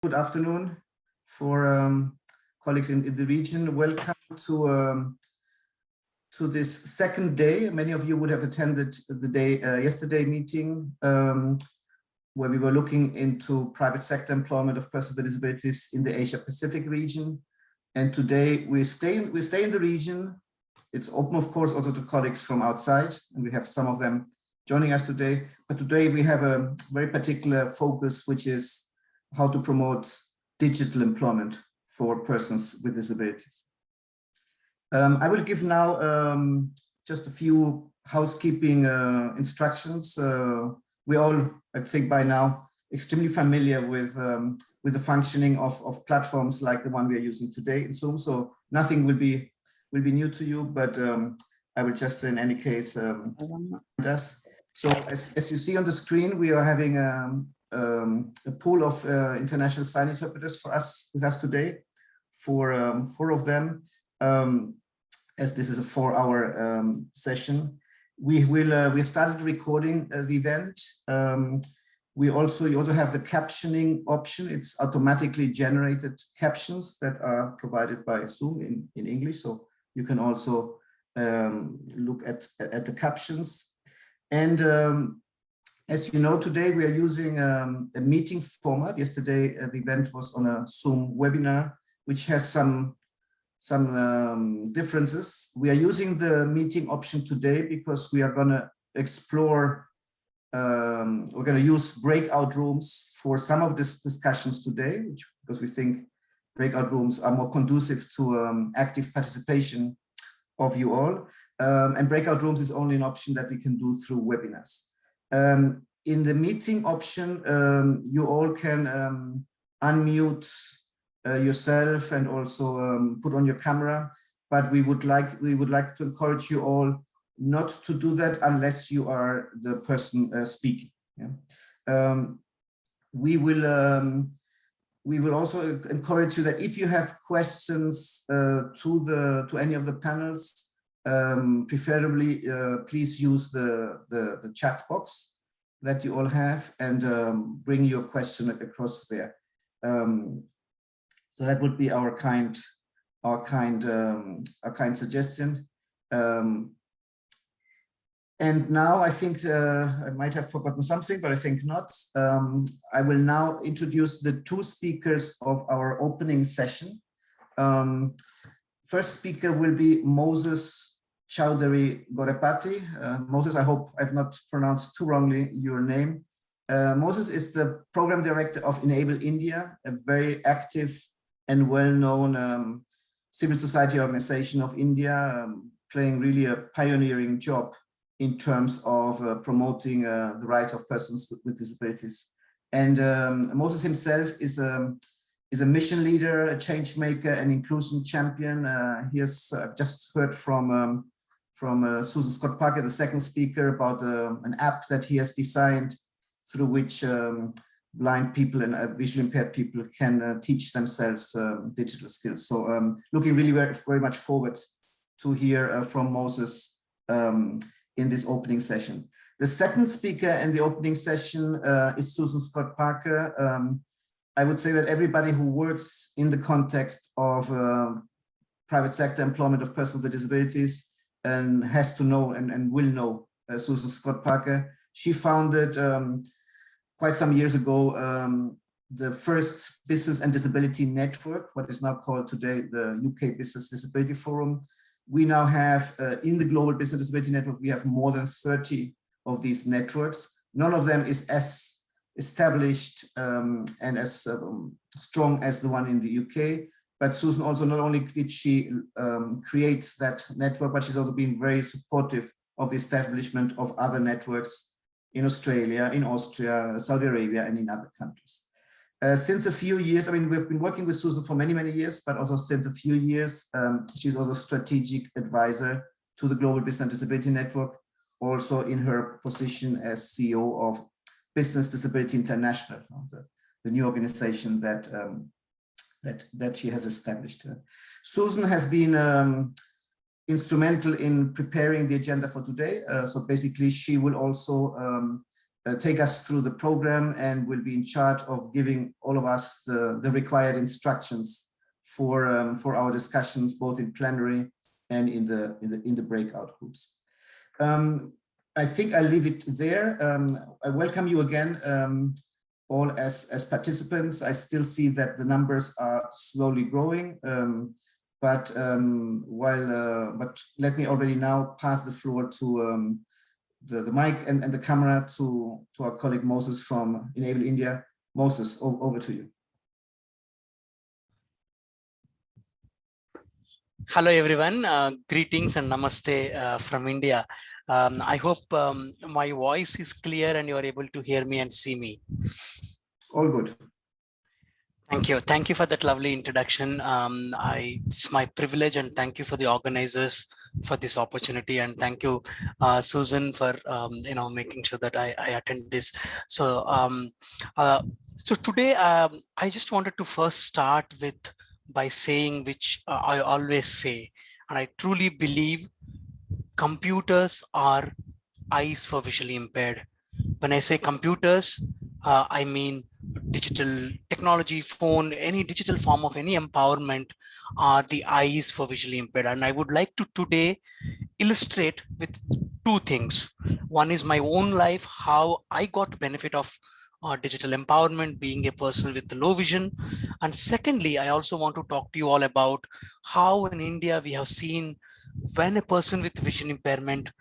Good afternoon for colleagues in the region. Welcome to this second day. Many of you would have attended the yesterday meeting where we were looking into private sector employment of persons with disabilities in the Asia Pacific region. And today we stay in the region. It's open, of course, also to colleagues from outside, and we have some of them joining us today. But today we have a very particular focus, which is how to promote digital employment for persons with disabilities. I will give now just a few housekeeping instructions. We all, I think by now, extremely familiar with the functioning of platforms like the one we are using today in Zoom. So nothing will be new to you, but I will just in any case us. So as you see on the screen, we are having a pool of international sign interpreters with us today, for 4 of them, as this is a 4-hour session. We've started recording the event. You also have the captioning option. It's automatically generated captions that are provided by Zoom in English, so you can also look at the captions. And as you know, today we are using a meeting format. Yesterday, the event was on a Zoom webinar, which has some differences. We are using the meeting option today because we are going to explore, we're going to use breakout rooms for some of these discussions today, because we think breakout rooms are more conducive to active participation of you all. And breakout rooms is only an option that we can do through webinars. In the meeting option, you all can unmute yourself and also put on your camera, but we would like to encourage you all not to do that unless you are the person speaking. Yeah? We will also encourage you that if you have questions to any of the panels, preferably please use the chat box that you all have and bring your question across there. So that would be our kind suggestion. And now I think I might have forgotten something, but I think not. I will now introduce the 2 speakers of our opening session. First speaker will be Moses Chowdari Gorrepati. Moses, I hope I've not pronounced too wrongly your name. Moses is the program director of Enable India, a very active and well-known civil society organization of India, playing really a pioneering job in terms of promoting the rights of persons with disabilities. And Moses himself is a mission leader, a change maker, an inclusion champion. He has just heard from Susan Scott Parker, the second speaker, about an app that he has designed through which blind people and visually impaired people can teach themselves digital skills. So looking really very much forward to hear from Moses in this opening session. The second speaker in the opening session is Susan Scott Parker. I would say that everybody who works in the context of private sector employment of persons with disabilities and has to know and will know Susan Scott Parker. She founded quite some years ago the first Business and Disability Network, what is now called today the UK Business Disability Forum. We now have in the Global Business Disability Network, we have more than 30 of these networks. None of them is as established and as strong as the one in the UK. But Susan also, not only did she create that network, but she's also been very supportive of the establishment of other networks in Australia, in Austria, Saudi Arabia, and in other countries. Since a few years, I mean, we've been working with Susan for many, many years, but also since a few years, she's also strategic advisor to the Global Business and Disability Network, also in her position as CEO of Business Disability International, the new organization that she has established. Susan has been instrumental in preparing the agenda for today. So basically, she will also take us through the program and will be in charge of giving all of us the required instructions for our discussions, both in plenary and in the breakout groups. I think I'll leave it there. I welcome you again, all as participants. I still see that the numbers are slowly growing, but let me already now pass the floor to the mic and the camera to our colleague Moses from Enable India. Moses, over to you. Hello everyone, greetings and namaste from India. I hope my voice is clear and you are able to hear me and see me. All good. Thank you for that lovely introduction. It's my privilege, and thank you for the organizers for this opportunity, and thank you, Susan, for making sure that I attend this. So so today I just wanted to first start by saying, which I always say, and I truly believe computers are eyes for visually impaired. When I say computers, I mean digital technology, phone, any digital form of any empowerment are the eyes for visually impaired. And I would like to today illustrate with two things. One is my own life, how I got benefit of digital empowerment, being a person with low vision. And secondly, I also want to talk to you all about how in India we have seen when a person with vision impairment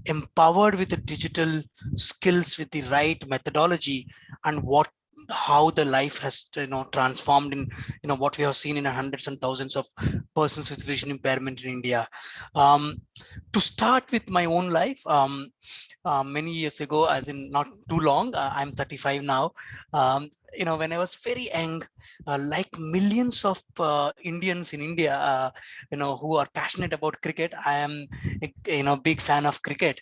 empowered with the digital skills with the right methodology, and how the life has transformed in what we have seen in hundreds and thousands of persons with vision impairment in India. To start with my own life, many years ago, as in not too long, I'm 35 now. When I was very young, like millions of Indians in India, who are passionate about cricket, I am big fan of cricket.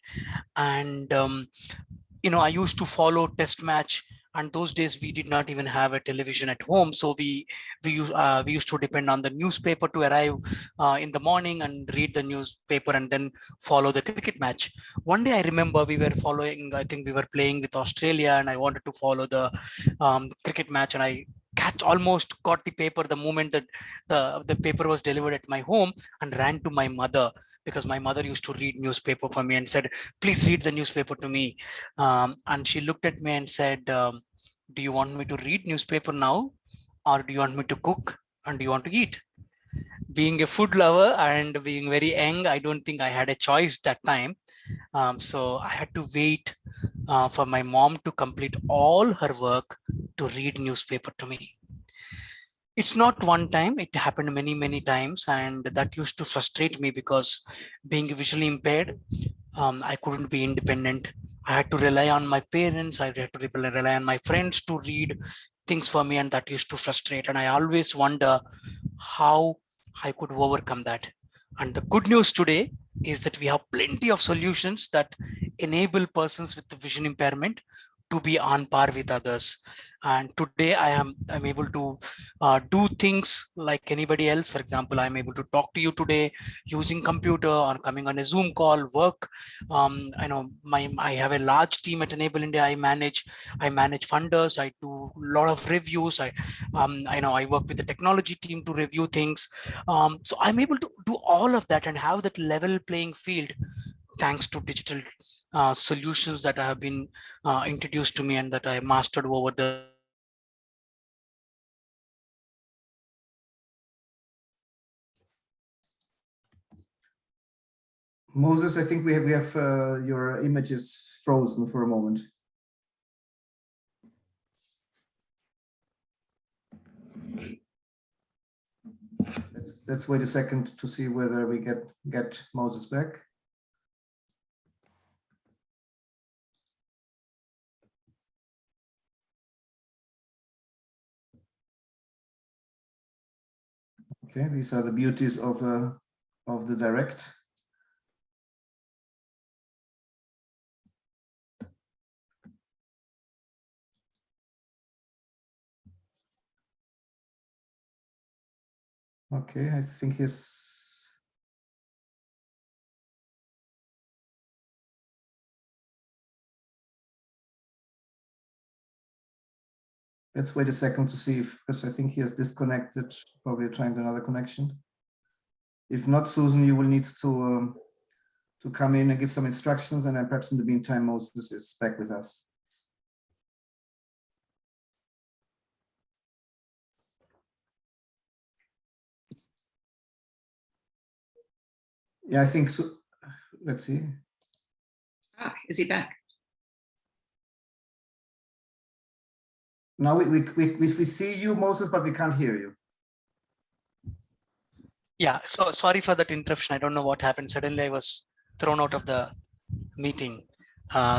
And I used to follow test match, and those days we did not even have a television at home, so we used to depend on the newspaper to arrive in the morning and read the newspaper and then follow the cricket match. One day I remember we were following, I think we were playing with Australia, and I wanted to follow the cricket match, and I almost got the paper the moment that the paper was delivered at my home, and ran to my mother, because my mother used to read newspaper for me, and said, please read the newspaper to me. And she looked at me and said, do you want me to read newspaper now, or do you want me to cook, and do you want to eat? Being a food lover and being very young, I don't think I had a choice that time. So I had to wait for my mom to complete all her work to read newspaper to me. It's not one time, it happened many times, and that used to frustrate me, because being visually impaired, I couldn't be independent. I had to rely on my parents, I had to rely on my friends to read things for me, and that used to frustrate. And I always wonder how I could overcome that. And the good news today is that we have plenty of solutions that enable persons with vision impairment to be on par with others. And today I'm able to do things like anybody else. For example, I'm able to talk to you today using computer, or coming on a Zoom call, work. I know I have a large team at Enable India. I manage funders. I do a lot of reviews. I know I work with the technology team to review things. So I'm able to do all of that and have that level playing field, thanks to digital solutions that have been introduced to me, and that I mastered over the Moses, I think we have your images frozen for a moment. Let's wait a second to see whether we get Moses back. Okay, these are the beauties of the direct. Okay, I think he's. Let's wait a second to see if, because I think he has disconnected, probably trying another connection. If not, Susan, you will need to come in and give some instructions, and then perhaps in the meantime, Moses is back with us. Yeah, I think so. Let's see. Ah, is he back? Now we see you, Moses, but we can't hear you. Yeah, so sorry for that interruption. I don't know what happened. Suddenly I was thrown out of the meeting.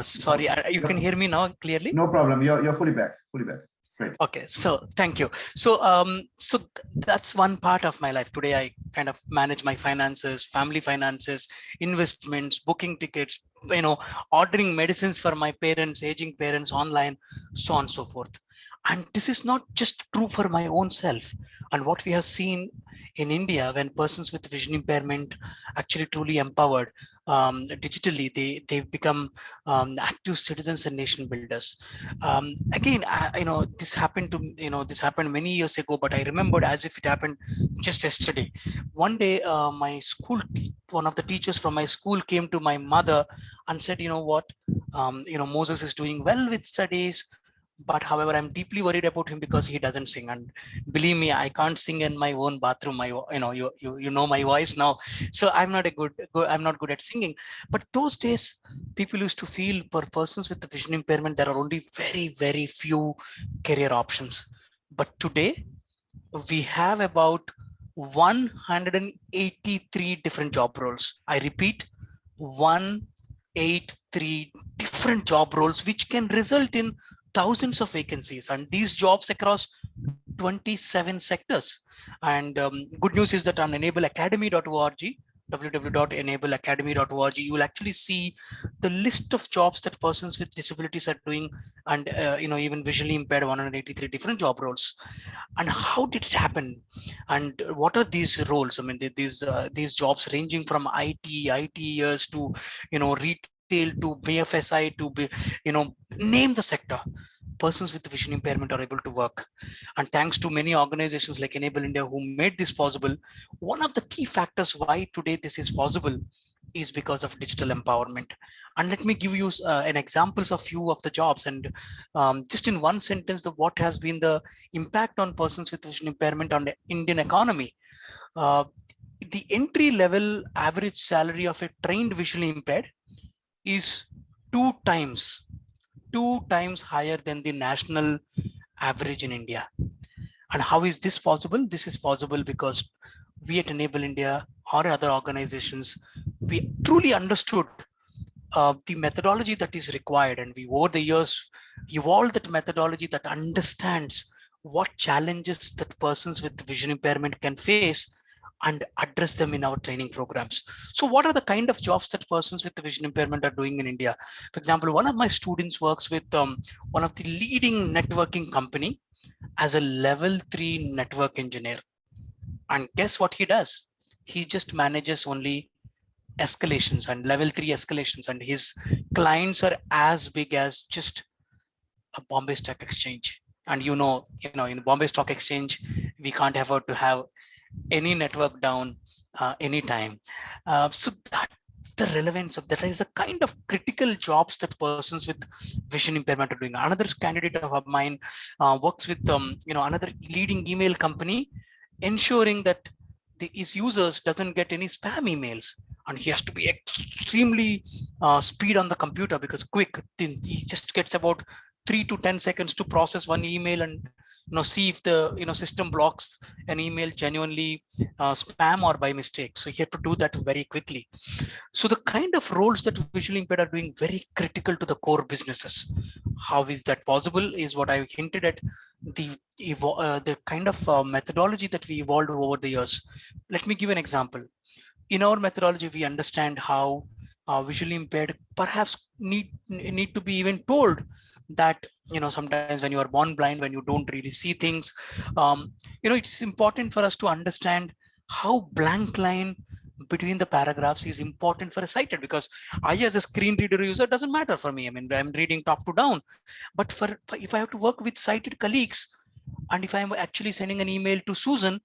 Sorry, you can hear me now clearly? No problem. You're fully back. Fully back. Great. Okay, so thank you. So that's one part of my life. Today I kind of manage my finances, family finances, investments, booking tickets, ordering medicines for my parents, aging parents online, so on and so forth. And this is not just true for my own self. And what we have seen in India, when persons with vision impairment actually truly empowered digitally, they've become active citizens and nation builders. Again, this happened to this happened many years ago, but I remembered as if it happened just yesterday. One day, one of the teachers from my school came to my mother and said, you know what, Moses is doing well with studies, but however, I'm deeply worried about him because he doesn't sing. And believe me, I can't sing in my own bathroom. You know my voice now, so I'm not I'm not good at singing. But those days, people used to feel for persons with the vision impairment, there are only very, very few career options. But today, we have about 183 different job roles. I repeat, 183 different job roles, which can result in thousands of vacancies, and these jobs across 27 sectors. And good news is that on enableacademy.org, www.enableacademy.org, you will actually see the list of jobs that persons with disabilities are doing, and even visually impaired, 183 different job roles. And how did it happen, and what are these roles? I mean, these jobs ranging from ITers to retail to BFSI to name the sector. Persons with vision impairment are able to work, and thanks to many organizations like Enable India who made this possible. One of the key factors why today this is possible is because of digital empowerment. And let me give you an examples of few of the jobs, and just in one sentence, what has been the impact on persons with vision impairment on the Indian economy. uh, the entry level average salary of a trained visually impaired is two times higher than the national average in India. And how is this possible? This is possible because we at Enable India or other organizations, we truly understood the methodology that is required, and we over the years evolved that methodology that understands what challenges that persons with vision impairment can face and address them in our training programs. So what are the kind of jobs that persons with vision impairment are doing in India? For example, one of my students works with one of the leading networking company as a level 3 network engineer. And guess what he does? He just manages only escalations and level 3 escalations, and his clients are as big as just a Bombay Stock Exchange. And in Bombay Stock Exchange, we can't afford to have any network down anytime. So that's the relevance of that is the kind of critical jobs that persons with vision impairment are doing. Another candidate of mine works with another leading email company, ensuring that his users doesn't get any spam emails, and he has to be extremely speed on the computer because quick. He just gets about 3 to 10 seconds to process one email and see if the system blocks an email genuinely spam or by mistake. So he had to do that very quickly. So the kind of roles that visually impaired are doing very critical to the core businesses. How is that possible is what I hinted at, the kind of methodology that we evolved over the years. Let me give an example. In our methodology, we understand how visually impaired perhaps need to be even told that sometimes when you are born blind, when you don't really see things, it's important for us to understand how blank line between the paragraphs is important for a sighted, because I as a screen reader user doesn't matter for me. I mean, I'm reading top to down, but for if I have to work with sighted colleagues, and if I'm actually sending an email to Susan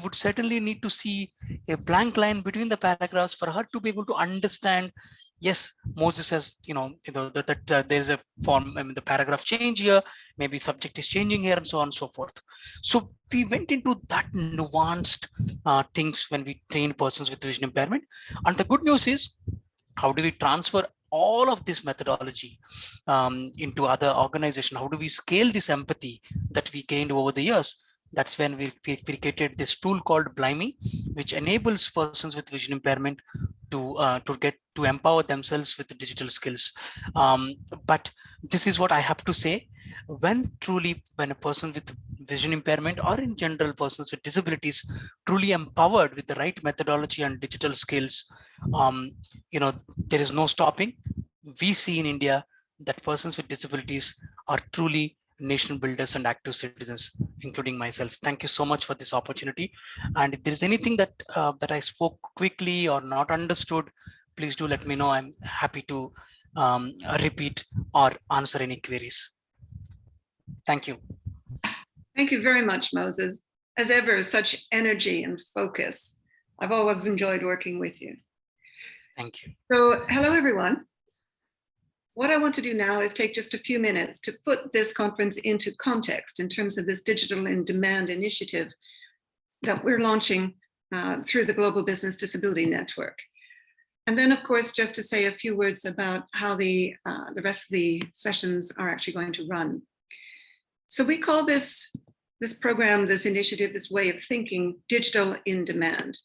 would certainly need to see a blank line between the paragraphs for her to be able to understand. Yes, Moses says, that there's a form, I mean, the paragraph change here, maybe subject is changing here, and so on and so forth. So we went into that nuanced things when we train persons with vision impairment. And the good news is, how do we transfer all of this methodology into other organizations? How do we scale this empathy that we gained over the years? That's when we created this tool called Blimey, which enables persons with vision impairment to empower themselves with the digital skills. But this is what I have to say: when a person with vision impairment, or in general persons with disabilities, truly empowered with the right methodology and digital skills, there is no stopping. We see in India that persons with disabilities are truly nation builders and active citizens, including myself. Thank you so much for this opportunity. And if there is anything that I spoke quickly or not understood, please do let me know. I'm happy to repeat or answer any queries. Thank you. Thank you very much, Moses. As ever, such energy and focus. I've always enjoyed working with you. Thank you. So, hello, everyone. What I want to do now is take just a few minutes to put this conference into context in terms of this Digital in Demand initiative that we're launching through the Global Business Disability Network. And then, of course, just to say a few words about how the rest of the sessions are actually going to run. So we call this program, this initiative, this way of thinking, Digital in Demand,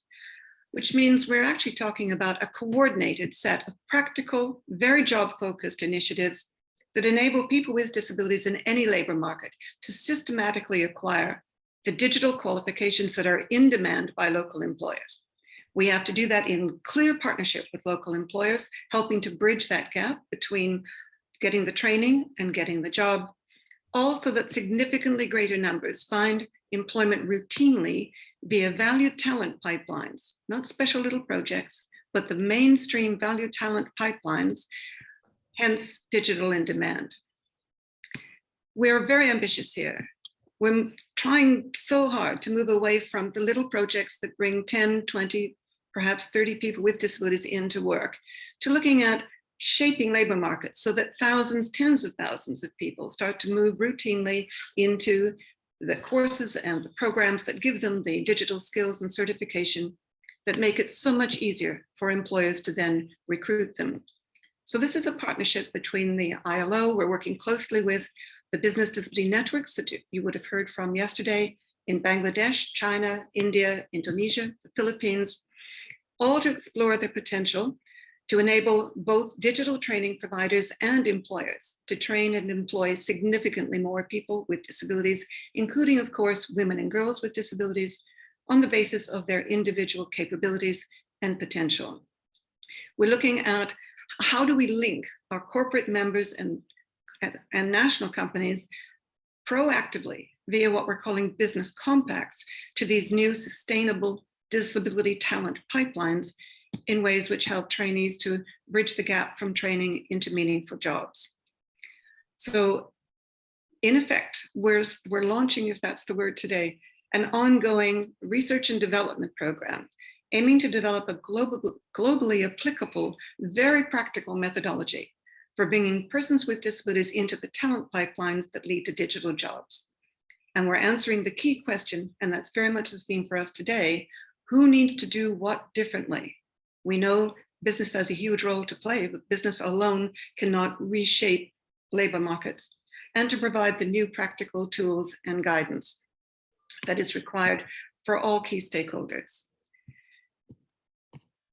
which means we're actually talking about a coordinated set of practical, very job-focused initiatives that enable people with disabilities in any labor market to systematically acquire the digital qualifications that are in demand by local employers. We have to do that in clear partnership with local employers, helping to bridge that gap between getting the training and getting the job, also that significantly greater numbers find employment routinely via valued talent pipelines, not special little projects, but the mainstream valued talent pipelines, hence Digital in Demand. We're very ambitious here. We're trying so hard to move away from the little projects that bring 10, 20, perhaps 30 people with disabilities into work, to looking at shaping labor markets so that thousands, tens of thousands of people start to move routinely into the courses and the programs that give them the digital skills and certification that make it so much easier for employers to then recruit them. So this is a partnership between the ILO. We're working closely with the business disability networks that you would have heard from yesterday in Bangladesh, China, India, Indonesia, the Philippines, all to explore the potential to enable both digital training providers and employers to train and employ significantly more people with disabilities, including, of course, women and girls with disabilities, on the basis of their individual capabilities and potential. We're looking at how do we link our corporate members and national companies proactively via what we're calling business compacts to these new sustainable disability talent pipelines in ways which help trainees to bridge the gap from training into meaningful jobs. So in effect, we're launching, if that's the word today, an ongoing research and development program aiming to develop a globally applicable, very practical methodology for bringing persons with disabilities into the talent pipelines that lead to digital jobs. And we're answering the key question, and that's very much the theme for us today: who needs to do what differently? We know business has a huge role to play, but business alone cannot reshape labor markets, and to provide the new practical tools and guidance that is required for all key stakeholders.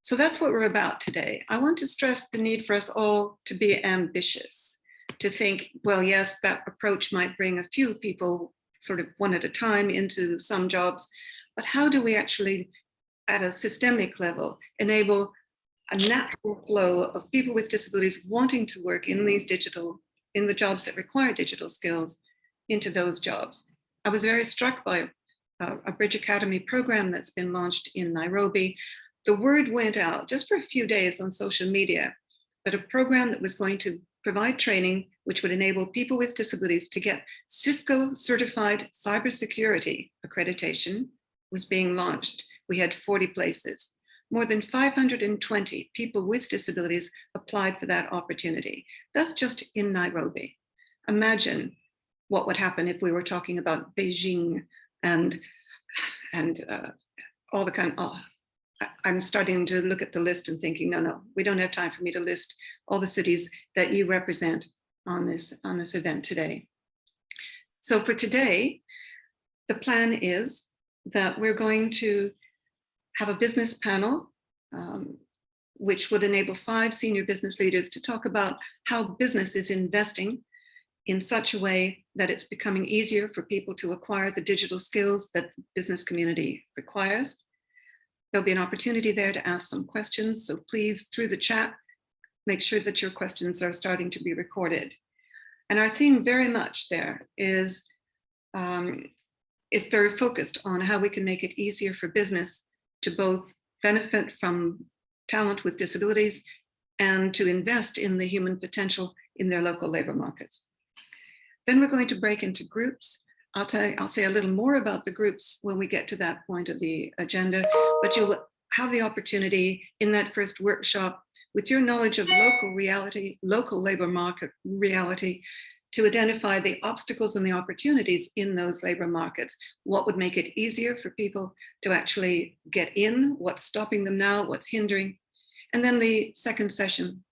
So that's what we're about today. I want to stress the need for us all to be ambitious, to think, well, yes, that approach might bring a few people sort of one at a time into some jobs, but how do we actually, at a systemic level, enable a natural flow of people with disabilities wanting to work in these in the jobs that require digital skills into those jobs? I was very struck by a Bridge Academy program that's been launched in Nairobi, the word went out just for a few days on social media that a program that was going to provide training which would enable people with disabilities to get Cisco certified cybersecurity accreditation was being launched. We had 40 places. More than 520 people with disabilities applied for that opportunity. That's just in Nairobi. Imagine what would happen if we were talking about Beijing and all the kind of, I'm starting to look at the list and thinking, no, we don't have time for me to list all the cities that you represent on this event today. So for today, the plan is that we're going to have a business panel, which would enable 5 senior business leaders to talk about how business is investing in such a way that it's becoming easier for people to acquire the digital skills that the business community requires. There'll be an opportunity there to ask some questions. So please, through the chat, make sure that your questions are starting to be recorded. And our theme very much there is very focused on how we can make it easier for business to both benefit from talent with disabilities and to invest in the human potential in their local labor markets. Then we're going to break into groups. I'll say a little more about the groups when we get to that point of the agenda, but you'll have the opportunity in that first workshop with your knowledge of local reality, local labor market reality, to identify the obstacles and the opportunities in those labor markets. What would make it easier for people to actually get in? What's stopping them now? What's hindering? And then the second session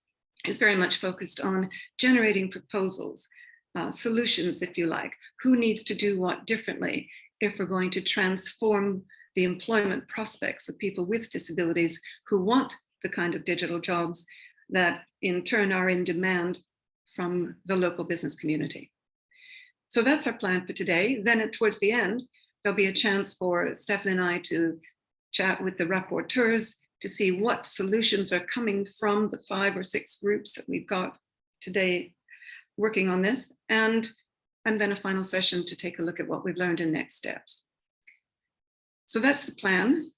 is very much focused on generating proposals, solutions, if you like. Who needs to do what differently if we're going to transform the employment prospects of people with disabilities who want the kind of digital jobs that in turn are in demand from the local business community. So that's our plan for today. Then towards the end, there'll be a chance for Stefan and I to chat with the rapporteurs to see what solutions are coming from the 5 or 6 groups that we've got today working on this, and then a final session to take a look at what we've learned in next steps. So that's the plan.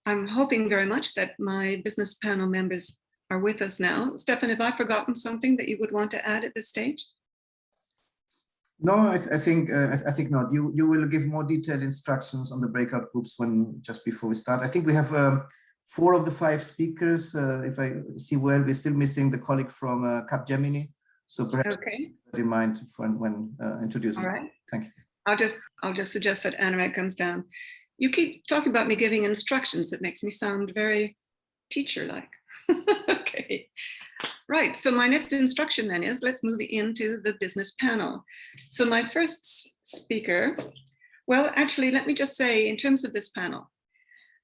I'm hoping very much that my business panel members are with us now. Stefan, have I forgotten something that you would want to add at this stage? No, I think not. You will give more detailed instructions on the breakout groups just before we start. I think we have 4 of the 5 speakers. If I see well, we're still missing the colleague from Capgemini. So perhaps keep that in mind when introducing. All right. Thank you. I'll just suggest that Anurag comes down. You keep talking about me giving instructions. It makes me sound very teacher-like. Okay. Right. So my next instruction then is let's move into the business panel. So my first speaker, well, actually, let me just say in terms of this panel,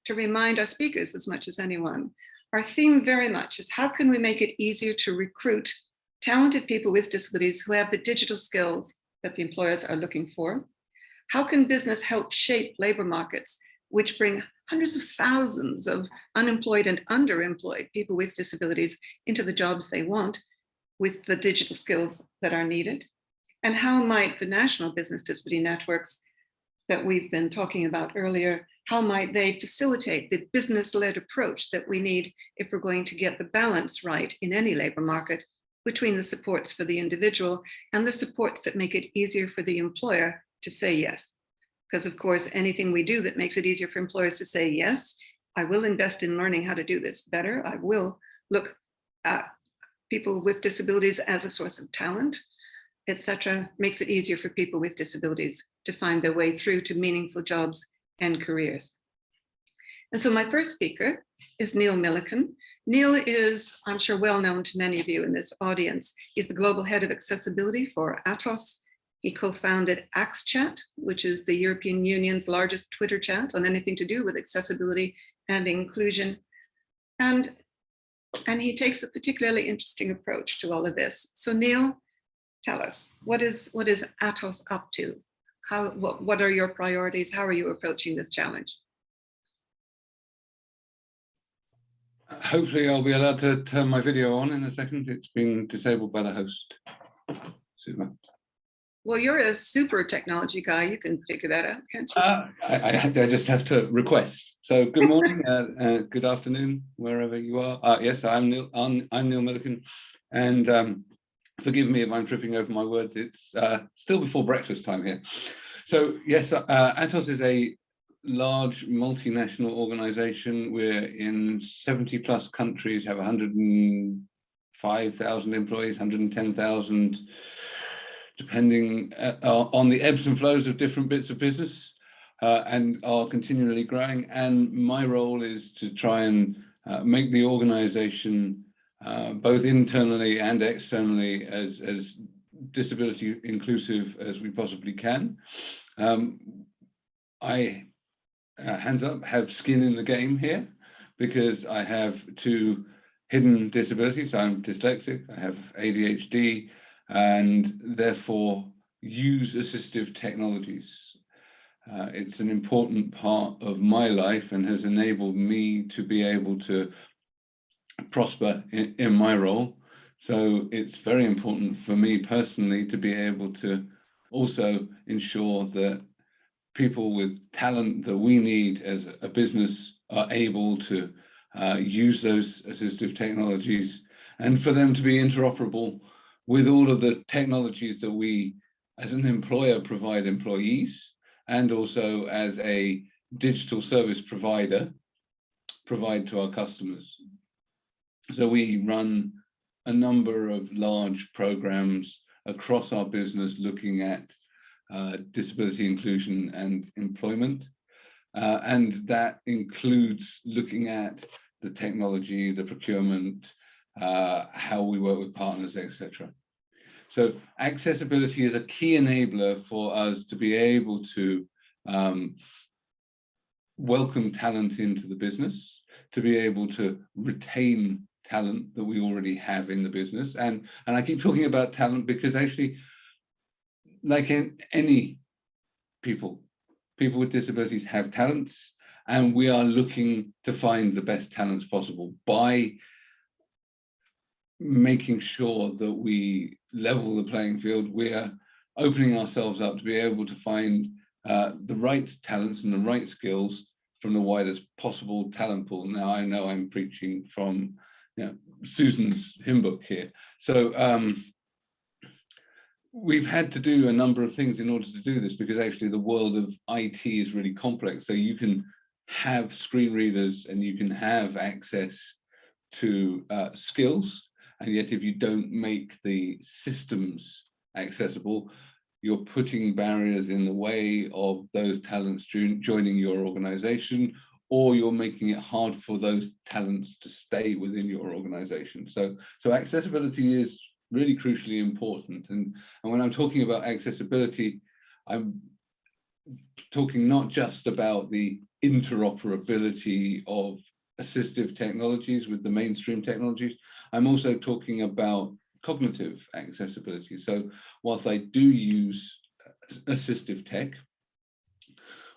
to remind our speakers as much as anyone, our theme very much is how can we make it easier to recruit talented people with disabilities who have the digital skills that the employers are looking for? How can business help shape labor markets, which bring hundreds of thousands of unemployed and underemployed people with disabilities into the jobs they want with the digital skills that are needed? And how might the national business disability networks that we've been talking about earlier, how might they facilitate the business-led approach that we need if we're going to get the balance right in any labor market between the supports for the individual and the supports that make it easier for the employer to say yes? Because of course, anything we do that makes it easier for employers to say, yes, I will invest in learning how to do this better. I will look at people with disabilities as a source of talent, etc., makes it easier for people with disabilities to find their way through to meaningful jobs and careers. And so my first speaker is Neil Milliken. Neil is, I'm sure, well known to many of you in this audience. He's the global head of accessibility for Atos. He co-founded AxChat, which is the European Union's largest Twitter chat on anything to do with accessibility and inclusion. And he takes a particularly interesting approach to all of this. So Neil, tell us, what is Atos up to? What are your priorities? How are you approaching this challenge? Hopefully I'll be allowed to turn my video on in a second. It's been disabled by the host. Super. Well, you're a super technology guy. You can figure that out, can't you? I just have to request. So good morning, good afternoon, wherever you are. Yes, I'm Neil Milliken, and forgive me if I'm tripping over my words. It's still before breakfast time here. So yes, Atos is a large multinational organization. We're in 70 plus countries, have 105,000 employees, 110,000, depending on the ebbs and flows of different bits of business, and are continually growing. And my role is to try and make the organization both internally and externally as disability inclusive as we possibly can. I, hands up, have skin in the game here because I have 2 hidden disabilities. I'm dyslexic, I have ADHD, and therefore use assistive technologies. It's an important part of my life and has enabled me to be able to prosper in my role. So it's very important for me personally to be able to also ensure that people with talent that we need as a business are able to use those assistive technologies, and for them to be interoperable with all of the technologies that we as an employer provide employees, and also as a digital service provider provide to our customers. So we run a number of large programs across our business looking at disability inclusion and employment. And that includes looking at the technology, the procurement, how we work with partners, etc. So accessibility is a key enabler for us to be able to welcome talent into the business, to be able to retain talent that we already have in the business. And I keep talking about talent because actually, like in any people with disabilities have talents, and we are looking to find the best talents possible by making sure that we level the playing field. We are opening ourselves up to be able to find the right talents and the right skills from the widest possible talent pool. Now, I know I'm preaching from Susan's hymn book here. So we've had to do a number of things in order to do this, because actually the world of IT is really complex. So you can have screen readers and you can have access to skills, and yet if you don't make the systems accessible, you're putting barriers in the way of those talents joining your organization, or you're making it hard for those talents to stay within your organization. So accessibility is really crucially important. And when I'm talking about accessibility, I'm talking not just about the interoperability of assistive technologies with the mainstream technologies. I'm also talking about cognitive accessibility. So whilst I do use assistive tech,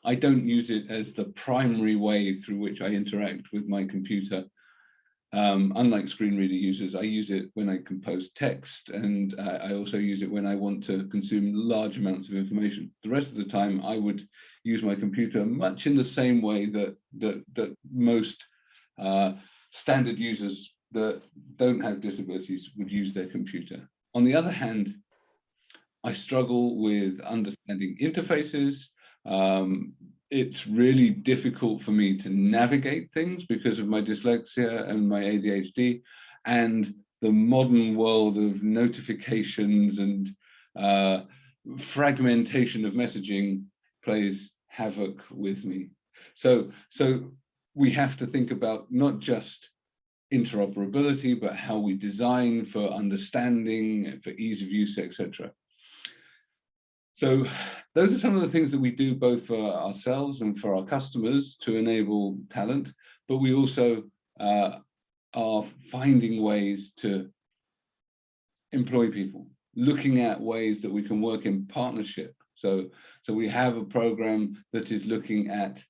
I don't use it as the primary way through which I interact with my computer. Unlike screen reader users, I use it when I compose text, and I also use it when I want to consume large amounts of information. The rest of the time, I would use my computer much in the same way that most standard users that don't have disabilities would use their computer. On the other hand, I struggle with understanding interfaces. It's really difficult for me to navigate things because of my dyslexia and my ADHD, and the modern world of notifications and fragmentation of messaging plays havoc with me. So we have to think about not just interoperability, but how we design for understanding, for ease of use, etc. So those are some of the things that we do both for ourselves and for our customers to enable talent, but we also are finding ways to employ people, looking at ways that we can work in partnership. So we have a program that is looking at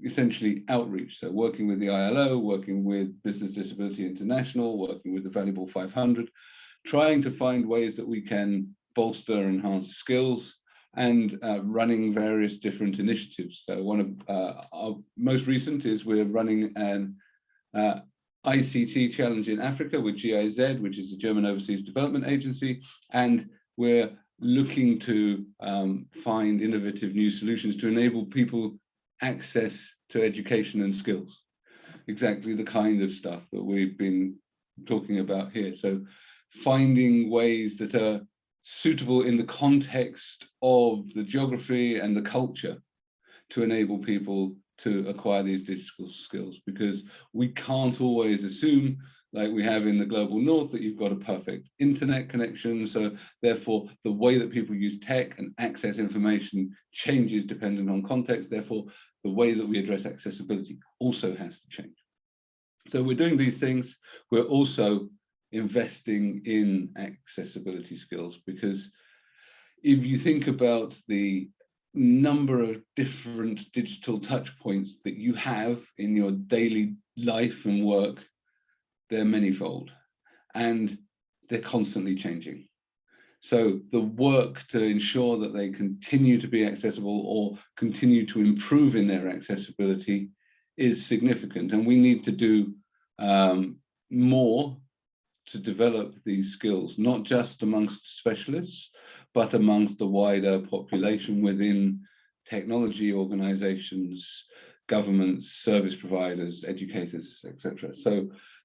essentially outreach, so working with the ILO, working with Business Disability International, working with the Valuable 500, trying to find ways that we can bolster, enhance skills, and running various different initiatives. So one of our most recent is we're running an ICT challenge in Africa with GIZ, which is the German Overseas Development Agency, and we're looking to find innovative new solutions to enable people access to education and skills. Exactly the kind of stuff that we've been talking about here. So finding ways that are suitable in the context of the geography and the culture to enable people to acquire these digital skills, because we can't always assume, like we have in the global north, that you've got a perfect internet connection. So therefore, the way that people use tech and access information changes depending on context. Therefore, the way that we address accessibility also has to change. So we're doing these things. We're also investing in accessibility skills, because if you think about the number of different digital touch points that you have in your daily life and work, they're manifold and they're constantly changing. So the work to ensure that they continue to be accessible or continue to improve in their accessibility is significant, and we need to do more to develop these skills, not just amongst specialists, but amongst the wider population within technology organizations, governments, service providers, educators, etc.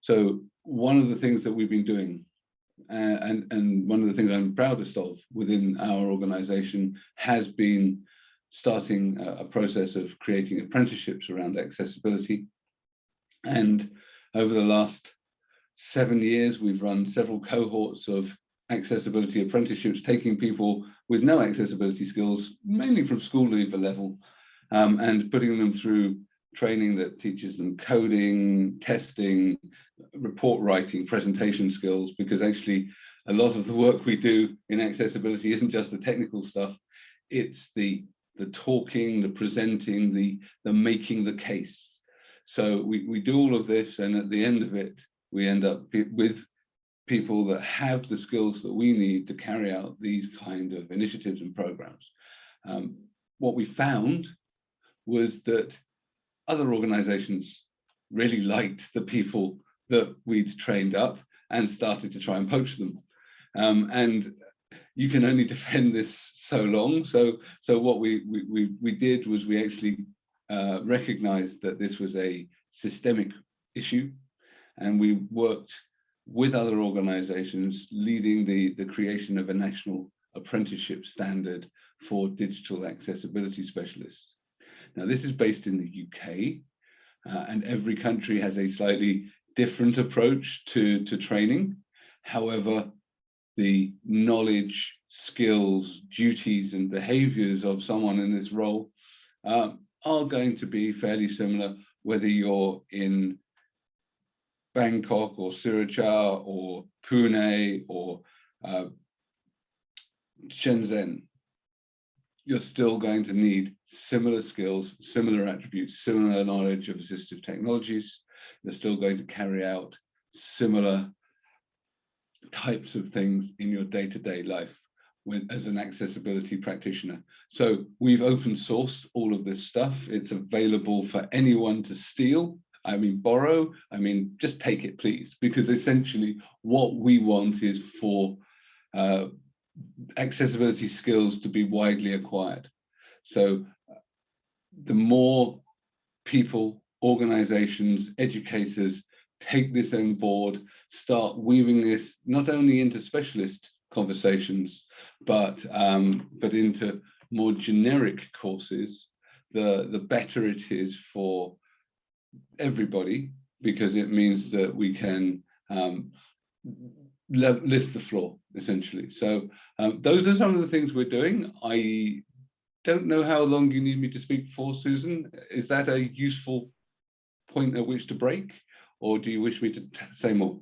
So one of the things that we've been doing, and one of the things I'm proudest of within our organization, has been starting a process of creating apprenticeships around accessibility. And over the last 7 years, we've run several cohorts of accessibility apprenticeships, taking people with no accessibility skills, mainly from school leaver level, and putting them through training that teaches them coding, testing, report writing, presentation skills, because actually a lot of the work we do in accessibility isn't just the technical stuff, it's the talking, the presenting, the making the case. So we do all of this, and at the end of it, we end up with people that have the skills that we need to carry out these kind of initiatives and programs. What we found was that other organizations really liked the people that we'd trained up and started to try and poach them. And you can only defend this so long. So what we did was we actually recognized that this was a systemic issue, and we worked with other organizations leading the creation of a national apprenticeship standard for digital accessibility specialists. Now, this is based in the UK, and every country has a slightly different approach to training. However, the knowledge, skills, duties, and behaviors of someone in this role are going to be fairly similar, whether you're in Bangkok or Sriracha or Pune or Shenzhen. You're still going to need similar skills, similar attributes, similar knowledge of assistive technologies. You're still going to carry out similar types of things in your day-to-day life as an accessibility practitioner. So we've open sourced all of this stuff. It's available for anyone to steal. I mean, borrow, I mean, just take it, please, because essentially what we want is for accessibility skills to be widely acquired. So the more people, organizations, educators take this on board, start weaving this not only into specialist conversations, but into more generic courses, the better it is for everybody, because it means that we can lift the floor, essentially. So those are some of the things we're doing. I don't know how long you need me to speak for, Susan. Is that a useful point at which to break, or do you wish me to say more?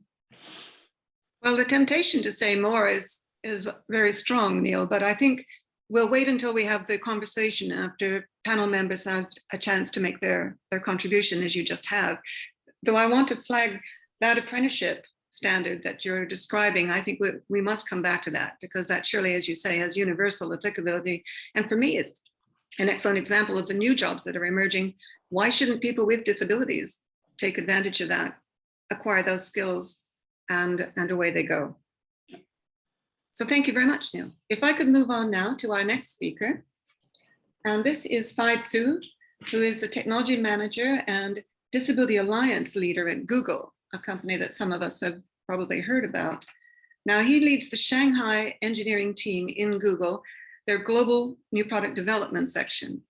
Well, the temptation to say more is very strong, Neil, but I think we'll wait until we have the conversation after panel members have a chance to make their contribution, as you just have. Though I want to flag that apprenticeship standard that you're describing, I think we must come back to that, because that surely, as you say, has universal applicability. And for me, it's an excellent example of the new jobs that are emerging. Why shouldn't people with disabilities take advantage of that, acquire those skills, and away they go? So thank you very much, Neil. If I could move on now to our next speaker. And this is Fai Tzu, who is the technology manager and disability alliance leader at Google, a company that some of us have probably heard about. Now, he leads the Shanghai engineering team in Google, their global new product development section.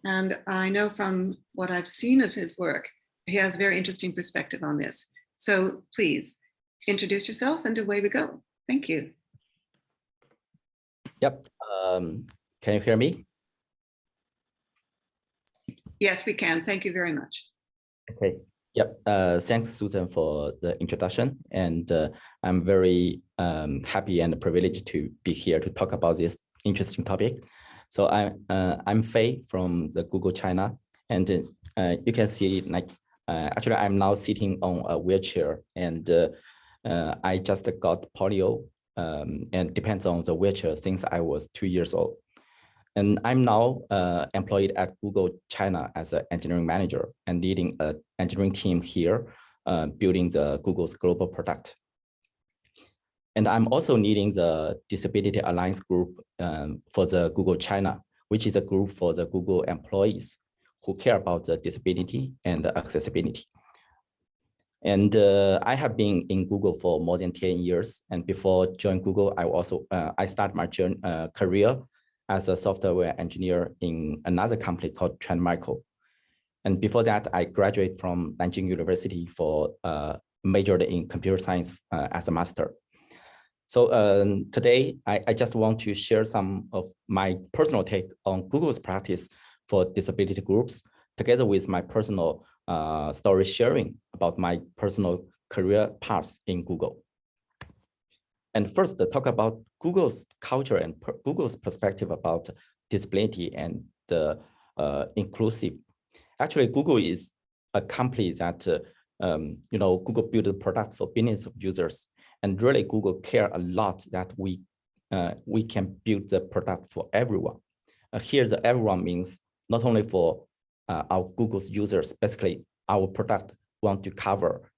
And I know from what I've seen of his work, he has a very interesting perspective on this. So please introduce yourself and away we go. Thank you. Yep. Can you hear me? Yes, we can. Thank you very much. Okay. Yep. Thanks, Susan, for the introduction. And I'm very happy and privileged to be here to talk about this interesting topic. So I'm Fei from the Google China, and you can see like actually I'm now sitting on a wheelchair, and I just got polio, and depends on the wheelchair since I was 2 years old. And I'm now employed at Google China as an engineering manager and leading an engineering team here, building the Google's global product. And I'm also leading the Disability Alliance group for the Google China, which is a group for the Google employees who care about the disability and the accessibility. And I have been in Google for more than 10 years. And before joining Google, I started my career as a software engineer in another company called Tromel. And before that, I graduated from Nanjing University for majored in computer science as a master. So today, I just want to share some of my personal take on Google's practice for disability groups, together with my personal story sharing about my personal career path in Google. And first, talk about Google's culture and Google's perspective about disability and the inclusive. Actually, Google is a company that Google built a product for billions of users, and really Google care a lot that we can build the product for everyone. Here, the everyone means not only for our Google's users. Basically, our product want to cover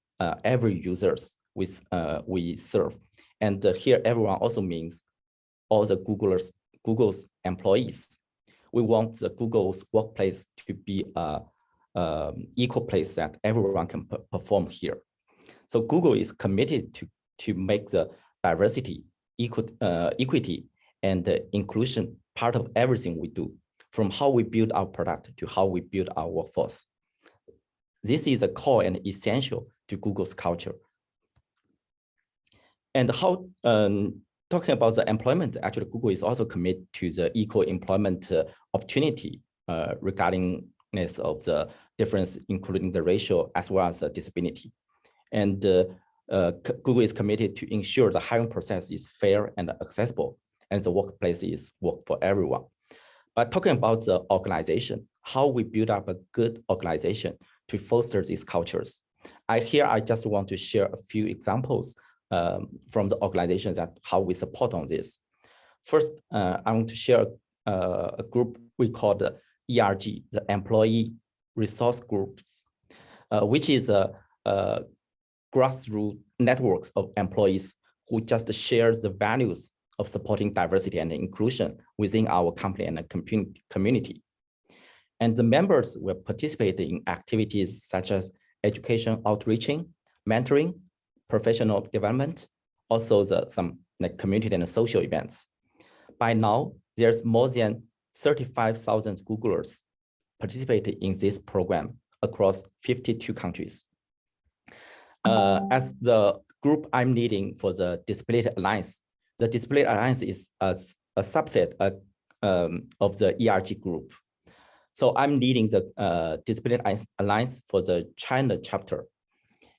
every users we serve. And here, everyone also means all the Google's employees. We want the Google's workplace to be an equal place that everyone can perform here. So Google is committed to make the diversity, equity, and inclusion part of everything we do, from how we build our product to how we build our workforce. This is a core and essential to Google's culture. And how, talking about the employment, actually Google is also committed to the equal employment opportunity regarding of the difference, including the racial as well as the disability. And Google is committed to ensure the hiring process is fair and accessible, and the workplace is work for everyone. But talking about the organization, how we build up a good organization to foster these cultures. I just want to share a few examples from the organizations that how we support on this. First, I want to share a group we call the ERG, the Employee Resource Groups, which is a grassroots networks of employees who just share the values of supporting diversity and inclusion within our company and the community. And the members will participate in activities such as education outreaching, mentoring, professional development, also some like community and social events. By now, there's more than 35,000 Googlers participating in this program across 52 countries. As the group I'm leading for the Disability Alliance, the Disability Alliance is a subset of the ERG group. So I'm leading the Disability Alliance for the China chapter.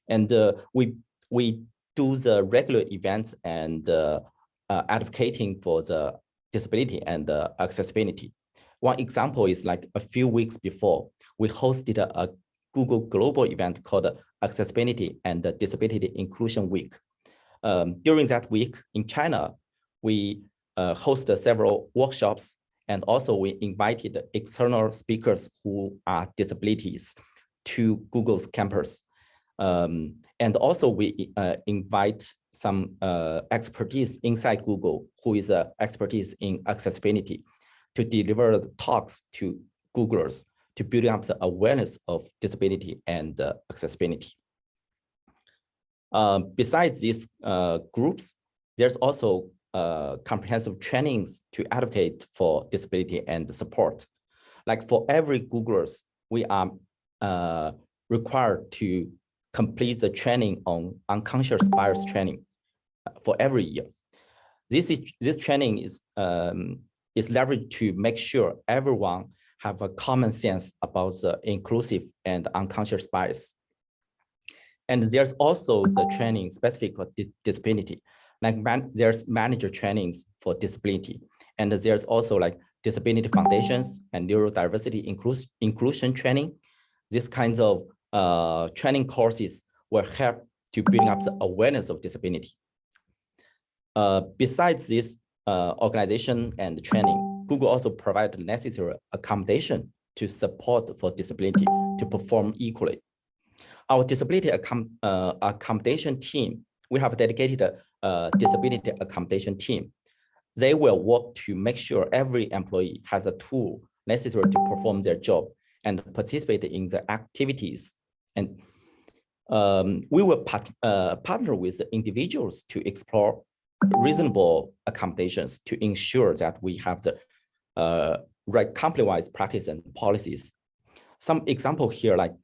And we do the regular events and advocating for the disability and accessibility. One example is like a few weeks before, we hosted a Google global event called Accessibility and Disability Inclusion Week. During that week in China, we hosted several workshops, and also we invited external speakers who are disabilities to Google's campus. And also we invite some expertise inside Google who is expertise in accessibility to deliver talks to Googlers to build up the awareness of disability and accessibility. Besides these groups, there's also comprehensive trainings to advocate for disability and support. Like for every Googlers, we are required to complete the training on unconscious bias training for every year. This training is leveraged to make sure everyone have a common sense about the inclusive and unconscious bias. And there's also the training specific for disability. Like there's manager trainings for disability. And there's also like disability foundations and neurodiversity inclusion training. These kinds of training courses will help to build up the awareness of disability. Besides this organization and training, Google also provides necessary accommodation to support for disability to perform equally. Our disability accommodation team, we have a dedicated disability accommodation team. They will work to make sure every employee has a tool necessary to perform their job and participate in the activities. And we will partner with the individuals to explore reasonable accommodations to ensure that we have the right compliance practice and policies. Some example here, like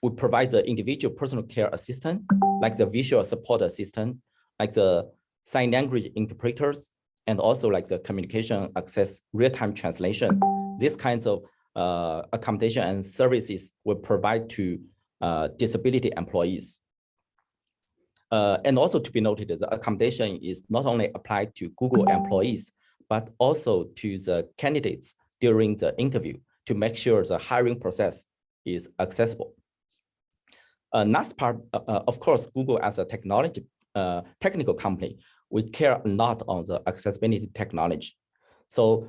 we provide the individual personal care assistant, like the visual support assistant, like the sign language interpreters, and also like the communication access real-time translation. These kinds of accommodation and services will provide to disability employees. And also to be noted, the accommodation is not only applied to Google employees, but also to the candidates during the interview to make sure the hiring process is accessible. Next part, of course, Google as a technical company, we care a lot on the accessibility technology. So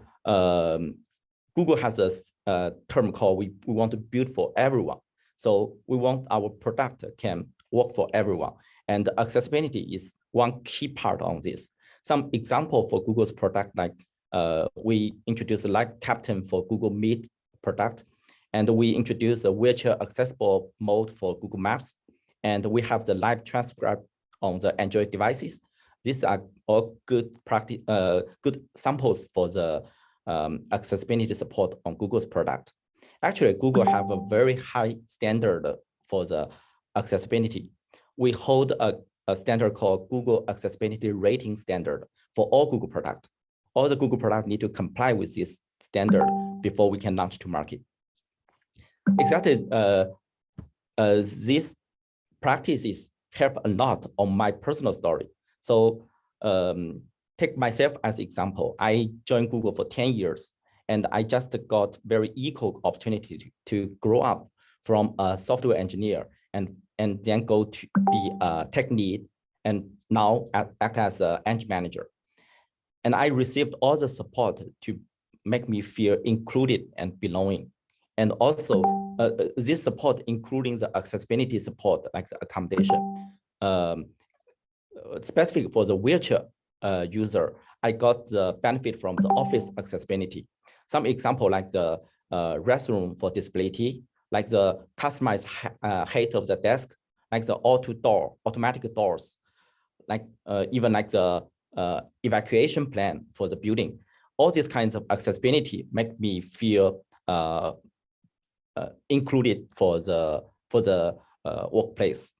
Google has a term called we want to build for everyone. So we want our product can work for everyone. And accessibility is one key part on this. Some example for Google's product, like we introduced a Live Captain for Google Meet product, and we introduced a wheelchair accessible mode for Google Maps, and we have the live transcribe on the Android devices. These are all good practice, good samples for the accessibility support on Google's product. Actually, Google have a very high standard for the accessibility. We hold a standard called Google Accessibility Rating Standard for all Google products. All the Google products need to comply with this standard before we can launch to market. Exactly, these practices help a lot on my personal story. So take myself as example. I joined Google for 10 years, and I just got very equal opportunity to grow up from a software engineer and then go to be a tech lead, and now act as an eng manager. And I received all the support to make me feel included and belonging. And also this support, including the accessibility support, like the accommodation, specific for the wheelchair user, I got the benefit from the office accessibility. Some example like the restroom for disability, like the customized height of the desk, like the automatic doors, like even like the evacuation plan for the building. All these kinds of accessibility make me feel included for the workplace.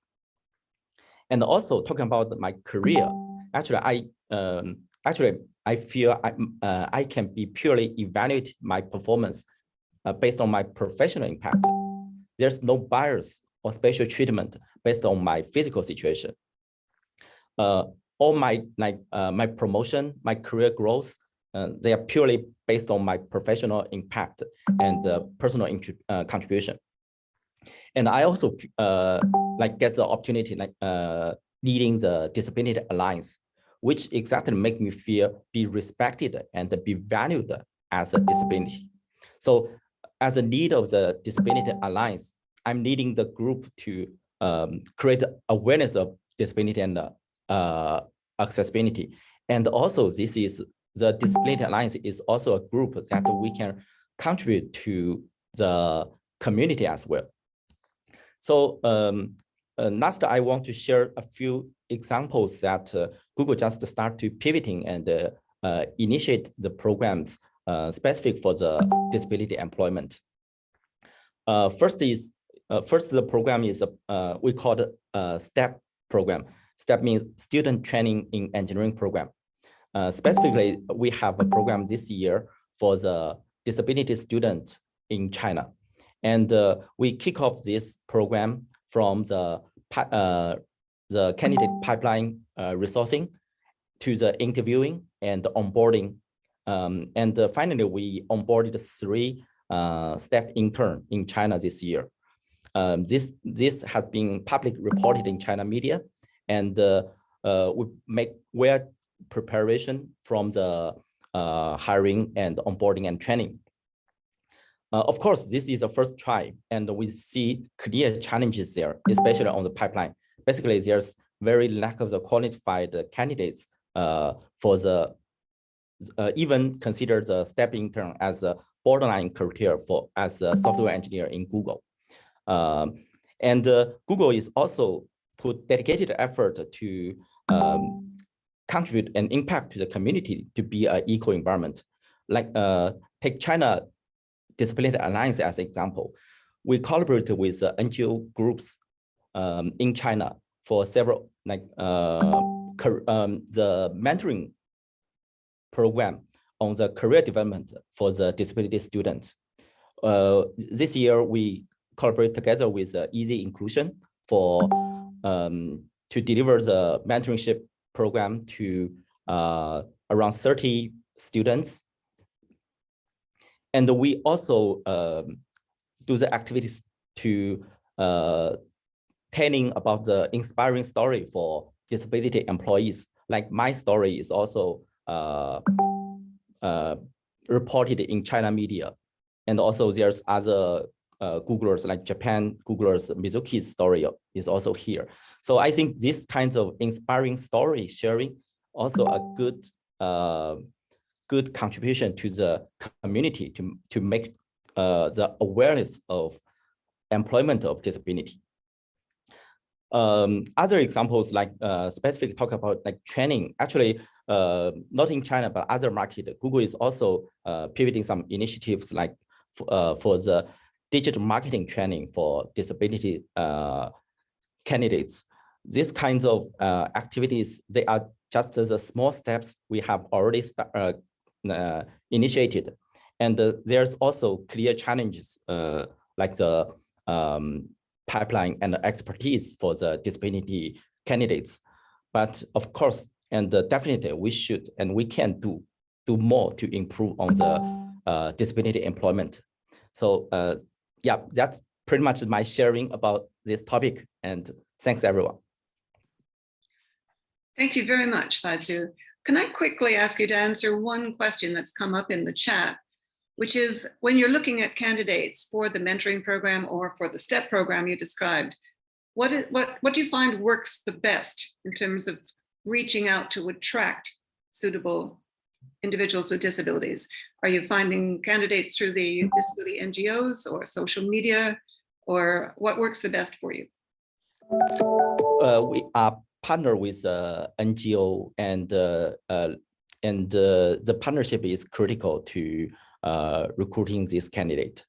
And also talking about my career, actually I feel I can be purely evaluate my performance based on my professional impact. There's no bias or special treatment based on my physical situation. All my my promotion, my career growth, they are purely based on my professional impact and personal contribution. And I also like get the opportunity like leading the Disability Alliance, which exactly make me feel be respected and be valued as a disability. So as a leader of the Disability Alliance, I'm leading the group to create awareness of disability and accessibility. And also this is the Disability Alliance is also a group that we can contribute to the community as well. So last, I want to share a few examples that Google just start to pivoting and initiate the programs specific for the disability employment. First, the program is we call it STEP program. STEP means Student Training in Engineering Program. Specifically, we have a program this year for the disability students in China. And we kick off this program from the candidate pipeline resourcing to the interviewing and onboarding. And finally, we onboarded 3 STEP intern in China this year. This has been public reported in China media, and we make well preparation from the hiring and onboarding and training. Of course, this is the first try, and we see clear challenges there, especially on the pipeline. Basically, there's very lack of the qualified candidates for the even consider the STEP intern as a borderline criteria for as a software engineer in Google. And Google is also put dedicated effort to contribute and impact to the community to be an equal environment. Like take China Disability Alliance as an example. We collaborate with NGO groups in China for several like the mentoring program on the career development for the disability students. This year, we collaborate together with Easy Inclusion for to deliver the mentorship program to around 30 students. And we also do the activities to telling about the inspiring story for disability employees. Like my story is also reported in China media. And also there's other Googlers like Japan Googlers, Mizuki's story is also here. So I think this kinds of inspiring story sharing also a good good contribution to the community to make the awareness of employment of disability. Other examples like specific talk about like training, actually not in China, but other market, Google is also pivoting some initiatives like for the digital marketing training for disability candidates. These kinds of activities, they are just the small steps we have already initiated. And there's also clear challenges like the pipeline and the expertise for the disability candidates. But of course, and definitely we should and we can do more to improve on the disability employment. So yeah, that's pretty much my sharing about this topic, and thanks everyone. Thank you very much, Faizu. Can I quickly ask you to answer one question that's come up in the chat, which is when you're looking at candidates for the mentoring program or for the STEP program you described, what do you find works the best in terms of reaching out to attract suitable individuals with disabilities? Are you finding candidates through the disability NGOs or social media, or what works the best for you? We are partner with NGO, and the partnership is critical to recruiting this candidate.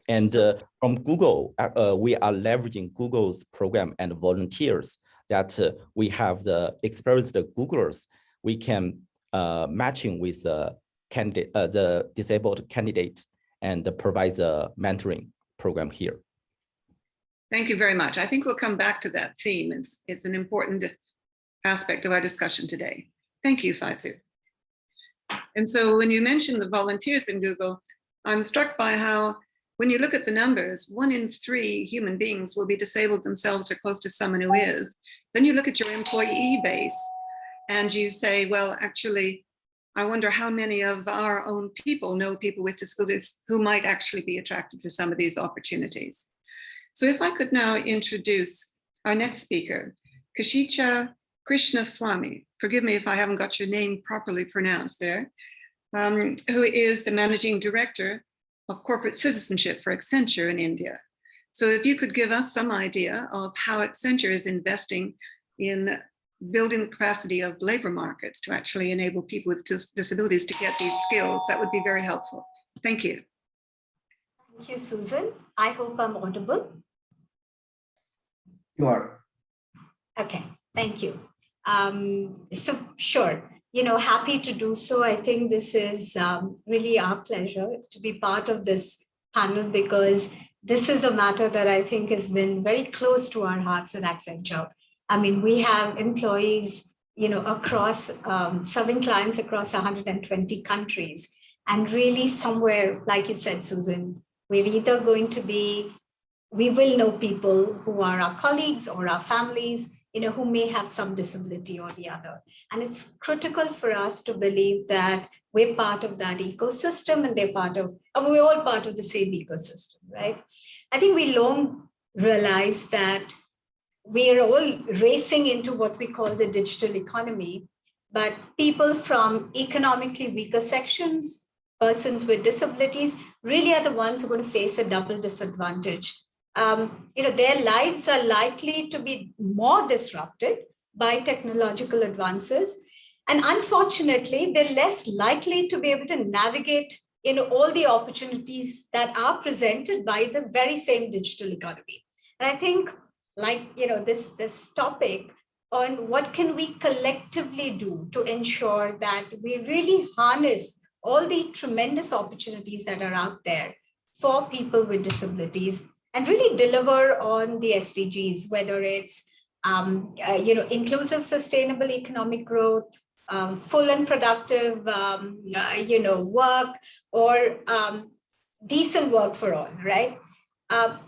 And from Google, we are leveraging Google's program and volunteers that we have the experienced Googlers. We can matching with the candidate, the disabled candidate, and provide the mentoring program here. Thank you very much. I think we'll come back to that theme. It's an important aspect of our discussion today. Thank you, Faizu. And so when you mentioned the volunteers in Google, I'm struck by how when you look at the numbers, 1 in 3 human beings will be disabled themselves or close to someone who is. Then you look at your employee base and you say, well, actually, I wonder how many of our own people know people with disabilities who might actually be attracted to some of these opportunities. So if I could now introduce our next speaker, Kshitija Krishnaswamy, forgive me if I haven't got your name properly pronounced there, who is the Managing Director of Corporate Citizenship for Accenture in India. So if you could give us some idea of how Accenture is investing in building the capacity of labor markets to actually enable people with disabilities to get these skills, that would be very helpful. Thank you. Thank you, Susan. I hope I'm audible. You are. Okay, thank you. So sure, happy to do so. I think this is really our pleasure to be part of this panel, because this is a matter that I think has been very close to our hearts at Accenture. I mean, we have employees, across serving clients across 120 countries. And really somewhere, like you said, Susan, we're either going to be, we will know people who are our colleagues or our families, who may have some disability or the other. And it's critical for us to believe that we're part of that ecosystem and we're all part of the same ecosystem, right? I think we long realized that we are all racing into what we call the digital economy, but people from economically weaker sections, persons with disabilities, really are the ones who are going to face a double disadvantage. Their lives are likely to be more disrupted by technological advances. And unfortunately, they're less likely to be able to navigate all the opportunities that are presented by the very same digital economy. And I think this topic on what can we collectively do to ensure that we really harness all the tremendous opportunities that are out there for people with disabilities and really deliver on the SDGs, whether it's inclusive, sustainable economic growth, full and productive, work, or decent work for all, right?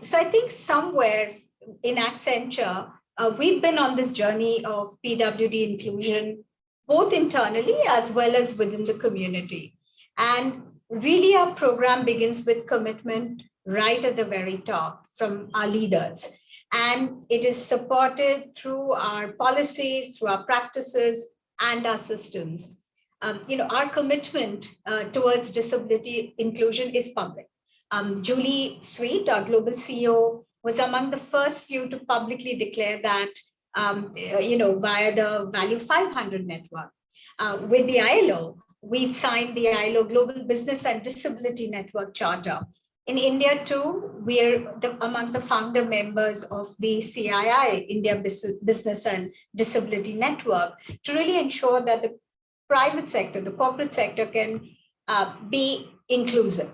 So I think somewhere in Accenture, we've been on this journey of PWD inclusion, both internally as well as within the community. And really our program begins with commitment right at the very top from our leaders. And it is supported through our policies, through our practices, and our systems. Our commitment towards disability inclusion is public. Julie Sweet, our global CEO, was among the first few to publicly declare that, via the Value 500 network. With the ILO, we've signed the ILO Global Business and Disability Network Charter. In India too, we're amongst the founder members of the CII, India Business and Disability Network, to really ensure that the private sector, the corporate sector can be inclusive.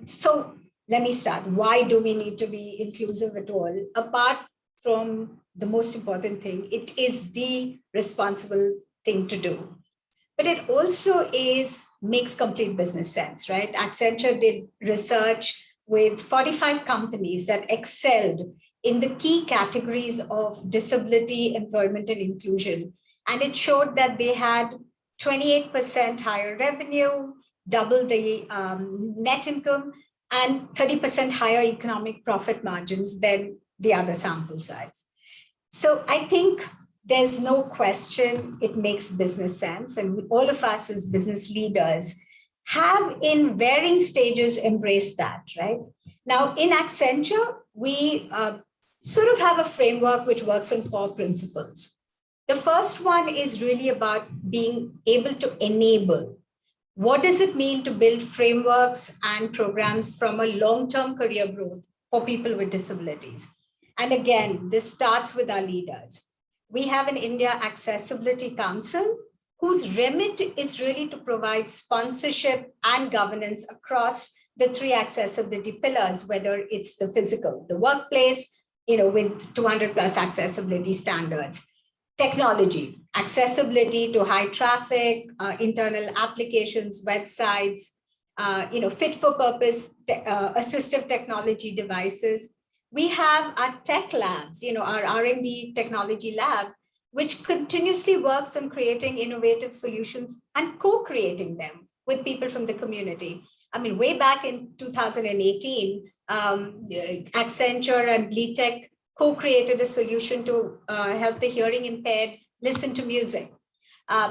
So let me start. Why do we need to be inclusive at all? Apart from the most important thing, it is the responsible thing to do. But it also makes complete business sense, right? Accenture did research with 45 companies that excelled in the key categories of disability, employment, and inclusion. And it showed that they had 28% higher revenue, double the net income, and 30% higher economic profit margins than the other sample size. So I think there's no question it makes business sense. And all of us as business leaders have in varying stages embraced that, right? Now in Accenture, we sort of have a framework which works on 4 principles. The first one is really about being able to enable. What does it mean to build frameworks and programs from a long-term career growth for people with disabilities? And again, this starts with our leaders. We have an India Accessibility Council whose remit is really to provide sponsorship and governance across the 3 accessibility pillars, whether it's the physical, the workplace, with 200 plus accessibility standards, technology, accessibility to high traffic, internal applications, websites, fit for purpose assistive technology devices. We have our tech labs, our R&D technology lab, which continuously works on creating innovative solutions and co-creating them with people from the community. I mean, way back in 2018, Accenture and Bleetech co-created a solution to help the hearing impaired listen to music.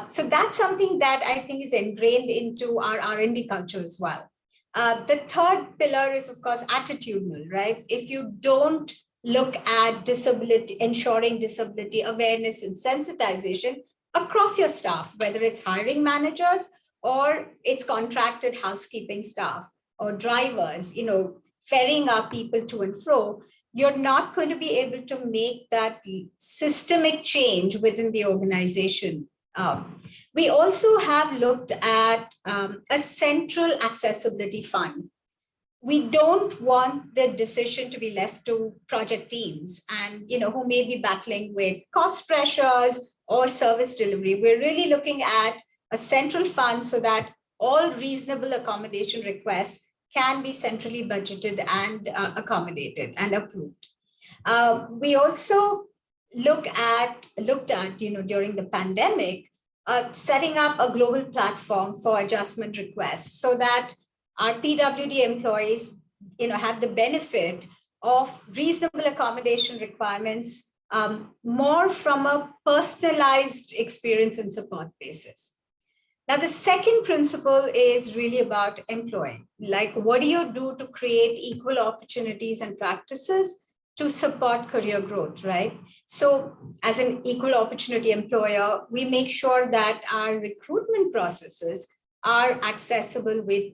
So that's something that I think is ingrained into our R&D culture as well. The third pillar is, of course, attitudinal, right? If you don't look at disability, ensuring disability awareness and sensitization across your staff, whether it's hiring managers or it's contracted housekeeping staff or drivers, ferrying our people to and fro, you're not going to be able to make that systemic change within the organization. We also have looked at a central accessibility fund. We don't want the decision to be left to project teams and who may be battling with cost pressures or service delivery. We're really looking at a central fund so that all reasonable accommodation requests can be centrally budgeted and accommodated and approved. We also looked at during the pandemic, setting up a global platform for adjustment requests so that our PWD employees, had the benefit of reasonable accommodation requirements more from a personalized experience and support basis. Now, the second principle is really about employing. Like, what do you do to create equal opportunities and practices to support career growth, right? So as an equal opportunity employer, we make sure that our recruitment processes are accessible with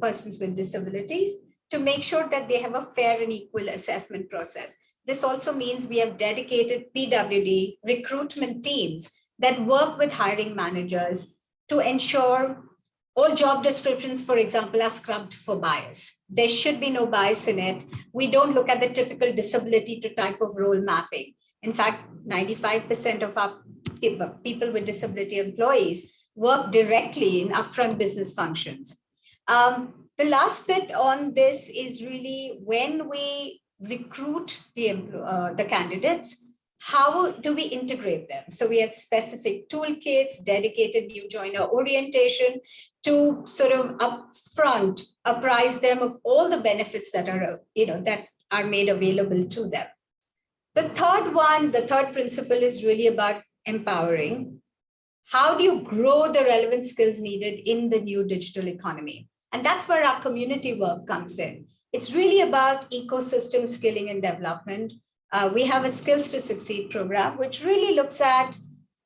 persons with disabilities to make sure that they have a fair and equal assessment process. This also means we have dedicated PWD recruitment teams that work with hiring managers to ensure all job descriptions, for example, are scrubbed for bias. There should be no bias in it. We don't look at the typical disability to type of role mapping. In fact, 95% of our people with disability employees work directly in upfront business functions. The last bit on this is really when we recruit the candidates, how do we integrate them? So we have specific toolkits, dedicated new joiner orientation to sort of upfront apprise them of all the benefits that are made available to them. The third principle is really about empowering. How do you grow the relevant skills needed in the new digital economy? And that's where our community work comes in. It's really about ecosystem skilling and development. We have a Skills to Succeed program, which really looks at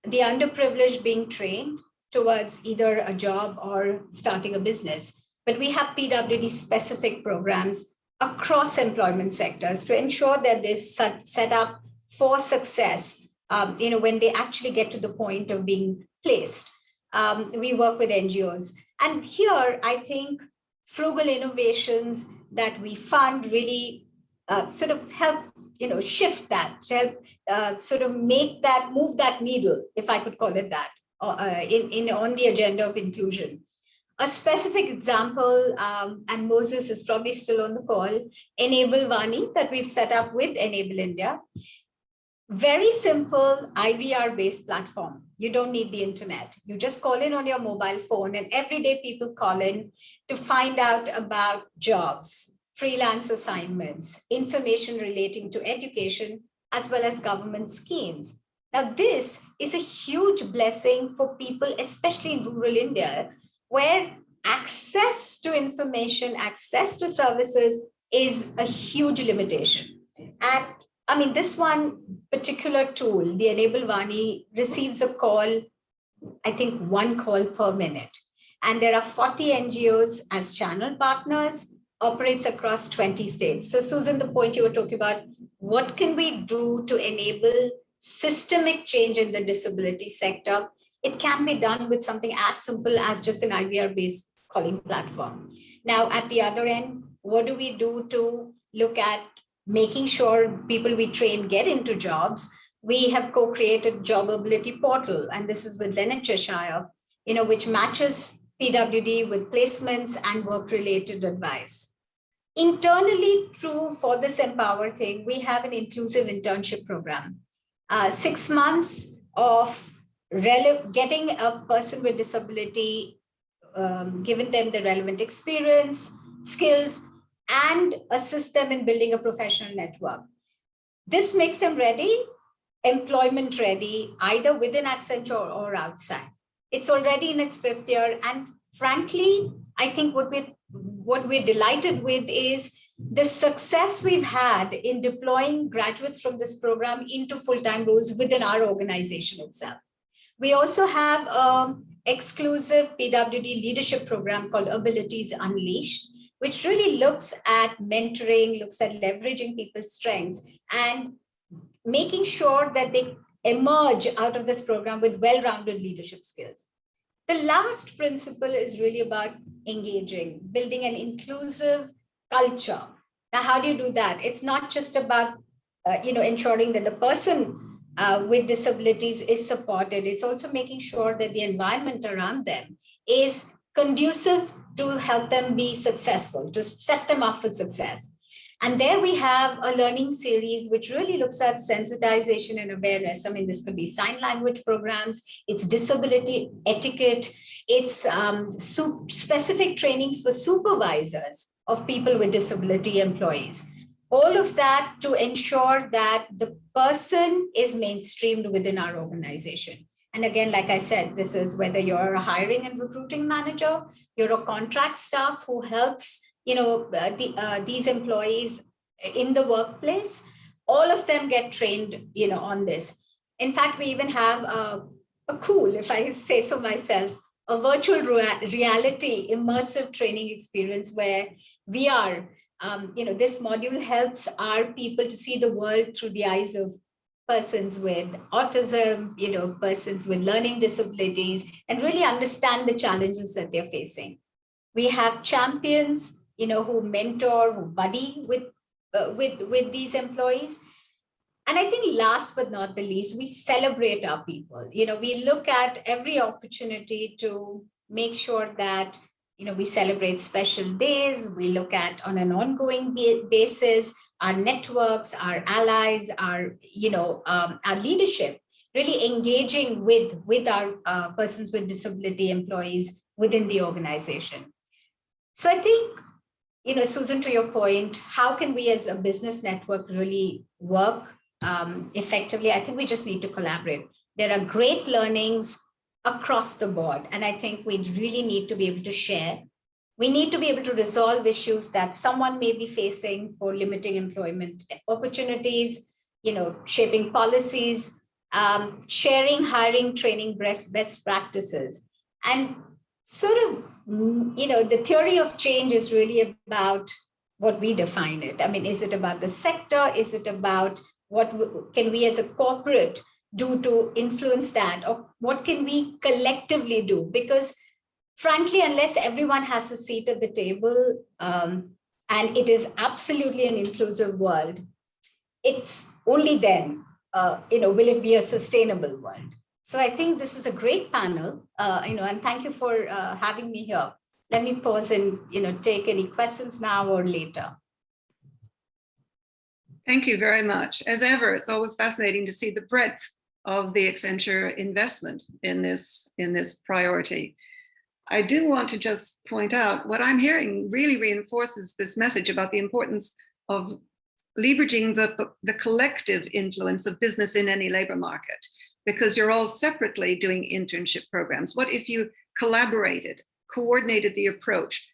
the underprivileged being trained towards either a job or starting a business. But we have PWD specific programs across employment sectors to ensure that they're set up for success, when they actually get to the point of being placed. We work with NGOs. And here, I think frugal innovations that we fund really sort of help shift that, sort of move that needle, if I could call it that, on the agenda of inclusion. A specific example, and Moses is probably still on the call, Enable Vani that we've set up with Enable India. Very simple IVR-based platform. You don't need the internet. You just call in on your mobile phone, and every day people call in to find out about jobs, freelance assignments, information relating to education, as well as government schemes. Now, this is a huge blessing for people, especially in rural India, where access to information, access to services is a huge limitation. And I mean, this one particular tool, the Enable Vani, receives a call, I think 1 call per minute. And there are 40 NGOs as channel partners, operates across 20 states. So Susan, the point you were talking about, what can we do to enable systemic change in the disability sector? It can be done with something as simple as just an IVR-based calling platform. Now, at the other end, what do we do to look at making sure people we train get into jobs? We have co-created Jobability Portal, and this is with Leonard Cheshire, which matches PWD with placements and work-related advice. Internally, for this Empower thing, we have an inclusive internship program. 6 months of getting a person with disability, giving them the relevant experience, skills, and assist them in building a professional network. This makes them ready, employment ready, either within Accenture or outside. It's already in its 5th year. And frankly, I think what we're delighted with is the success we've had in deploying graduates from this program into full-time roles within our organization itself. We also have an exclusive PWD leadership program called Abilities Unleashed, which really looks at mentoring, looks at leveraging people's strengths and making sure that they emerge out of this program with well-rounded leadership skills. The last principle is really about engaging, building an inclusive culture. Now, how do you do that? It's not just about ensuring that the person with disabilities is supported. It's also making sure that the environment around them is conducive to help them be successful, to set them up for success. And there we have a learning series which really looks at sensitization and awareness. I mean, this could be sign language programs, it's disability etiquette, it's specific trainings for supervisors of people with disability employees. All of that to ensure that the person is mainstreamed within our organization. And again, like I said, this is whether you're a hiring and recruiting manager, you're a contract staff who helps these employees in the workplace, all of them get trained on this. In fact, we even have a cool, if I say so myself, a virtual reality immersive training experience where we are, this module helps our people to see the world through the eyes of persons with autism, persons with learning disabilities, and really understand the challenges that they're facing. We have champions, who mentor, who buddy with these employees. And I think last but not the least, we celebrate our people. We look at every opportunity to make sure that, we celebrate special days. We look at on an ongoing basis, our networks, our allies, our leadership, really engaging with our persons with disability employees within the organization. So I think, Susan, to your point, how can we as a business network really work effectively? I think we just need to collaborate. There are great learnings across the board. And I think we really need to be able to share. We need to be able to resolve issues that someone may be facing for limiting employment opportunities, shaping policies, sharing, hiring, training, best practices. And sort of, the theory of change is really about what we define it. I mean, is it about the sector? Is it about what can we as a corporate do to influence that? Or what can we collectively do? Because frankly, unless everyone has a seat at the table, and it is absolutely an inclusive world, it's only then, will it be a sustainable world? So I think this is a great panel, and thank you for having me here. Let me pause and, take any questions now or later. Thank you very much. As ever, it's always fascinating to see the breadth of the Accenture investment in this priority. I do want to just point out what I'm hearing really reinforces this message about the importance of leveraging the collective influence of business in any labor market, because you're all separately doing internship programs. What if you collaborated, coordinated the approach,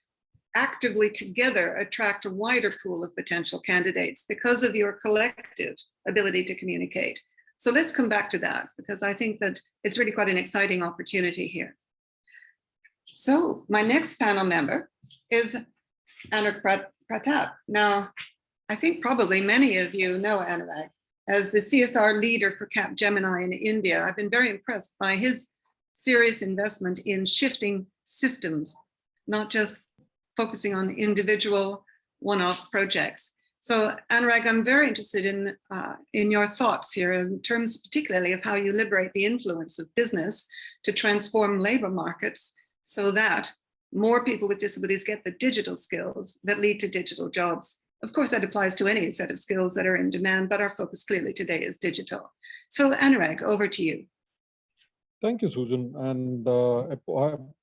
actively together attract a wider pool of potential candidates because of your collective ability to communicate? So let's come back to that, because I think that it's really quite an exciting opportunity here. So my next panel member is Anurag Pratap. Now, I think probably many of you know Anurag as the CSR leader for Capgemini in India. I've been very impressed by his serious investment in shifting systems, not just focusing on individual one-off projects. So Anurag, I'm very interested in your thoughts here in terms particularly of how you liberate the influence of business to transform labor markets so that more people with disabilities get the digital skills that lead to digital jobs. Of course, that applies to any set of skills that are in demand, but our focus clearly today is digital. So Anurag, over to you. Thank you, Susan. And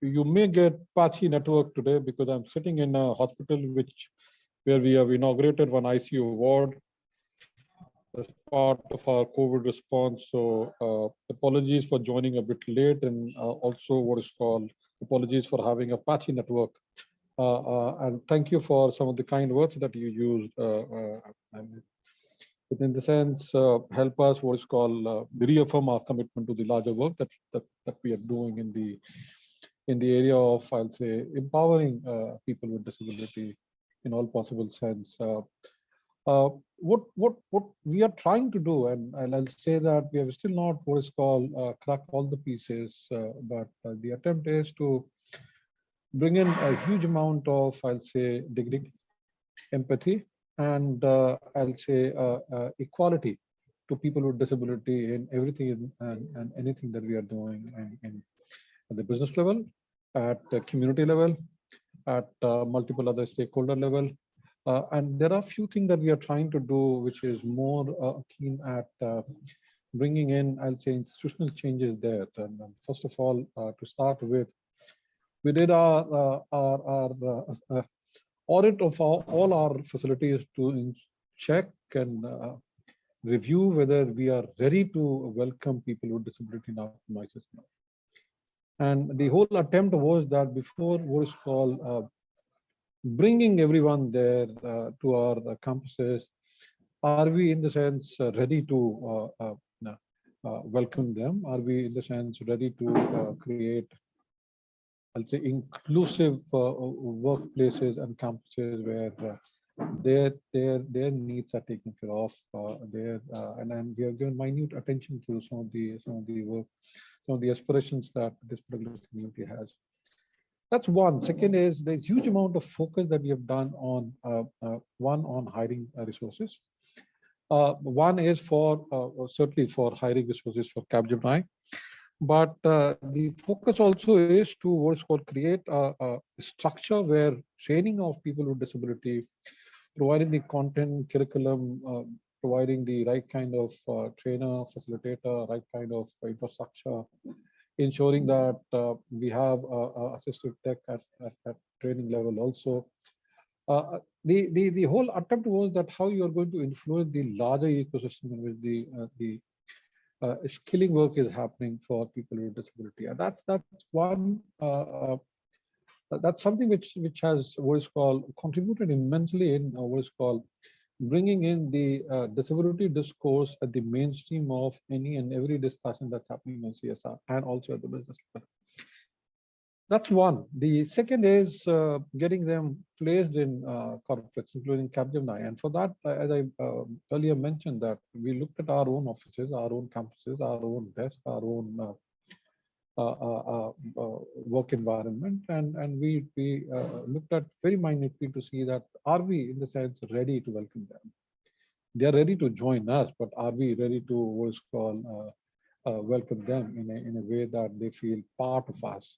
you may get patchy network today because I'm sitting in a hospital where we have inaugurated one ICU ward as part of our COVID response. So apologies for joining a bit late, and also what is called apologies for having a patchy network. And thank you for some of the kind words that you used. And in the sense, help us what is called reaffirm our commitment to the larger work that we are doing in the area of, I'll say, empowering people with disability in all possible sense. What we are trying to do, and I'll say that we have still not what is called crack all the pieces, but the attempt is to bring in a huge amount of, I'll say, dignity, empathy, and I'll say equality to people with disability in everything and anything that we are doing at the business level, at the community level, at multiple other stakeholder level. And there are a few things that we are trying to do, which is more keen at bringing in, I'll say, institutional changes there. And first of all, to start with, we did our audit of all our facilities to check and review whether we are ready to welcome people with disability in our premises now. And the whole attempt was that before what is called bringing everyone there to our campuses, are we in the sense ready to welcome them? Are we in the sense ready to create, I'll say, inclusive workplaces and campuses where their needs are taken care of? And we have given minute attention to some of the work, some of the aspirations that this particular community has. That's one. Second is there's huge amount of focus that we have done on one on hiring resources. One is for certainly for hiring resources for Capgemini, but the focus also is to what's called create a structure where training of people with disability, providing the content, curriculum, providing the right kind of trainer, facilitator, right kind of infrastructure, ensuring that we have assistive tech at training level also. The whole attempt was that how you are going to influence the larger ecosystem in which the skilling work is happening for people with disability. And that's one, that's something which has what is called contributed immensely in what is called bringing in the disability discourse at the mainstream of any and every discussion that's happening on CSR and also at the business level. That's one. The second is getting them placed in corporates, including Capgemini. And for that, as I earlier mentioned, that we looked at our own offices, our own campuses, our own desk, our own work environment, and we looked at very minutely to see that are we in the sense ready to welcome them? They are ready to join us, but are we ready to what is called welcome them in a way that they feel part of us?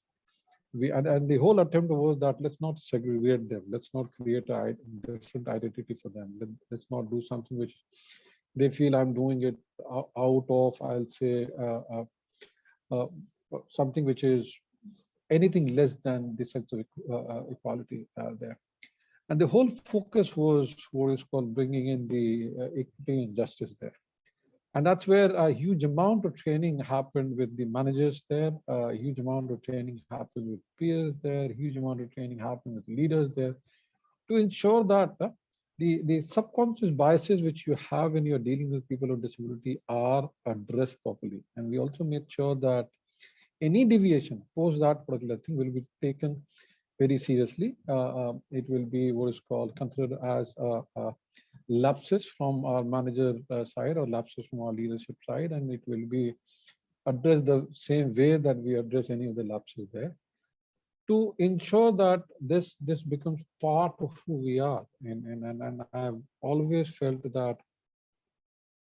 And the whole attempt was that let's not segregate them, let's not create a different identity for them, let's not do something which they feel I'm doing it out of, I'll say, something which is anything less than the sense of equality there. And the whole focus was what is called bringing in the equity and justice there. And that's where a huge amount of training happened with the managers there, a huge amount of training happened with peers there, a huge amount of training happened with leaders there, to ensure that the subconscious biases which you have when you're dealing with people with disability are addressed properly. And we also made sure that any deviation post that particular thing will be taken very seriously. It will be what is called considered as lapses from our manager side or lapses from our leadership side, and it will be addressed the same way that we address any of the lapses there, to ensure that this becomes part of who we are. And I have always felt that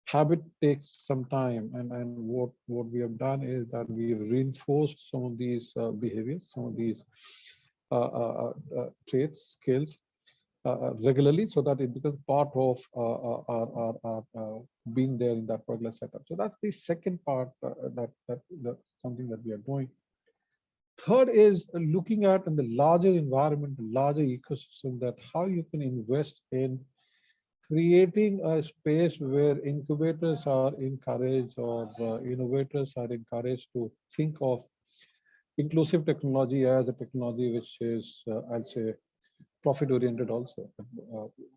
habit takes some time, and what we have done is that we have reinforced some of these behaviors, some of these traits, skills regularly, so that it becomes part of our being there in that particular setup. So that's the second part, that's something that we are doing. Third is looking at in the larger environment, the larger ecosystem, that how you can invest in creating a space where incubators are encouraged, or innovators are encouraged to think of inclusive technology as a technology which is, I'll say, profit oriented also,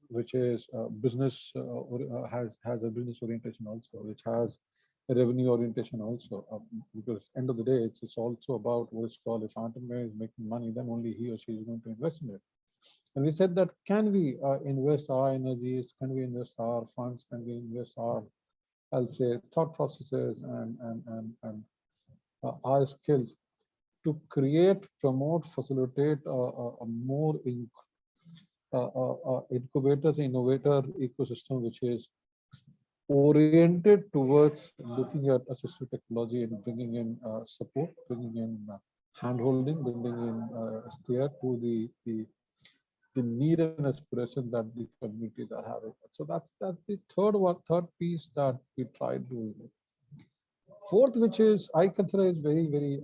which is business has a business orientation also, which has a revenue orientation also, because end of the day, it's also about what is called, if entrepreneur is making money, then only he or she is going to invest in it. And we said that, can we invest our energies, can we invest our funds, can we invest our, I'll say, thought processes and our skills to create, promote, facilitate a more incubators, innovator ecosystem, which is oriented towards looking at assistive technology and bringing in support, bringing in hand-holding, bringing in steer to the need and aspiration that the communities are having. So that's the third piece that we tried doing. Fourth, which is I consider is very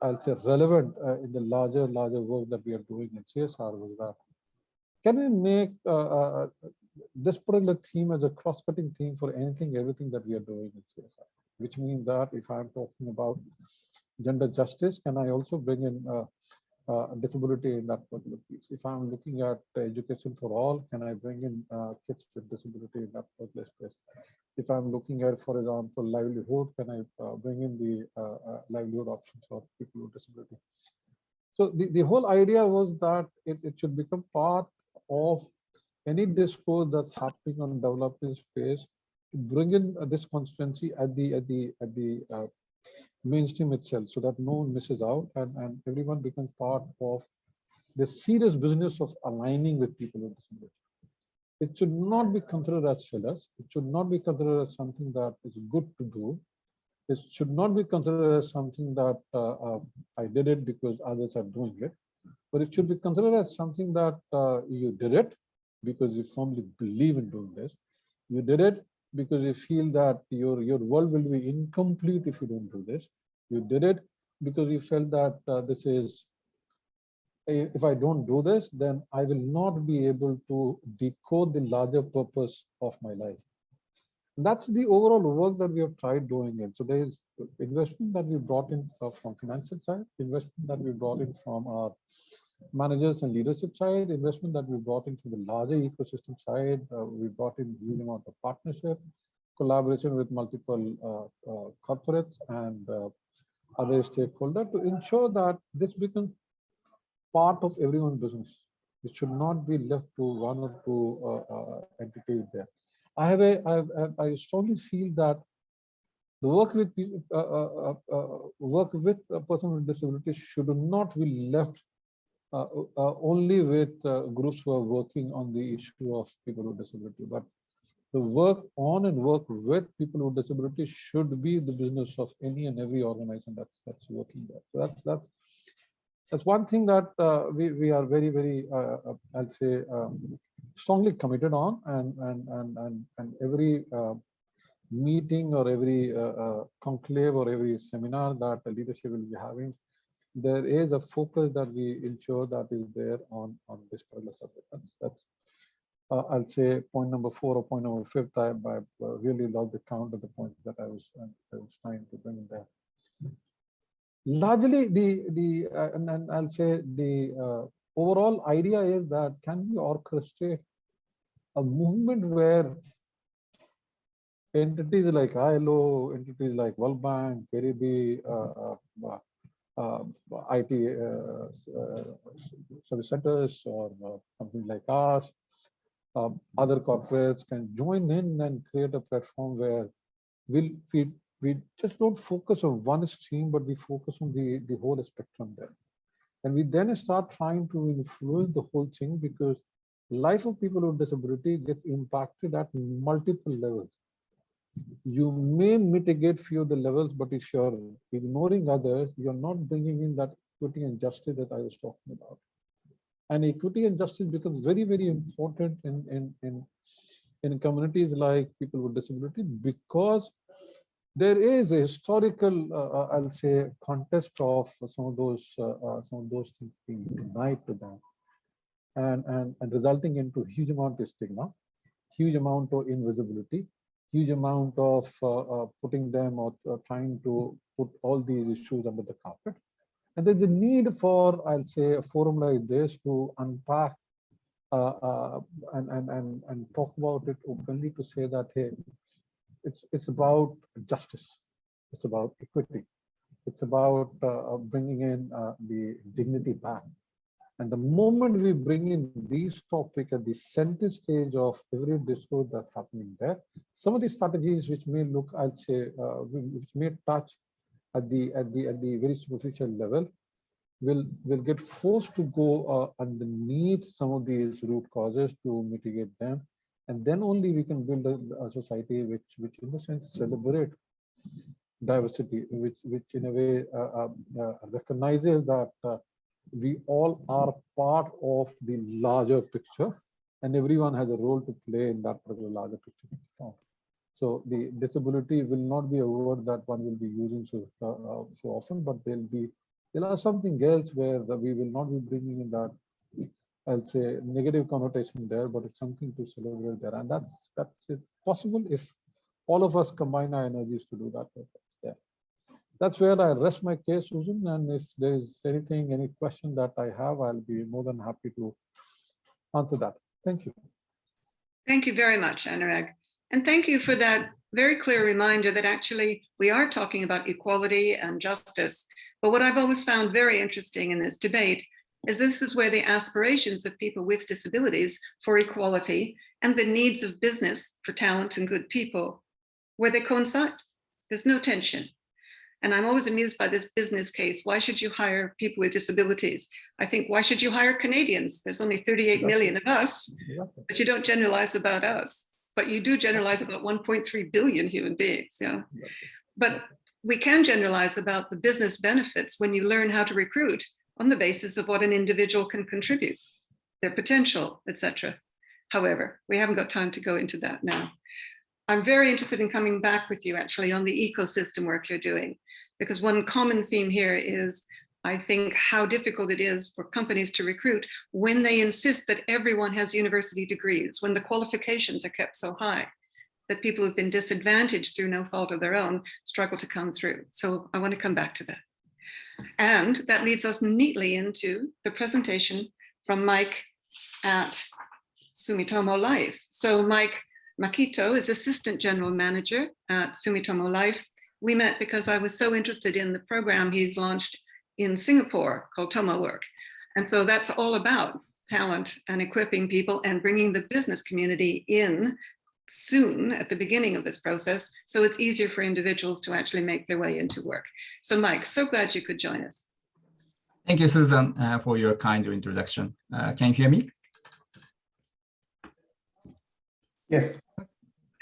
I'll say relevant in the larger work that we are doing in CSR, was that can we make this particular theme as a cross-cutting theme for anything, everything that we are doing in CSR, which means that if I'm talking about gender justice, can I also bring in disability in that particular piece? If I'm looking at education for all, can I bring in kids with disability in that particular space? If I'm looking at, for example, livelihood, can I bring in the livelihood options for people with disability? So the whole idea was that it should become part of any discourse that's happening on developing space, to bring in this constituency at the mainstream itself, so that no one misses out, and everyone becomes part of the serious business of aligning with people with disability. It should not be considered as fillers. It should not be considered as something that is good to do. It should not be considered as something that I did it because others are doing it, but it should be considered as something that you did it because you firmly believe in doing this. You did it because you feel that your world will be incomplete if you don't do this. You did it because you felt that this is, if I don't do this, then I will not be able to decode the larger purpose of my life. And that's the overall work that we have tried doing it. So there is investment that we brought in from financial side, investment that we brought in from our managers and leadership side, investment that we brought in from the larger ecosystem side. We brought in huge amount of partnership, collaboration with multiple corporates and other stakeholders to ensure that this becomes part of everyone's business. It should not be left to one or two entities there. I strongly feel that the work with a person with disability should not be left only with groups who are working on the issue of people with disability, but the work on and work with people with disability should be the business of any and every organization that's working there. So that's one thing that we are very I'll say strongly committed on, and every meeting or every conclave or every seminar that the leadership will be having, there is a focus that we ensure that is there on this particular subject. That's I'll say point number 4 or point number 5. I really love the count of the points that I was trying to bring in there. Largely, and I'll say the overall idea is that can we orchestrate a movement where entities like ILO, entities like World Bank, KDB, IT service centers, or companies like us, other corporates can join in and create a platform where we just don't focus on one stream, but we focus on the whole spectrum there. And we then start trying to influence the whole thing, because life of people with disability gets impacted at multiple levels. You may mitigate few of the levels, but if you're ignoring others, you're not bringing in that equity and justice that I was talking about. And equity and justice becomes very, very important in communities like people with disability, because there is a historical, I'll say, context of some of those things being denied to them, and resulting into huge amount of stigma, huge amount of invisibility, huge amount of putting them or trying to put all these issues under the carpet. And there's a need for, I'll say, a forum like this to unpack and talk about it openly, to say that, hey, it's about justice, it's about equity, it's about bringing in the dignity back. And the moment we bring in these topics at the center stage of every discourse that's happening there, some of these strategies which may look, I'll say, which may touch at the very superficial level, will get forced to go underneath some of these root causes to mitigate them. And then only we can build a society which in the sense celebrate diversity, which in a way recognizes that we all are part of the larger picture, and everyone has a role to play in that particular larger picture. So the disability will not be a word that one will be using so often, but there are something else where we will not be bringing in that, I'll say, negative connotation there, but it's something to celebrate there. And that's it's possible if all of us combine our energies to do that. Yeah. That's where I rest my case, Susan. And if there is any question that I have, I'll be more than happy to answer that. Thank you. Thank you very much, Anurag. And thank you for that very clear reminder that actually we are talking about equality and justice. But what I've always found very interesting in this debate is this is where the aspirations of people with disabilities for equality and the needs of business for talent and good people, where they coincide. There's no tension. And I'm always amused by this business case. Why should you hire people with disabilities? I think, why should you hire Canadians? There's only 38 million of us, but you don't generalize about us. But you do generalize about 1.3 billion human beings. Yeah. But we can generalize about the business benefits when you learn how to recruit on the basis of what an individual can contribute, their potential, etc. However, we haven't got time to go into that now. I'm very interested in coming back with you actually on the ecosystem work you're doing, because one common theme here is, I think, how difficult it is for companies to recruit when they insist that everyone has university degrees, when the qualifications are kept so high that people who've been disadvantaged through no fault of their own struggle to come through. So I want to come back to that. And that leads us neatly into the presentation from Mike at Sumitomo Life. So Mike Makito is Assistant General Manager at Sumitomo Life. We met because I was so interested in the program he's launched in Singapore called Tomo Work. And so that's all about talent and equipping people and bringing the business community in soon at the beginning of this process, so it's easier for individuals to actually make their way into work. So Mike, so glad you could join us. Thank you, Susan, for your kind introduction. Can you hear me? Yes.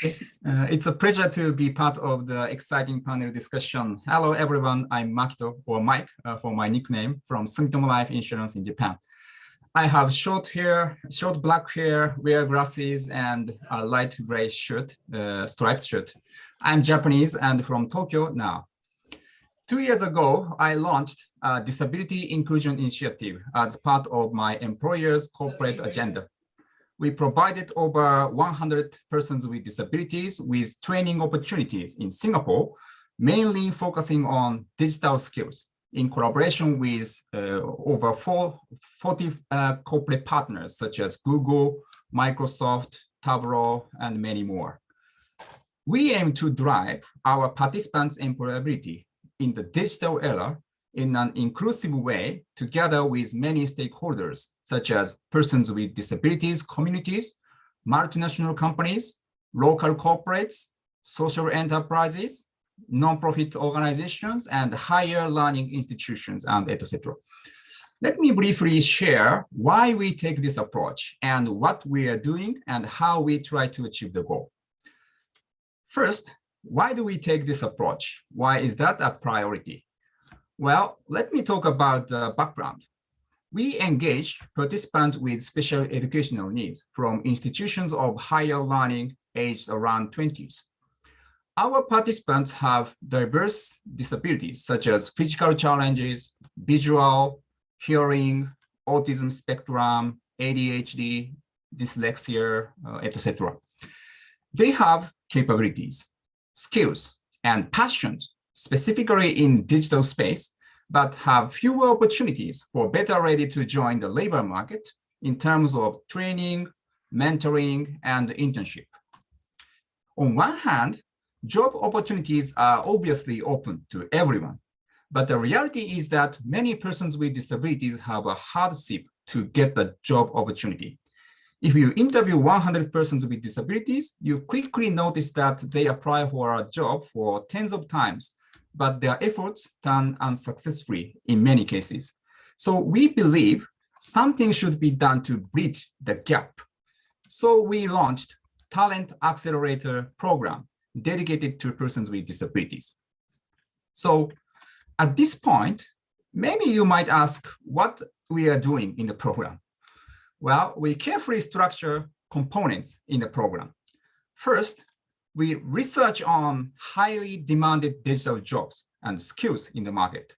It's a pleasure to be part of the exciting panel discussion. Hello, everyone. I'm Makito, or Mike, for my nickname, from Sumitomo Life Insurance in Japan. I have short hair, short black hair, wear glasses, and a light gray shirt, striped shirt. I'm Japanese and from Tokyo now. 2 years ago, I launched a disability inclusion initiative as part of my employer's corporate agenda. We provided over 100 persons with disabilities with training opportunities in Singapore, mainly focusing on digital skills, in collaboration with over 40 corporate partners such as Google, Microsoft, Tableau, and many more. We aim to drive our participants' employability in the digital era in an inclusive way, together with many stakeholders, such as persons with disabilities communities, multinational companies, local corporates, social enterprises, non-profit organizations, and higher learning institutions, and etc. Let me briefly share why we take this approach and what we are doing and how we try to achieve the goal. First, why do we take this approach? Why is that a priority? Well, let me talk about the background. We engage participants with special educational needs from institutions of higher learning aged around 20s. Our participants have diverse disabilities such as physical challenges, visual, hearing, autism spectrum, ADHD, dyslexia, etc. They have capabilities, skills, and passions, specifically in digital space, but have fewer opportunities for better ready to join the labor market in terms of training, mentoring, and internship. On one hand, job opportunities are obviously open to everyone, but the reality is that many persons with disabilities have a hardship to get the job opportunity. If you interview 100 persons with disabilities, you quickly notice that they apply for a job for tens of times, but their efforts turn unsuccessfully in many cases. So we believe something should be done to bridge the gap. So we launched Talent Accelerator program dedicated to persons with disabilities. So at this point, maybe you might ask what we are doing in the program. Well, we carefully structure components in the program. First, we research on highly demanded digital jobs and skills in the market,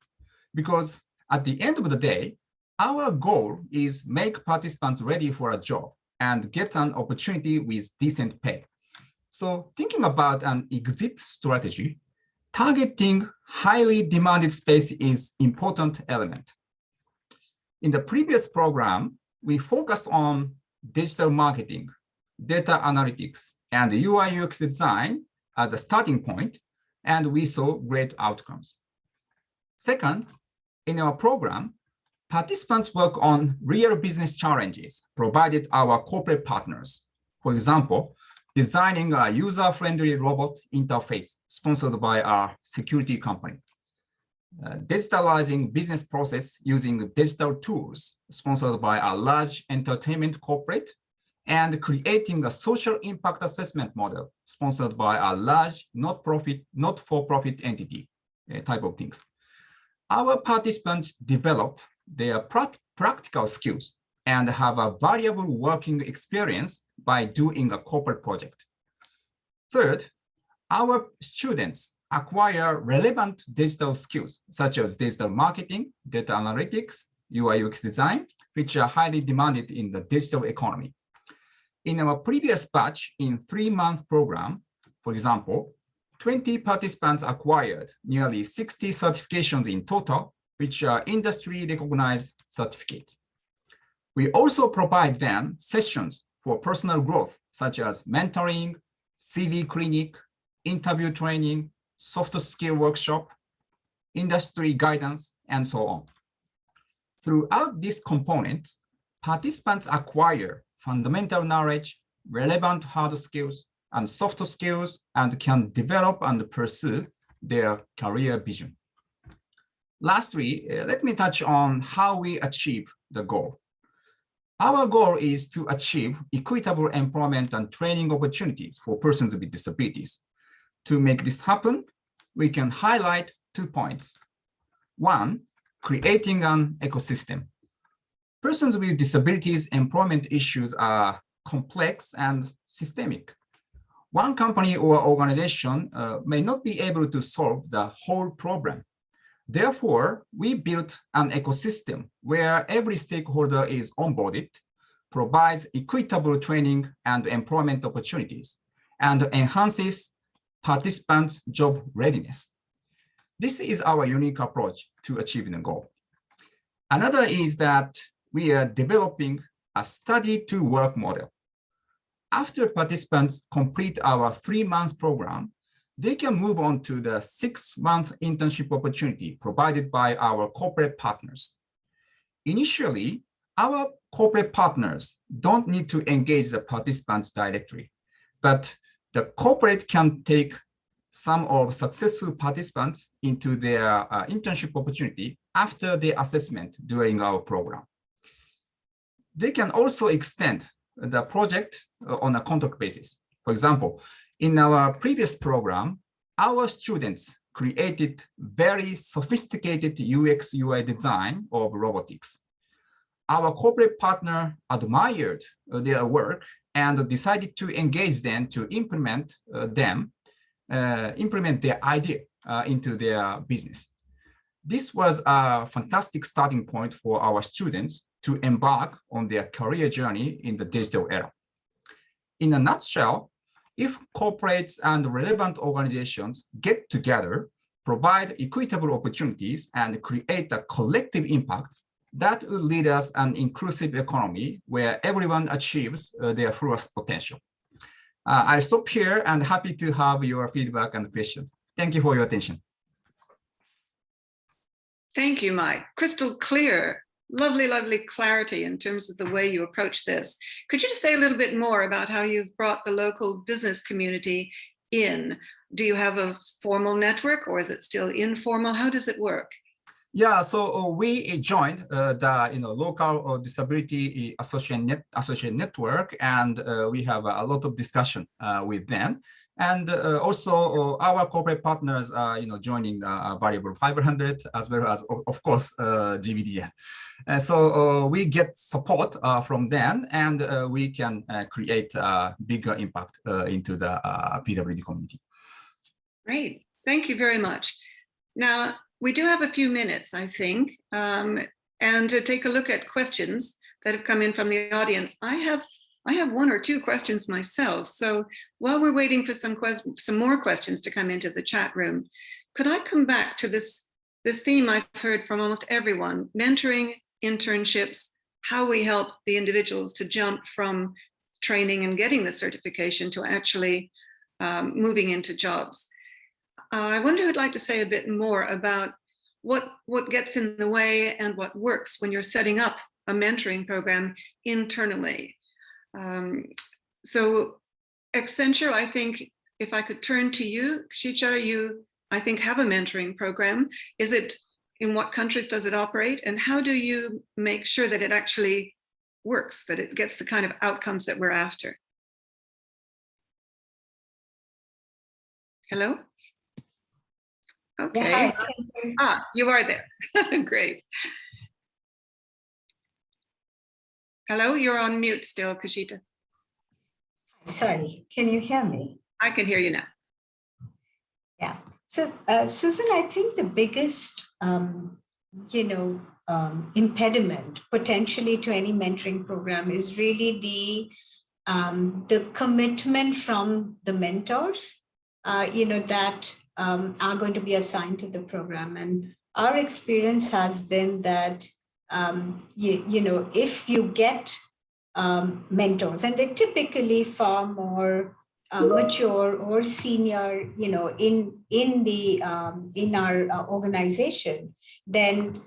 because at the end of the day, our goal is make participants ready for a job and get an opportunity with decent pay. So thinking about an exit strategy, targeting highly demanded space is an important element. In the previous program, we focused on digital marketing, data analytics, and UI UX design as a starting point, and we saw great outcomes. Second, in our program, participants work on real business challenges provided our corporate partners. For example, designing a user-friendly robot interface sponsored by our security company. Digitalizing business process using digital tools sponsored by a large entertainment corporate, and creating a social impact assessment model sponsored by a large not-for-profit entity, type of things. Our participants develop their practical skills and have a valuable working experience by doing a corporate project. Third, our students acquire relevant digital skills such as digital marketing, data analytics, UI UX design, which are highly demanded in the digital economy. In our previous batch in 3-month program, for example, 20 participants acquired nearly 60 certifications in total, which are industry recognized certificates. We also provide them sessions for personal growth, such as mentoring, CV clinic, interview training, soft skill workshop, industry guidance, and so on. Throughout these components, participants acquire fundamental knowledge, relevant hard skills, and soft skills, and can develop and pursue their career vision. Lastly, let me touch on how we achieve the goal. Our goal is to achieve equitable employment and training opportunities for persons with disabilities. To make this happen, we can highlight 2 points. One, creating an ecosystem. Persons with disabilities employment issues are complex and systemic. One company or organization may not be able to solve the whole problem. Therefore, we built an ecosystem where every stakeholder is onboarded, provides equitable training and employment opportunities, and enhances participants' job readiness. This is our unique approach to achieving the goal. Another is that we are developing a study-to-work model. After participants complete our 3-month program, they can move on to the 6-month internship opportunity provided by our corporate partners. Initially, our corporate partners don't need to engage the participants directly, but the corporate can take some of successful participants into their internship opportunity after the assessment during our program. They can also extend the project on a contract basis. For example, in our previous program, our students created very sophisticated UX UI design of robotics. Our corporate partner admired their work and decided to engage them to implement their idea into their business. This was a fantastic starting point for our students to embark on their career journey in the digital era. In a nutshell, if corporates and relevant organizations get together, provide equitable opportunities, and create a collective impact, that will lead us an inclusive economy where everyone achieves their fullest potential. I stop here and happy to have your feedback and questions. Thank you for your attention. Thank you, Mike. Crystal clear. Lovely, lovely clarity in terms of the way you approach this. Could you just say a little bit more about how you've brought the local business community in? Do you have a formal network or is it still informal? How does it work? Yeah, so we joined the local disability association network, and we have a lot of discussion with them. And also our corporate partners are joining the Variable 500 as well as of course GBDN. So we get support from them, and we can create a bigger impact into the PWD community. Great, thank you very much. Now, we do have a few minutes, I think, and to take a look at questions that have come in from the audience. I have one or two questions myself. So while we're waiting for some more questions to come into the chat room, could I come back to this theme I've heard from almost everyone: mentoring, internships, how we help the individuals to jump from training and getting the certification to actually moving into jobs. I wonder who'd like to say a bit more about what gets in the way and what works when you're setting up a mentoring program internally. So Accenture, I think if I could turn to you, Kshitija, you, I think, have a mentoring program. Is it, in what countries does it operate? And how do you make sure that it actually works, that it gets the kind of outcomes that we're after? Hello? Okay. Yeah, you are there. Great. Hello, you're on mute still, Kshitija. Sorry, can you hear me? I can hear you now. Yeah. So, Susan, I think the biggest, impediment potentially to any mentoring program is really the commitment from the mentors, that are going to be assigned to the program. And our experience has been that, if you get mentors, and they're typically far more mature or senior, in our organization, then,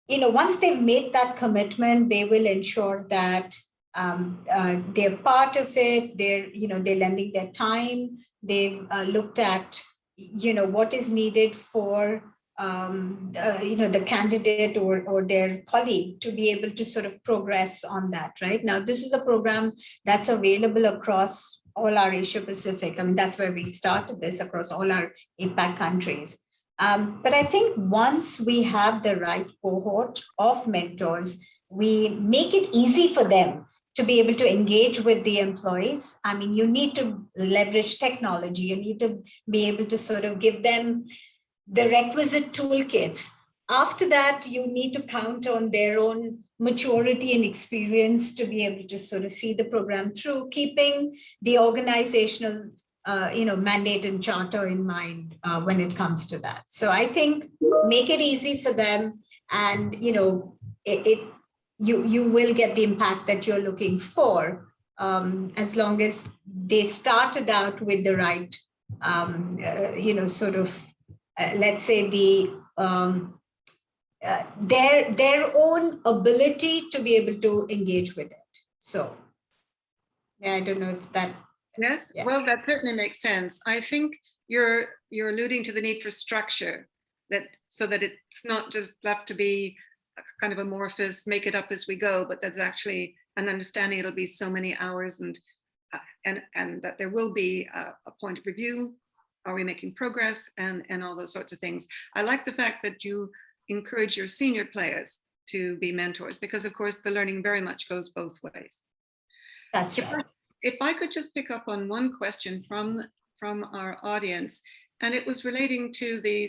once they've made that commitment, they will ensure that they're part of it. They're lending their time. They've looked at, what is needed for the candidate or their colleague to be able to sort of progress on that. Right now, this is a program that's available across all our Asia Pacific. I mean, that's where we started this, across all our APAC countries. But I think once we have the right cohort of mentors, we make it easy for them to be able to engage with the employees. I mean, you need to leverage technology. You need to be able to sort of give them the requisite toolkits. After that, you need to count on their own maturity and experience to be able to sort of see the program through, keeping the organizational mandate and charter in mind when it comes to that. So I think make it easy for them, and you will get the impact that you're looking for, as long as they started out with the right, let's say their own ability to be able to engage with it. So yeah, I don't know if that. Yes, yeah. Well, that certainly makes sense. I think you're alluding to the need for structure, so that it's not just left to be kind of amorphous, make it up as we go, but there's actually an understanding it'll be so many hours, and that there will be a point of review. Are we making progress, and all those sorts of things. I like the fact that you encourage your senior players to be mentors, because of course the learning very much goes both ways. That's right. If I could just pick up on one question from our audience, and it was relating to the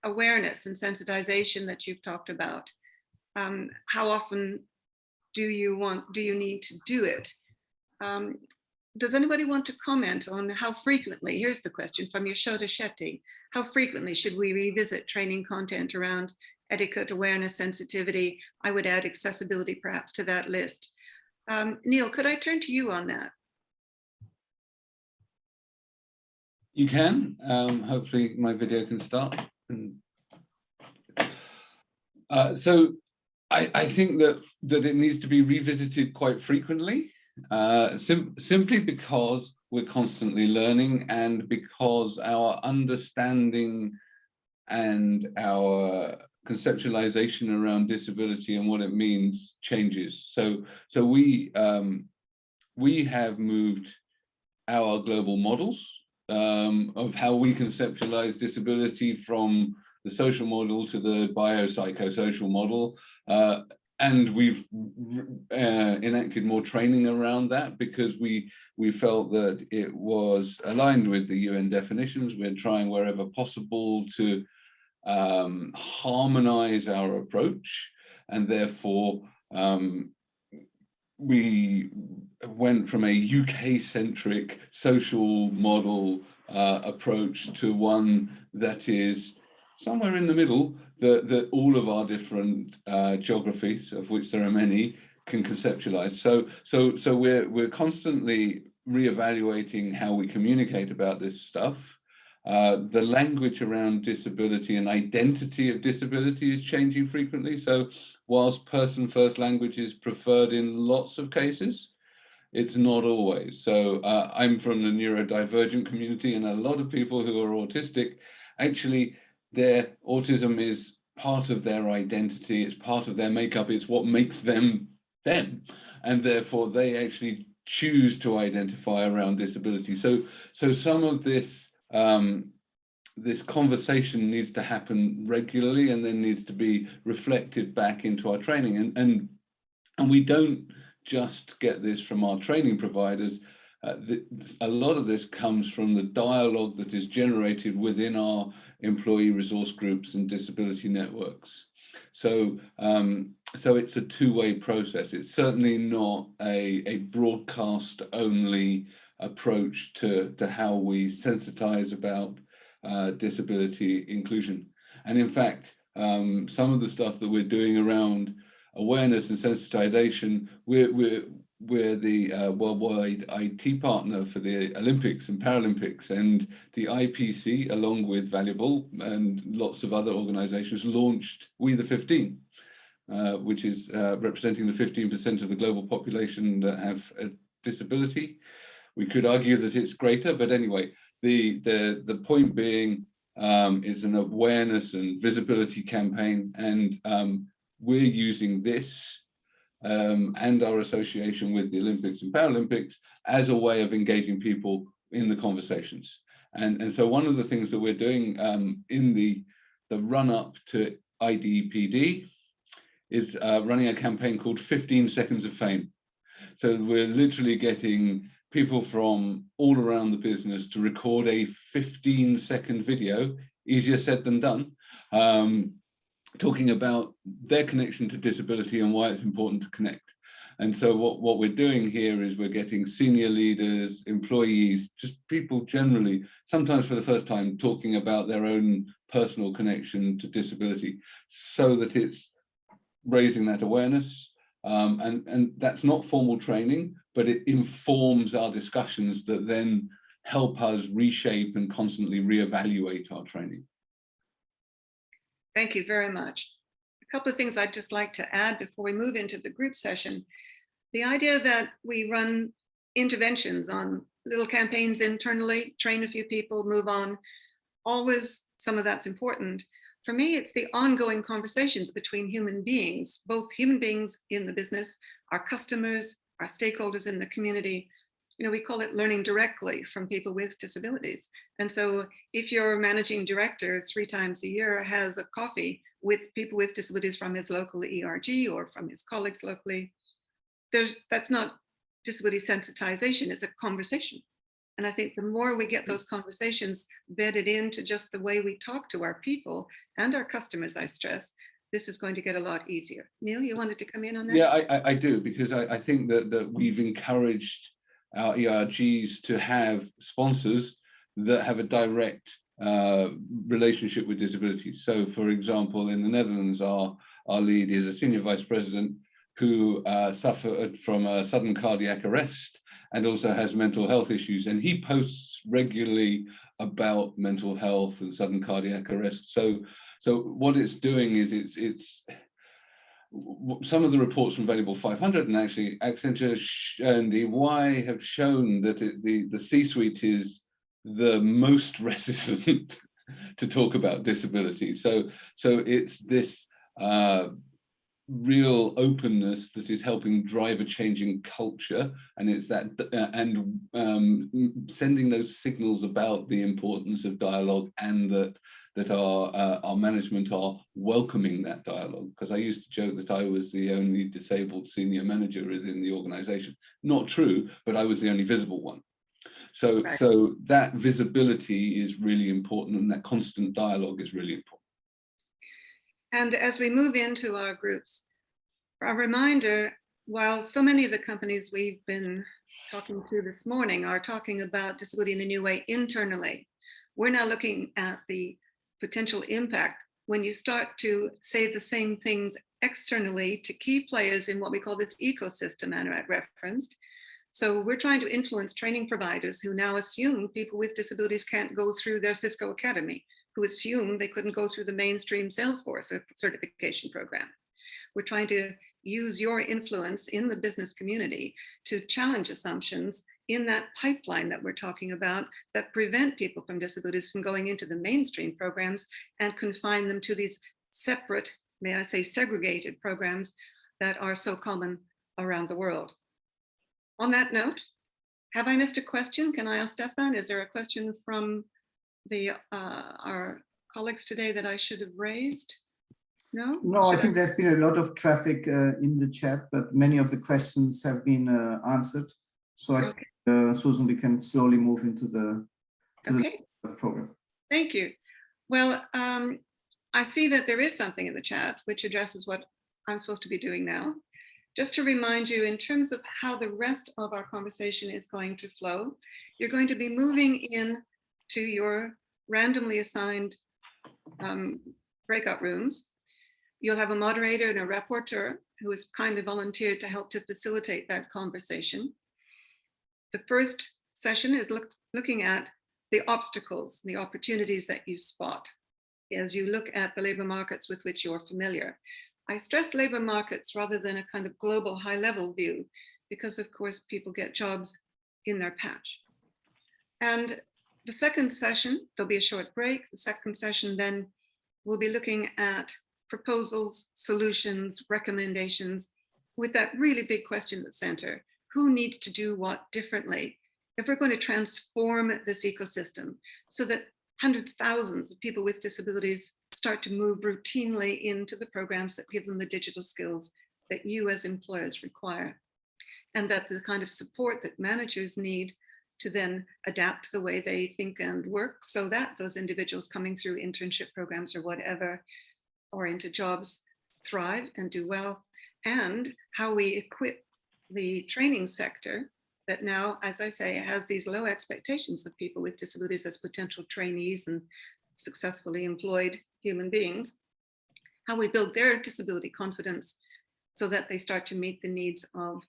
awareness and sensitization that you've talked about. How often do you need to do it? Does anybody want to comment on how frequently? Here's the question from Yashoda Shetty. How frequently should we revisit training content around etiquette, awareness, sensitivity? I would add accessibility perhaps to that list. Neil, could I turn to you on that? You can. Hopefully my video can start. So I think that it needs to be revisited quite frequently. Simply because we're constantly learning, and because our understanding and our conceptualization around disability and what it means changes. So we have moved our global models of how we conceptualize disability from the social model to the biopsychosocial model. And we've enacted more training around that because we felt that it was aligned with the UN definitions. We're trying wherever possible to harmonize our approach, and therefore we went from a UK-centric social model approach to one that is somewhere in the middle, that all of our different geographies, of which there are many, can conceptualize. So we're constantly reevaluating how we communicate about this stuff. The language around disability and identity of disability is changing frequently. So whilst person-first language is preferred in lots of cases, it's not always. So I'm from the neurodivergent community, and a lot of people who are autistic, actually, their autism is part of their identity, it's part of their makeup, it's what makes them them, and therefore they actually choose to identify around disability. So some of this this conversation needs to happen regularly, and then needs to be reflected back into our training, and we don't just get this from our training providers. A lot of this comes from the dialogue that is generated within our employee resource groups and disability networks. So it's a two-way process. It's certainly not a broadcast only approach to how we sensitize about disability inclusion. And in fact, some of the stuff that we're doing around awareness and sensitization, we're the worldwide IT partner for the Olympics and Paralympics, and the IPC, along with Valuable and lots of other organizations, launched We the 15, which is representing the 15% of the global population that have a disability. We could argue that it's greater, but anyway, the point being is an awareness and visibility campaign, and we're using this and our association with the Olympics and Paralympics as a way of engaging people in the conversations. And so one of the things that we're doing in the run-up to IDPD is running a campaign called 15 Seconds of Fame. So we're literally getting people from all around the business to record a 15-second video, easier said than done, talking about their connection to disability and why it's important to connect. And so what we're doing here is we're getting senior leaders, employees, just people generally, sometimes for the first time, talking about their own personal connection to disability, so that it's raising that awareness. And that's not formal training, but it informs our discussions that then help us reshape and constantly reevaluate our training. Thank you very much. A couple of things I'd just like to add before we move into the group session. The idea that we run interventions on little campaigns internally, train a few people, move on, always some of that's important. For me, it's the ongoing conversations between human beings, both human beings in the business, our customers, our stakeholders in the community. You know, we call it learning directly from people with disabilities. And so if your managing director 3 times a year has a coffee with people with disabilities from his local ERG or from his colleagues locally, that's not disability sensitization, it's a conversation. And I think the more we get those conversations bedded into just the way we talk to our people and our customers, I stress, this is going to get a lot easier. Neil, you wanted to come in on that? Yeah, I do, because I think that we've encouraged our ERGs to have sponsors that have a direct relationship with disabilities. So, for example, in the Netherlands, our lead is a senior vice president who suffered from a sudden cardiac arrest and also has mental health issues. And he posts regularly about mental health and sudden cardiac arrest. So what it's doing is it's some of the reports from Valuable 500 and actually Accenture and EY have shown that the C-suite is the most reticent to talk about disability. So it's this real openness that is helping drive a changing culture, and it's that sending those signals about the importance of dialogue, and that our management are welcoming that dialogue. Because I used to joke that I was the only disabled senior manager within the organization. Not true, but I was the only visible one. So Right. So that visibility is really important, and that constant dialogue is really important. And as we move into our groups, a reminder, while so many of the companies we've been talking to this morning are talking about disability in a new way internally, we're now looking at the potential impact when you start to say the same things externally to key players in what we call this ecosystem Anurag referenced. So we're trying to influence training providers who now assume people with disabilities can't go through their Cisco Academy, who assume they couldn't go through the mainstream Salesforce certification program. We're trying to use your influence in the business community to challenge assumptions in that pipeline that we're talking about that prevent people from disabilities from going into the mainstream programs and confine them to these separate, may I say, segregated programs that are so common around the world. On that note, have I missed a question? Can I ask Stefan? Is there a question from our colleagues today that I should have raised? No? No, I think there's been a lot of traffic in the chat, but many of the questions have been answered. So I think, Susan, we can slowly move into the program. Thank you. Well, I see that there is something in the chat which addresses what I'm supposed to be doing now. Just to remind you, in terms of how the rest of our conversation is going to flow, you're going to be moving in to your randomly assigned breakout rooms. You'll have a moderator and a rapporteur who has kindly volunteered to help to facilitate that conversation. The first session is looking at the obstacles, the opportunities that you spot as you look at the labor markets with which you're familiar. I stress labor markets rather than a kind of global high-level view, because of course people get jobs in their patch. And the second session, there'll be a short break. The second session then we'll be looking at proposals, solutions, recommendations, with that really big question at the center: who needs to do what differently if we're going to transform this ecosystem so that hundreds, thousands of people with disabilities start to move routinely into the programs that give them the digital skills that you as employers require, and that the kind of support that managers need to then adapt the way they think and work so that those individuals coming through internship programs or whatever, or into jobs, thrive and do well, and how we equip the training sector that now, as I say, has these low expectations of people with disabilities as potential trainees and successfully employed human beings, how we build their disability confidence so that they start to meet the needs of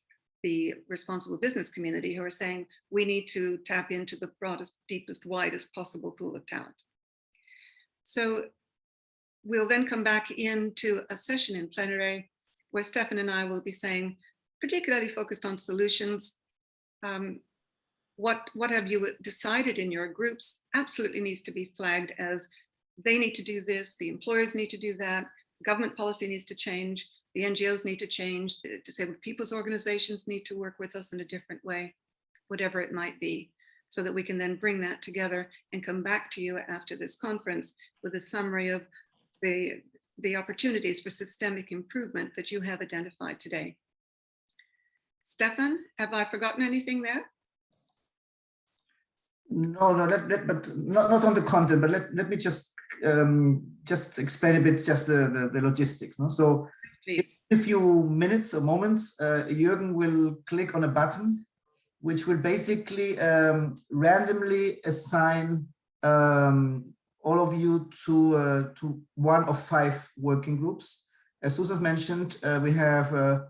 the responsible business community who are saying, we need to tap into the broadest, deepest, widest possible pool of talent. So we'll then come back into a session in plenary where Stefan and I will be saying, particularly focused on solutions, what have you decided in your groups absolutely needs to be flagged as they need to do this, the employers need to do that, government policy needs to change, the NGOs need to change, the disabled people's organizations need to work with us in a different way, whatever it might be, so that we can then bring that together and come back to you after this conference with a summary of the opportunities for systemic improvement that you have identified today. Stefan, have I forgotten anything there? No, but not on the content, but let me just explain a bit just the logistics. No? So Please. in a few minutes or moments, Jürgen will click on a button, which will basically randomly assign all of you to one of 5 working groups. As Susan mentioned, we have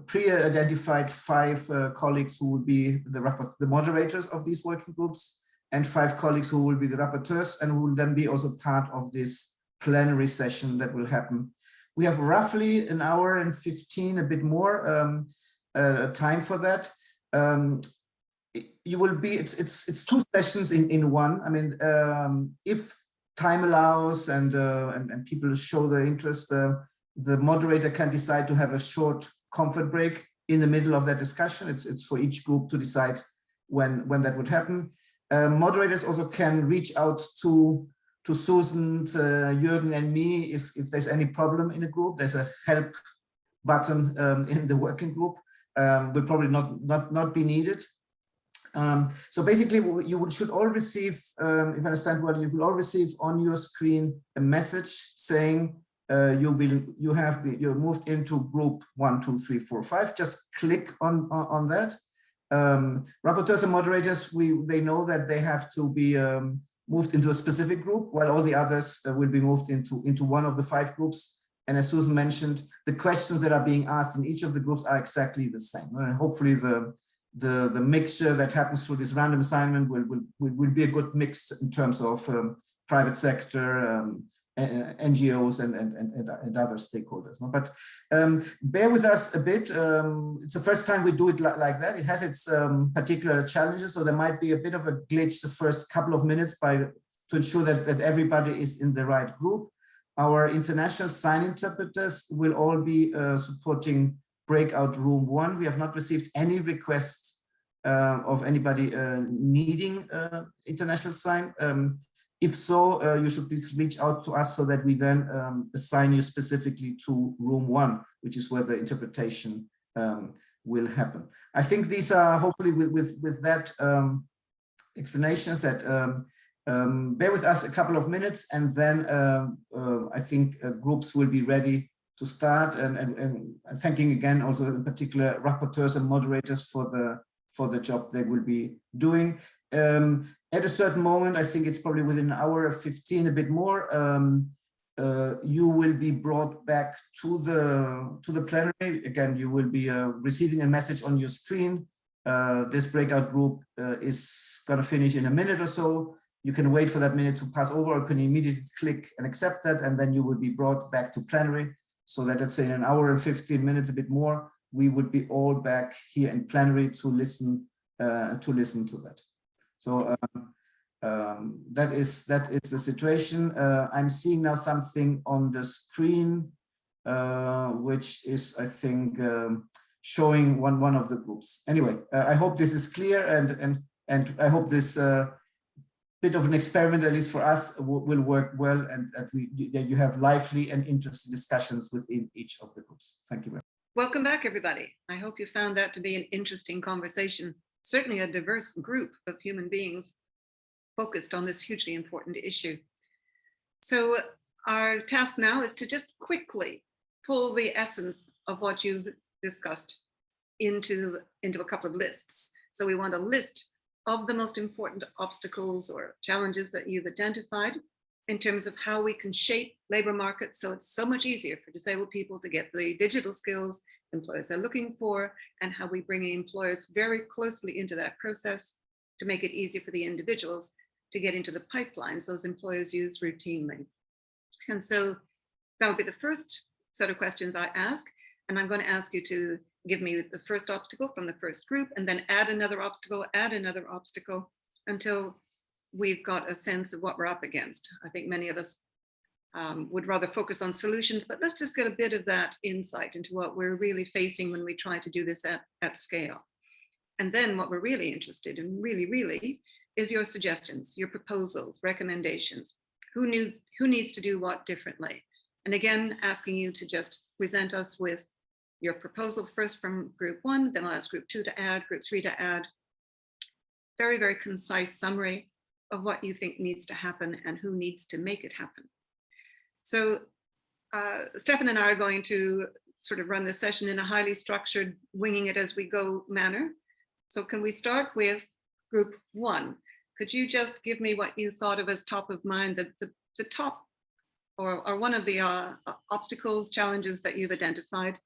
pre-identified 5 colleagues who will be the moderators of these working groups, and 5 colleagues who will be the rapporteurs and who will then be also part of this plenary session that will happen. We have roughly an hour and 15, a bit more time for that. You will be, it's 2 sessions in one. I mean, if time allows and people show their interest, the moderator can decide to have a short comfort break in the middle of that discussion. It's for each group to decide when that would happen. Moderators also can reach out to Susan, Jürgen, and me if there's any problem in a group. There's a help button in the working group. Will probably not be needed. So basically, you should all receive, if I understand well, you will all receive on your screen a message saying you're moved into group 1, 2, 3, 4, 5. Just click on that. Rapporteurs and moderators, they know that they have to be moved into a specific group, while all the others will be moved into one of the 5 groups. And as Susan mentioned, the questions that are being asked in each of the groups are exactly the same. And hopefully the mixture that happens through this random assignment will be a good mix in terms of private sector, NGOs and other stakeholders. But bear with us a bit. It's the first time we do it like that. It has its particular challenges, so there might be a bit of a glitch the first couple of minutes to ensure that everybody is in the right group. Our international sign interpreters will all be supporting breakout room 1. We have not received any requests of anybody needing international sign. If so, you should please reach out to us so that we then assign you specifically to room 1, which is where the interpretation will happen. I think these are hopefully with that explanations that bear with us a couple of minutes, and then I think groups will be ready to start. And thanking again also in particular rapporteurs and moderators for the job they will be doing. At a certain moment, I think it's probably within an hour or 15, a bit more, you will be brought back to the plenary. Again, you will be receiving a message on your screen. This breakout group is going to finish in a minute or so. You can wait for that minute to pass over, or can immediately click and accept that, and then you will be brought back to plenary. So that, let's say, in an hour and 15 minutes, a bit more, we would be all back here in plenary to listen to that. So that is the situation. I'm seeing now something on the screen, which is, I think, showing one of the groups. Anyway, I hope this is clear, and I hope this bit of an experiment, at least for us, will work well, and that you have lively and interesting discussions within each of the groups. Thank you very much. Welcome back, everybody. I hope you found that to be an interesting conversation. Certainly a diverse group of human beings focused on this hugely important issue. So our task now is to just quickly pull the essence of what you've discussed into a couple of lists. So we want a list of the most important obstacles or challenges that you've identified in terms of how we can shape labor markets so it's so much easier for disabled people to get the digital skills employers are looking for, and how we bring employers very closely into that process to make it easier for the individuals to get into the pipelines those employers use routinely. And so that'll be the first set of questions I ask, and I'm going to ask you to give me the first obstacle from the first group, and then add another obstacle, until we've got a sense of what we're up against. I think many of us would rather focus on solutions, but let's just get a bit of that insight into what we're really facing when we try to do this at scale. And then what we're really interested in, really, is your suggestions, your proposals, recommendations. Who needs to do what differently? And again, asking you to just present us with your proposal first from group 1, then I'll ask group 2 to add, group 3 to add. Very, very concise summary of what you think needs to happen and who needs to make it happen. So Stefan and I are going to sort of run this session in a highly structured, winging it as we go manner. So can we start with group 1? Could you just give me what you thought of as top of mind, the top or one of the obstacles, challenges that you've identified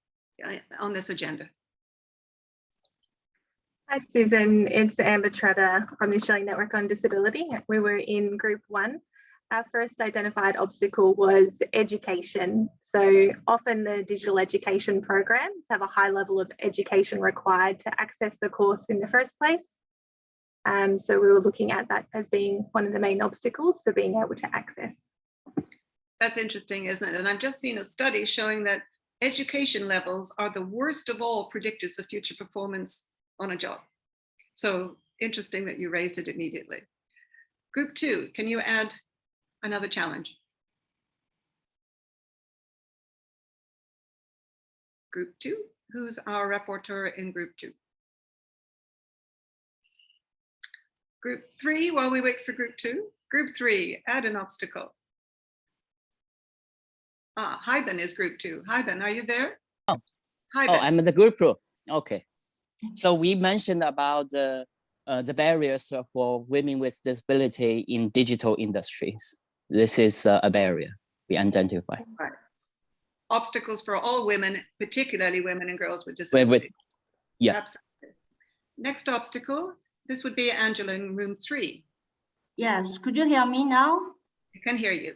on this agenda? Hi, Susan. It's Amber Treader from the Australian Network on Disability. We were in group 1. Our first identified obstacle was education. So often the digital education programs have a high level of education required to access the course in the first place. So we were looking at that as being one of the main obstacles for being able to access. That's interesting, isn't it? And I've just seen a study showing that education levels are the worst of all predictors of future performance on a job. So interesting that you raised it immediately. Group 2, can you add another challenge? Group 2, who's our rapporteur in group 2? Group 3, while we wait for group 2. Group 3, add an obstacle. Hyben is group 2. Hyben, are you there? Oh, Hyben. I'm in the group 2. Okay. So we mentioned about the barriers for women with disability in digital industries. This is a barrier we identify. Right. Obstacles for all women, particularly women and girls with disabilities. Yeah. Absolutely. Next obstacle, this would be Angela in room 3. Yes, could you hear me now? I can hear you.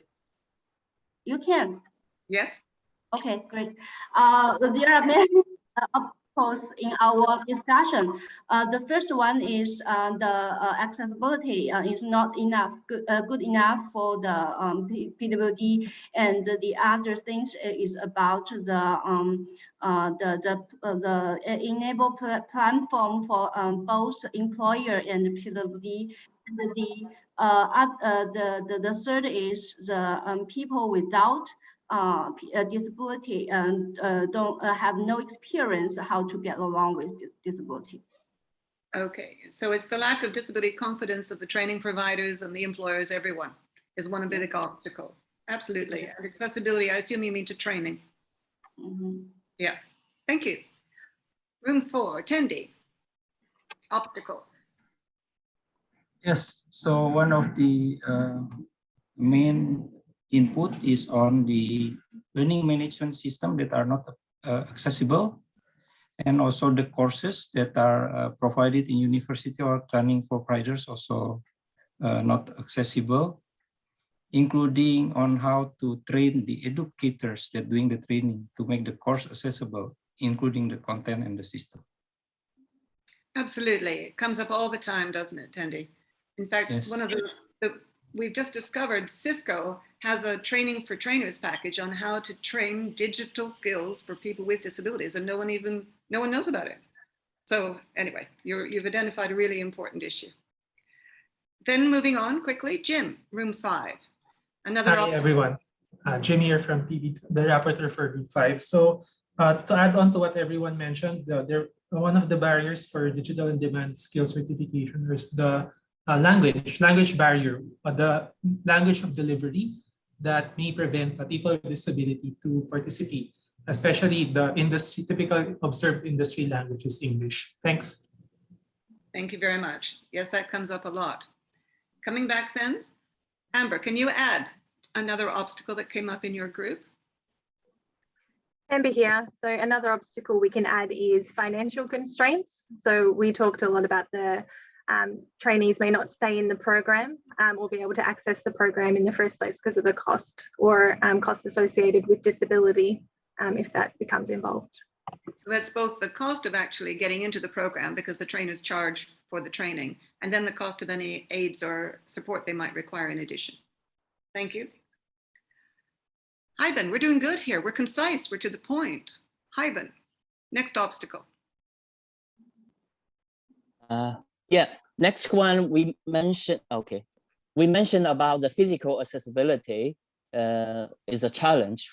You can? Yes. Okay, great. There are many obstacles in our discussion. The first one is the accessibility is not enough, good enough for the PWD, and the other things is about the enable platform for both employer and PWD. And the third is the people without disability and don't have no experience how to get along with disability. Okay, so it's the lack of disability confidence of the training providers and the employers, everyone is one big obstacle. Absolutely. And accessibility, I assume you mean to training. Mm-hmm. Yeah, thank you. Room 4, Tendi, obstacle. Yes, so one of the main input is on the learning management system that are not accessible, and also the courses that are provided in university or training for providers also not accessible, including on how to train the educators that doing the training to make the course accessible, including the content and the system. Absolutely, it comes up all the time, doesn't it, Tendi? In fact, yes. One of we've just discovered Cisco has a training for trainers package on how to train digital skills for people with disabilities, and no one knows about it. So anyway, you've identified a really important issue. Then moving on quickly, Jim, room 5. Another Hi obstacle. everyone, Jim here from PB, the rapporteur for group 5. So to add on to what everyone mentioned, one of the barriers for digital and demand skill certification is the language barrier, or the language of delivery that may prevent people with disability to participate, especially the typical observed industry language is English. Thanks. Thank you very much. Yes, that comes up a lot. Coming back then, Amber, can you add another obstacle that came up in your group? Amber here. So another obstacle we can add is financial constraints. So we talked a lot about the trainees may not stay in the program or be able to access the program in the first place because of the cost or costs associated with disability if that becomes involved. So that's both the cost of actually getting into the program because the trainers charge for the training, and then the cost of any aids or support they might require in addition. Thank you. Hyben, we're doing good here. We're concise, we're to the point. Hyben, next obstacle. Yeah, next one we mentioned, okay. We mentioned about the physical accessibility is a challenge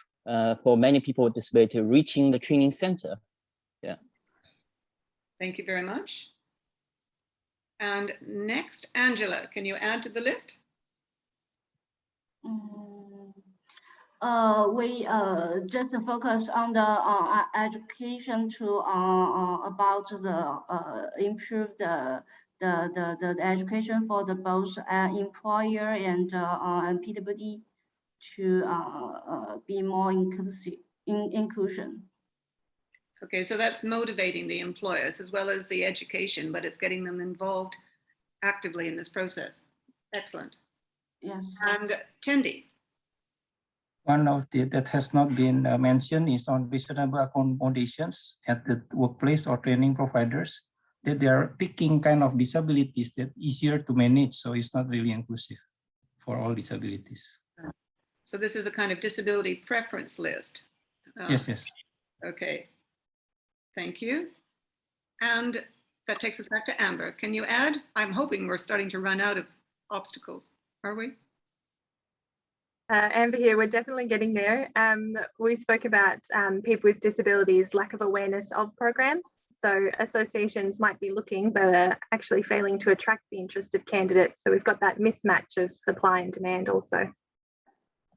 for many people with disability reaching the training center. Yeah. Thank you very much. And next, Angela, can you add to the list? We just focus on the education to about the improve the education for the both employer and PWD to be more inclusion. Okay, so that's motivating the employers as well as the education, but it's getting them involved actively in this process. Excellent. Yes. And Tendi. One of that has not been mentioned is on reasonable accommodations at the workplace or training providers, that they are picking kind of disabilities that easier to manage. So it's not really inclusive for all disabilities. So this is a kind of disability preference list. Yes, yes. Okay, thank you. And that takes us back to Amber. Can you add? I'm hoping we're starting to run out of obstacles, are we? Amber here, we're definitely getting there. We spoke about people with disabilities, lack of awareness of programs. So associations might be looking, but are actually failing to attract the interest of candidates. So we've got that mismatch of supply and demand also.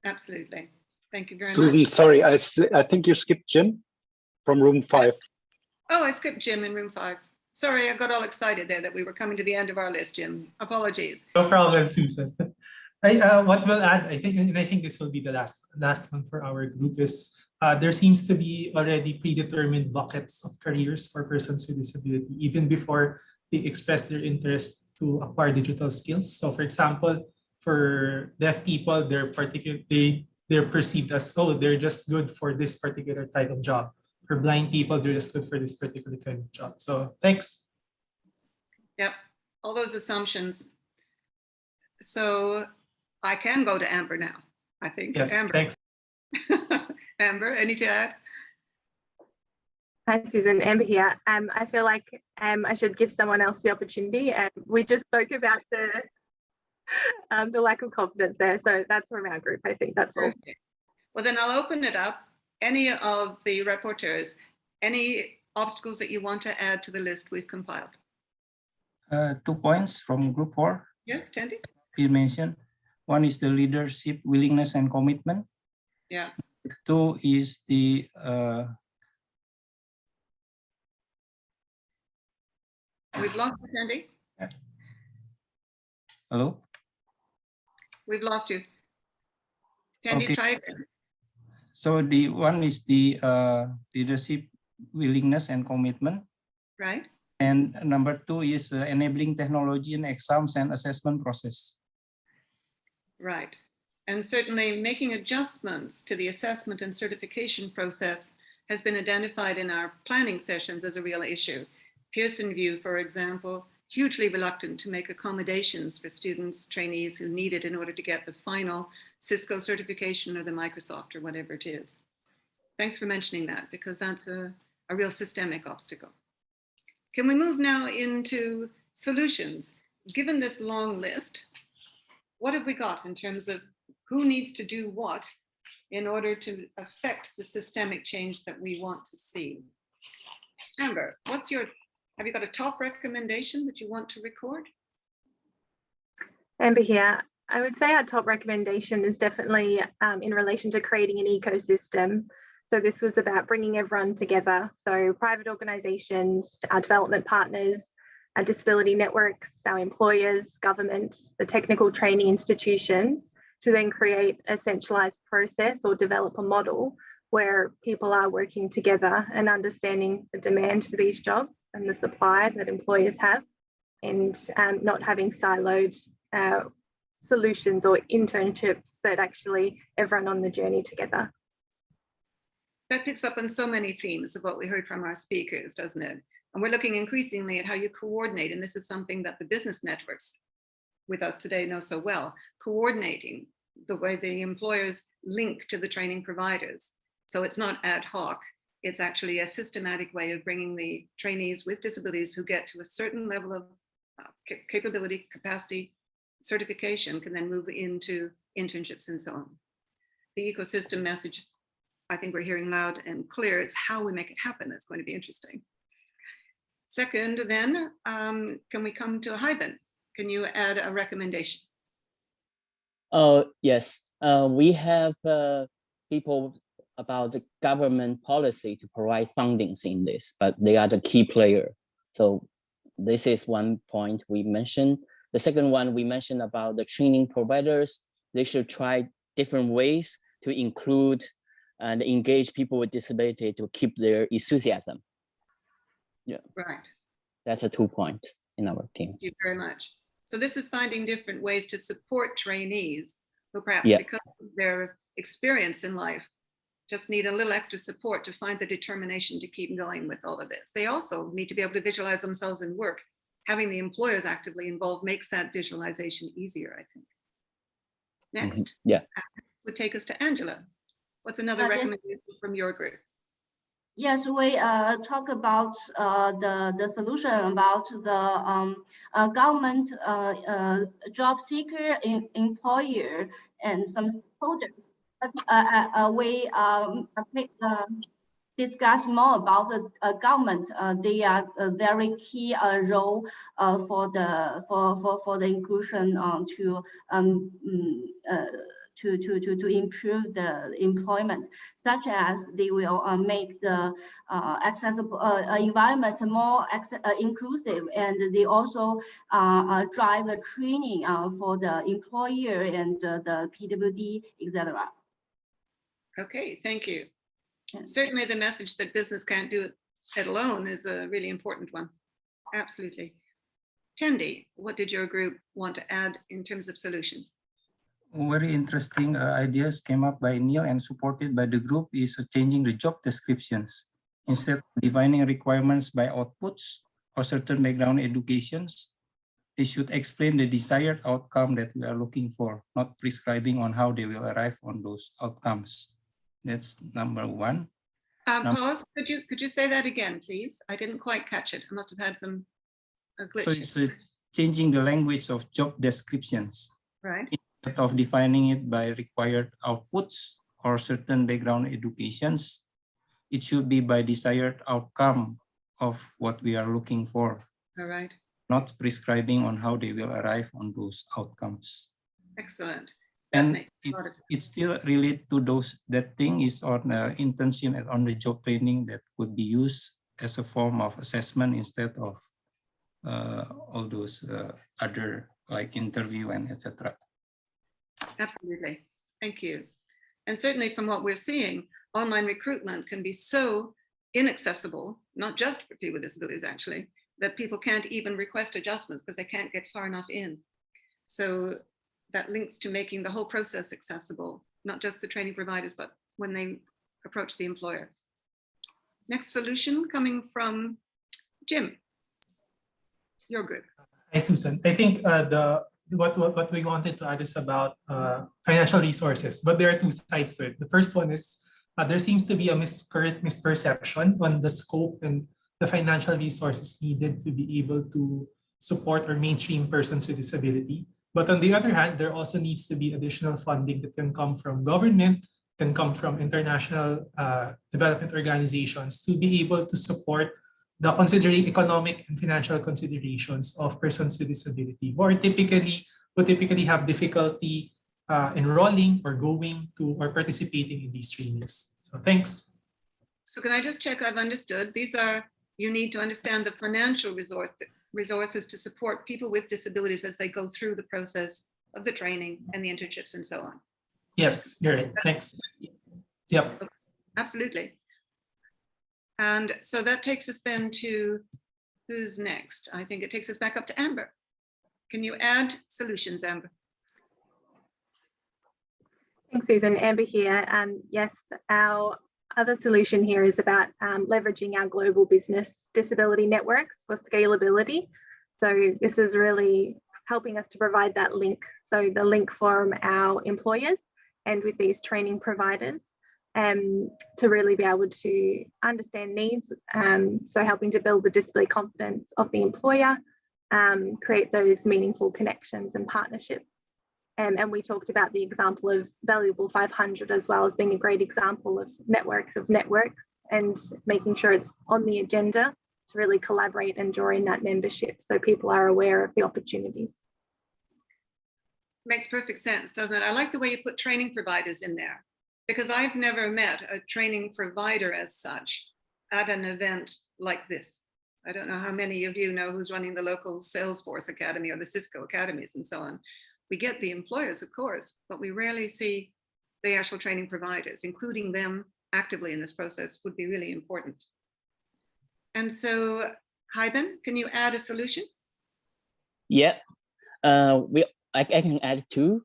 Absolutely. Thank you very much. Susan, sorry, I think you skipped Jim from room 5. Oh, I skipped Jim in room 5. Sorry, I got all excited there that we were coming to the end of our list, Jim. Apologies. No problem, Susan. What we'll add, I think, and I think this will be the last one for our group, is there seems to be already predetermined buckets of careers for persons with disability, even before they express their interest to acquire digital skills. So for example, for deaf people, they're perceived as, oh, they're just good for this particular type of job. For blind people, they're just good for this particular kind of job. So thanks. Yep, all those assumptions. So I can go to Amber now, I think. Yes, Amber. thanks. Amber, any to add? Hi, Susan. Amber here. I feel like I should give someone else the opportunity. We just spoke about the lack of confidence there. So that's from our group. I think that's all. Okay. Well, then I'll open it up. Any of the rapporteurs, any obstacles that you want to add to the list we've compiled? 2 points from group 4. Yes, Tendi? You mentioned. One is the leadership, willingness, and commitment. Yeah. 2 is the We've lost you, Tendi. Hello? We've lost you. Tendi, Okay. try again. So the one is the leadership, willingness, and commitment. Right. And number 2 is enabling technology in exams and assessment process. Right. And certainly making adjustments to the assessment and certification process has been identified in our planning sessions as a real issue. Pearson VUE, for example, hugely reluctant to make accommodations for students, trainees who need it in order to get the final Cisco certification or the Microsoft or whatever it is. Thanks for mentioning that, because that's a real systemic obstacle. Can we move now into solutions? Given this long list, what have we got in terms of who needs to do what in order to affect the systemic change that we want to see? Amber, have you got a top recommendation that you want to record? Amber here. I would say our top recommendation is definitely in relation to creating an ecosystem. So this was about bringing everyone together. So private organizations, our development partners, our disability networks, our employers, government, the technical training institutions, to then create a centralized process or develop a model where people are working together and understanding the demand for these jobs and the supply that employers have, and not having siloed solutions or internships, but actually everyone on the journey together. that picks up on so many themes of what we heard from our speakers, doesn't it? And we're looking increasingly at how you coordinate, and this is something that the business networks with us today know so well, coordinating the way the employers link to the training providers. So it's not ad hoc, it's actually a systematic way of bringing the trainees with disabilities who get to a certain level of capability, capacity, certification, can then move into internships and so on. The ecosystem message, I think we're hearing loud and clear. It's how we make it happen that's going to be interesting. Second, then, can we come to Hyben? Can you add a recommendation? Yes, we have people about the government policy to provide fundings in this, but they are the key player. So this is one point we mentioned. The second one we mentioned about the training providers. They should try different ways to include and engage people with disability to keep their enthusiasm. Yeah, right. That's a 2 points in our team. Thank you very much. So this is finding different ways to support trainees who perhaps because of their experience in life just need a little extra support to find the determination to keep going with all of this. They also need to be able to visualize themselves in work. Having the employers actively involved makes that visualization easier, I think. Next, would take us to Angela. What's another recommendation from your group? Yes, we talk about the solution about the government job seeker, employer, and some stakeholders. But we discuss more about the government. They are a very key role for the inclusion to improve the employment, such as they will make the accessible environment more inclusive, and they also drive the training for the employer and the PWD, etc. Okay, thank you. Certainly the message that business can't do it alone is a really important one. Absolutely. Tendi, what did your group want to add in terms of solutions? Very interesting ideas came up by Neil and supported by the group is changing the job descriptions. Instead of defining requirements by outputs or certain background educations, they should explain the desired outcome that we are looking for, not prescribing on how they will arrive on those outcomes. That's number one. Pause. Could you say that again, please? I didn't quite catch it. I must have had some glitch. So it's changing the language of job descriptions. Right. Instead of defining it by required outputs or certain background educations, it should be by desired outcome of what we are looking for. All right. Not prescribing on how they will arrive on those outcomes. Excellent. And it still relate to those, that thing is on internship and on the job training that could be used as a form of assessment instead of all those other like interview and etc. Absolutely. Thank you. And certainly from what we're seeing, online recruitment can be so inaccessible, not just for people with disabilities actually, that people can't even request adjustments because they can't get far enough in. So that links to making the whole process accessible, not just the training providers, but when they approach the employers. Next solution coming from Jim, your group. Hi, Susan. I think what we wanted to add is about financial resources, but there are two sides to it. The first one is there seems to be a current misperception on the scope and the financial resources needed to be able to support or mainstream persons with disability. But on the other hand, there also needs to be additional funding that can come from government, can come from international development organizations to be able to support the economic and financial considerations of persons with disability who typically have difficulty enrolling or going to or participating in these trainings. So thanks. So can I just check I've understood? These are, you need to understand the financial resources to support people with disabilities as they go through the process of the training and the internships and so on. Yes, you're right. Thanks. Yep. Absolutely. And so that takes us then to who's next? I think it takes us back up to Amber. Can you add solutions, Amber? Thanks, Susan. Amber here. Yes, our other solution here is about leveraging our global business disability networks for scalability. So this is really helping us to provide that link. So the link from our employers and with these training providers to really be able to understand needs. So helping to build the disability confidence of the employer, create those meaningful connections and partnerships. And we talked about the example of Valuable 500 as well as being a great example of networks and making sure it's on the agenda to really collaborate and draw in that membership so people are aware of the opportunities. Makes perfect sense, doesn't it? I like the way you put training providers in there, because I've never met a training provider as such at an event like this. I don't know how many of you know who's running the local Salesforce Academy or the Cisco Academies and so on. We get the employers, of course, but we rarely see the actual training providers. Including them actively in this process would be really important. And so, Hyben, can you add a solution? Yeah, I can add two.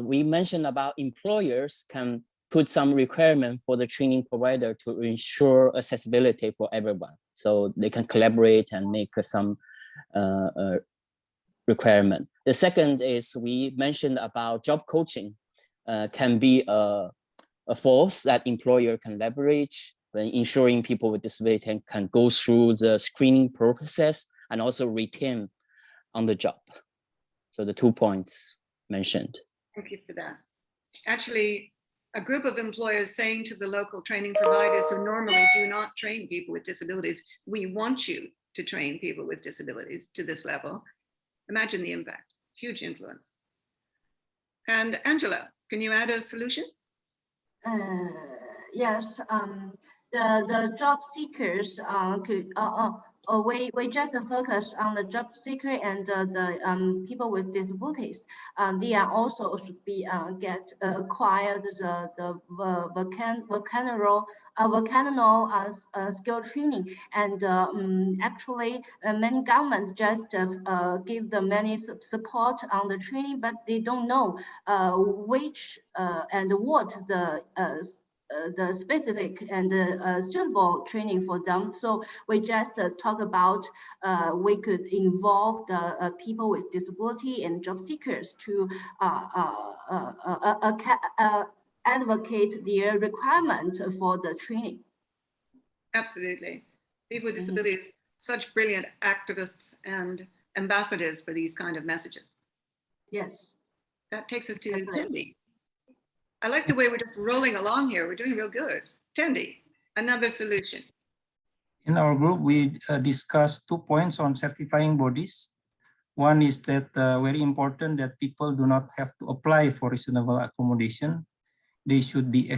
We mentioned about employers can put some requirement for the training provider to ensure accessibility for everyone. So they can collaborate and make some requirement. The second is we mentioned about job coaching can be a force that employer can leverage when ensuring people with disability can go through the screening process and also retain on the job. So the 2 points mentioned. Thank you for that. Actually, a group of employers saying to the local training providers who normally do not train people with disabilities, we want you to train people with disabilities to this level. Imagine the impact, huge influence. And Angela, can you add a solution? Yes, the job seekers could, we just focus on the job seeker and the people with disabilities. They are also should be acquired the vocational skill training, and actually many governments just give them many support on the training, but they don't know which and what the specific and suitable training for them. So we just talk about we could involve the people with disability and job seekers to advocate their requirement for the training. Absolutely. People with disabilities, such brilliant activists and ambassadors for these kind of messages. Yes. That takes us to Tendi. I like the way we're just rolling along here. We're doing real good. Tendi, another solution. In our group, we discussed 2 points on certifying bodies. One is that very important that people do not have to apply for reasonable accommodation. They should be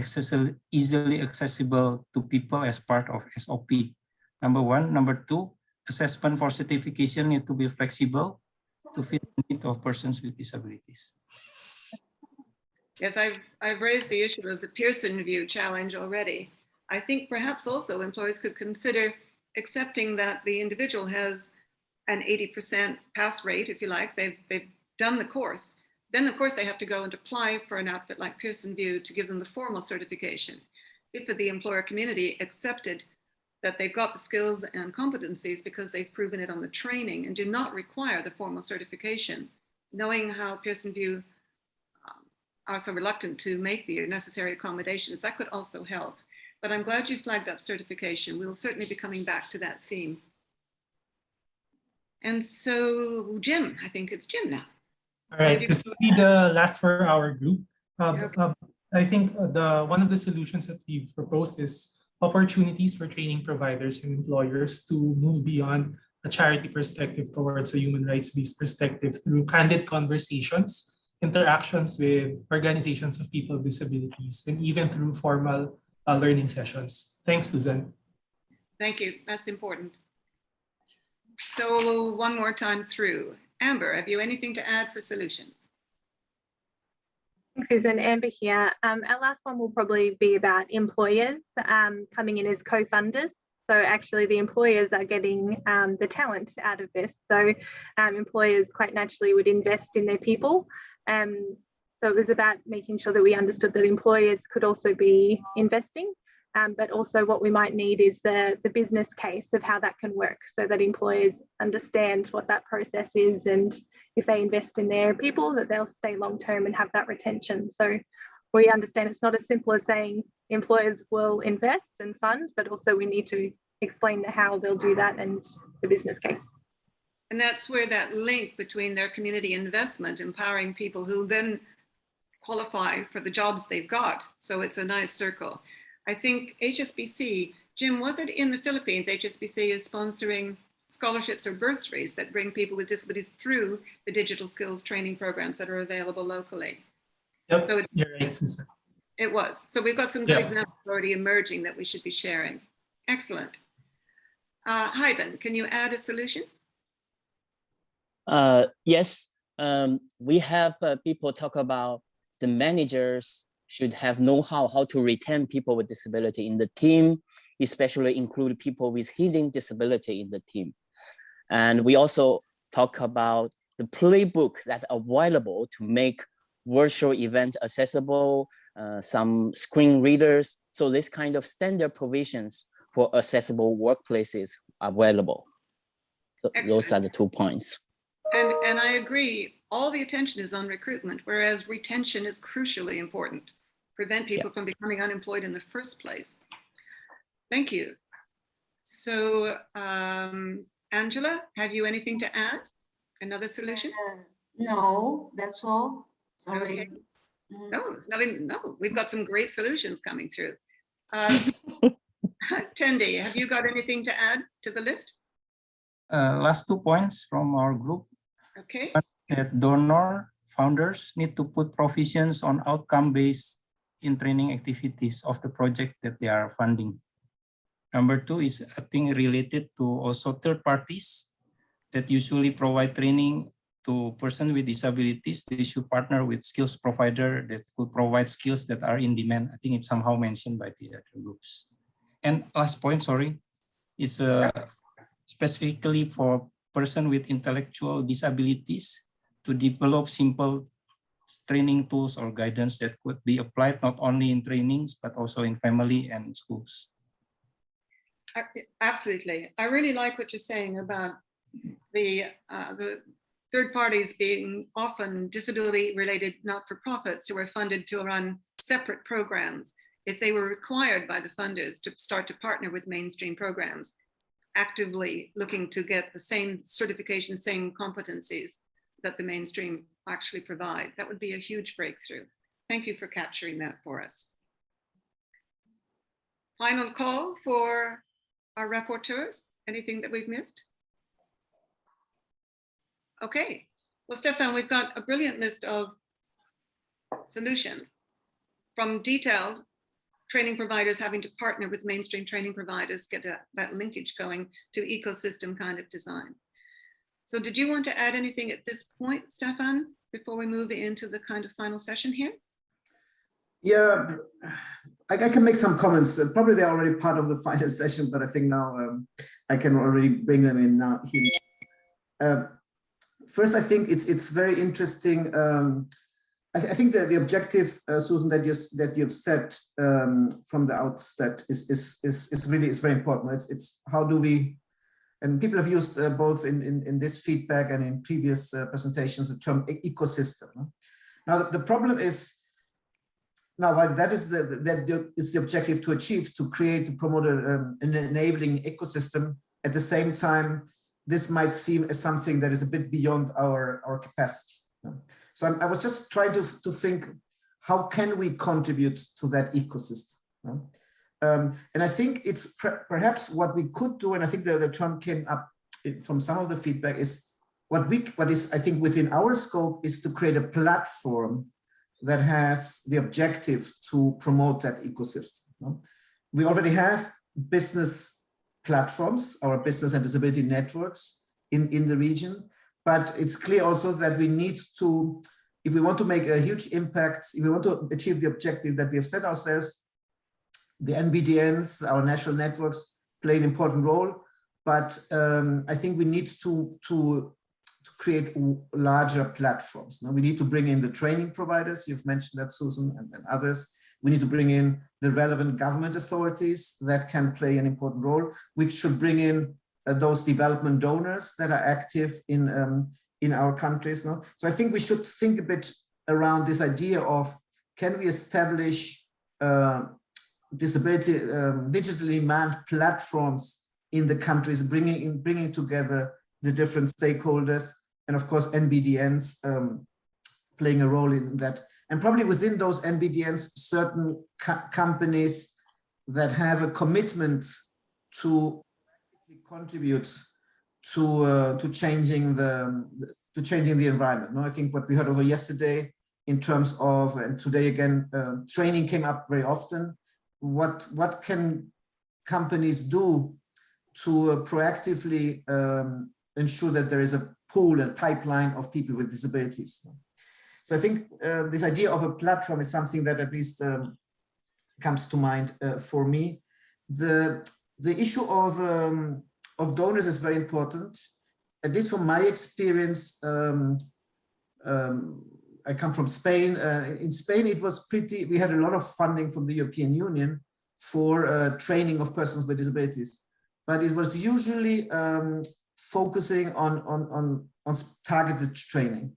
easily accessible to people as part of SOP. Number one. Number two, assessment for certification need to be flexible to fit the needs of persons with disabilities. Yes, I've raised the issue of the Pearson View challenge already. I think perhaps also employers could consider accepting that the individual has an 80% pass rate, if you like. They've done the course. Then, of course, they have to go and apply for an outfit like Pearson View to give them the formal certification. If the employer community accepted that they've got the skills and competencies because they've proven it on the training and do not require the formal certification, knowing how Pearson View are so reluctant to make the necessary accommodations, that could also help. But I'm glad you flagged up certification. We'll certainly be coming back to that theme. And so Jim, I think it's Jim now. All right, this will be the last for our group. I think one of the solutions that we've proposed is opportunities for training providers and employers to move beyond a charity perspective towards a human rights-based perspective through candid conversations, interactions with organizations of people with disabilities, and even through formal learning sessions. Thanks, Susan. Thank you. That's important. So one more time through. Amber, have you anything to add for solutions? Thanks, Susan. Amber here. Our last one will probably be about employers coming in as co-funders. So actually the employers are getting the talent out of this. So employers quite naturally would invest in their people. So it was about making sure that we understood that employers could also be investing but also what we might need is the business case of how that can work so that employers understand what that process is, and if they invest in their people, that they'll stay long-term and have that retention. So we understand it's not as simple as saying employers will invest and fund, but also we need to explain how they'll do that and the business case. And that's where that link between their community investment, empowering people who then qualify for the jobs they've got. So it's a nice circle. I think HSBC, Jim, was it in the Philippines, HSBC is sponsoring scholarships or bursaries that bring people with disabilities through the digital skills training programs that are available locally. Yep, so you're right, Susan. It was. So we've got some good examples already emerging that we should be sharing. Excellent. Hyben, can you add a solution? Yes, we have people talk about the managers should have know-how how to retain people with disability in the team, especially include people with hidden disability in the team. And we also talk about the playbook that's available to make virtual event accessible, some screen readers. So this kind of standard provisions for accessible workplaces are available. So those are the 2 points. And I agree, all the attention is on recruitment, whereas retention is crucially important. Prevent people from becoming unemployed in the first place. Thank you. So Angela, have you anything to add? Another solution? No, that's all. Sorry. Okay. No, there's nothing. No, we've got some great solutions coming through. Tendi, have you got anything to add to the list? Last 2 points from our group. Okay. That donor founders need to put provisions on outcome-based in training activities of the project that they are funding. Number 2 is, I think, related to also third parties that usually provide training to persons with disabilities. They should partner with skills provider that could provide skills that are in demand. I think it's somehow mentioned by the other groups. And last point, sorry, is specifically for person with intellectual disabilities to develop simple training tools or guidance that could be applied not only in trainings, but also in family and schools. Absolutely. I really like what you're saying about the third parties being often disability-related not-for-profits who are funded to run separate programs. If they were required by the funders to start to partner with mainstream programs, actively looking to get the same certification, same competencies that the mainstream actually provide, that would be a huge breakthrough. Thank you for capturing that for us. Final call for our rapporteurs. Anything that we've missed? Okay. Well, Stefan, we've got a brilliant list of solutions, from detailed training providers having to partner with mainstream training providers, get that linkage going, to ecosystem kind of design. So did you want to add anything at this point, Stefan, before we move into the kind of final session here? Yeah, I can make some comments. Probably they're already part of the final session, but I think now I can already bring them in now here. First, I think it's very interesting. I think that the objective, Susan, that you've set from the outset is very important. It's how do we, and people have used both in this feedback and in previous presentations the term ecosystem. Now the problem is, now that is the objective to achieve, to create, to promote an enabling ecosystem. At the same time, this might seem as something that is a bit beyond our capacity. So I was just trying to think, how can we contribute to that ecosystem? And I think it's perhaps what we could do, and I think the term came up from some of the feedback, is what is, I think, within our scope is to create a platform that has the objective to promote that ecosystem. We already have business platforms, our business and disability networks in the region, but it's clear also that we need to, if we want to make a huge impact, if we want to achieve the objective that we have set ourselves, the NBDNs, our national networks, play an important role, but I think we need to create larger platforms. Now we need to bring in the training providers. You've mentioned that, Susan, and others. We need to bring in the relevant government authorities that can play an important role, which should bring in those development donors that are active in our countries. No? So I think we should think a bit around this idea of, can we establish disability digitally manned platforms in the countries, bringing together the different stakeholders, and of course NBDNs playing a role in that. And probably within those NBDNs, certain companies that have a commitment to contribute to changing the environment. No, I think what we heard over yesterday in terms of, and today again, training came up very often. What can companies do to proactively ensure that there is a pool and pipeline of people with disabilities? So I think this idea of a platform is something that at least comes to mind for me. The issue of donors is very important. At least from my experience, I come from Spain. In Spain, it was we had a lot of funding from the European Union for training of persons with disabilities, but it was usually focusing on targeted training.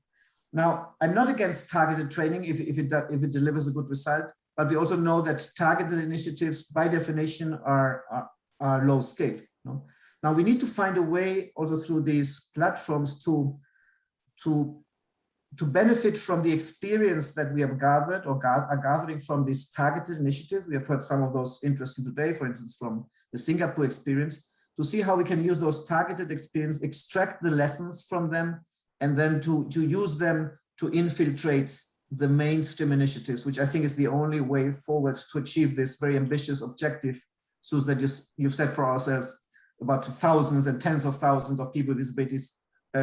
Now, I'm not against targeted training if it delivers a good result, but we also know that targeted initiatives by definition are low scale. No? Now we need to find a way also through these platforms to benefit from the experience that we have gathered or are gathering from this targeted initiative. We have heard some of those interesting today, for instance, from the Singapore experience, to see how we can use those targeted experience, extract the lessons from them, and then to use them to infiltrate the mainstream initiatives, which I think is the only way forward to achieve this very ambitious objective, so that you've set for ourselves about thousands and tens of thousands of people with disabilities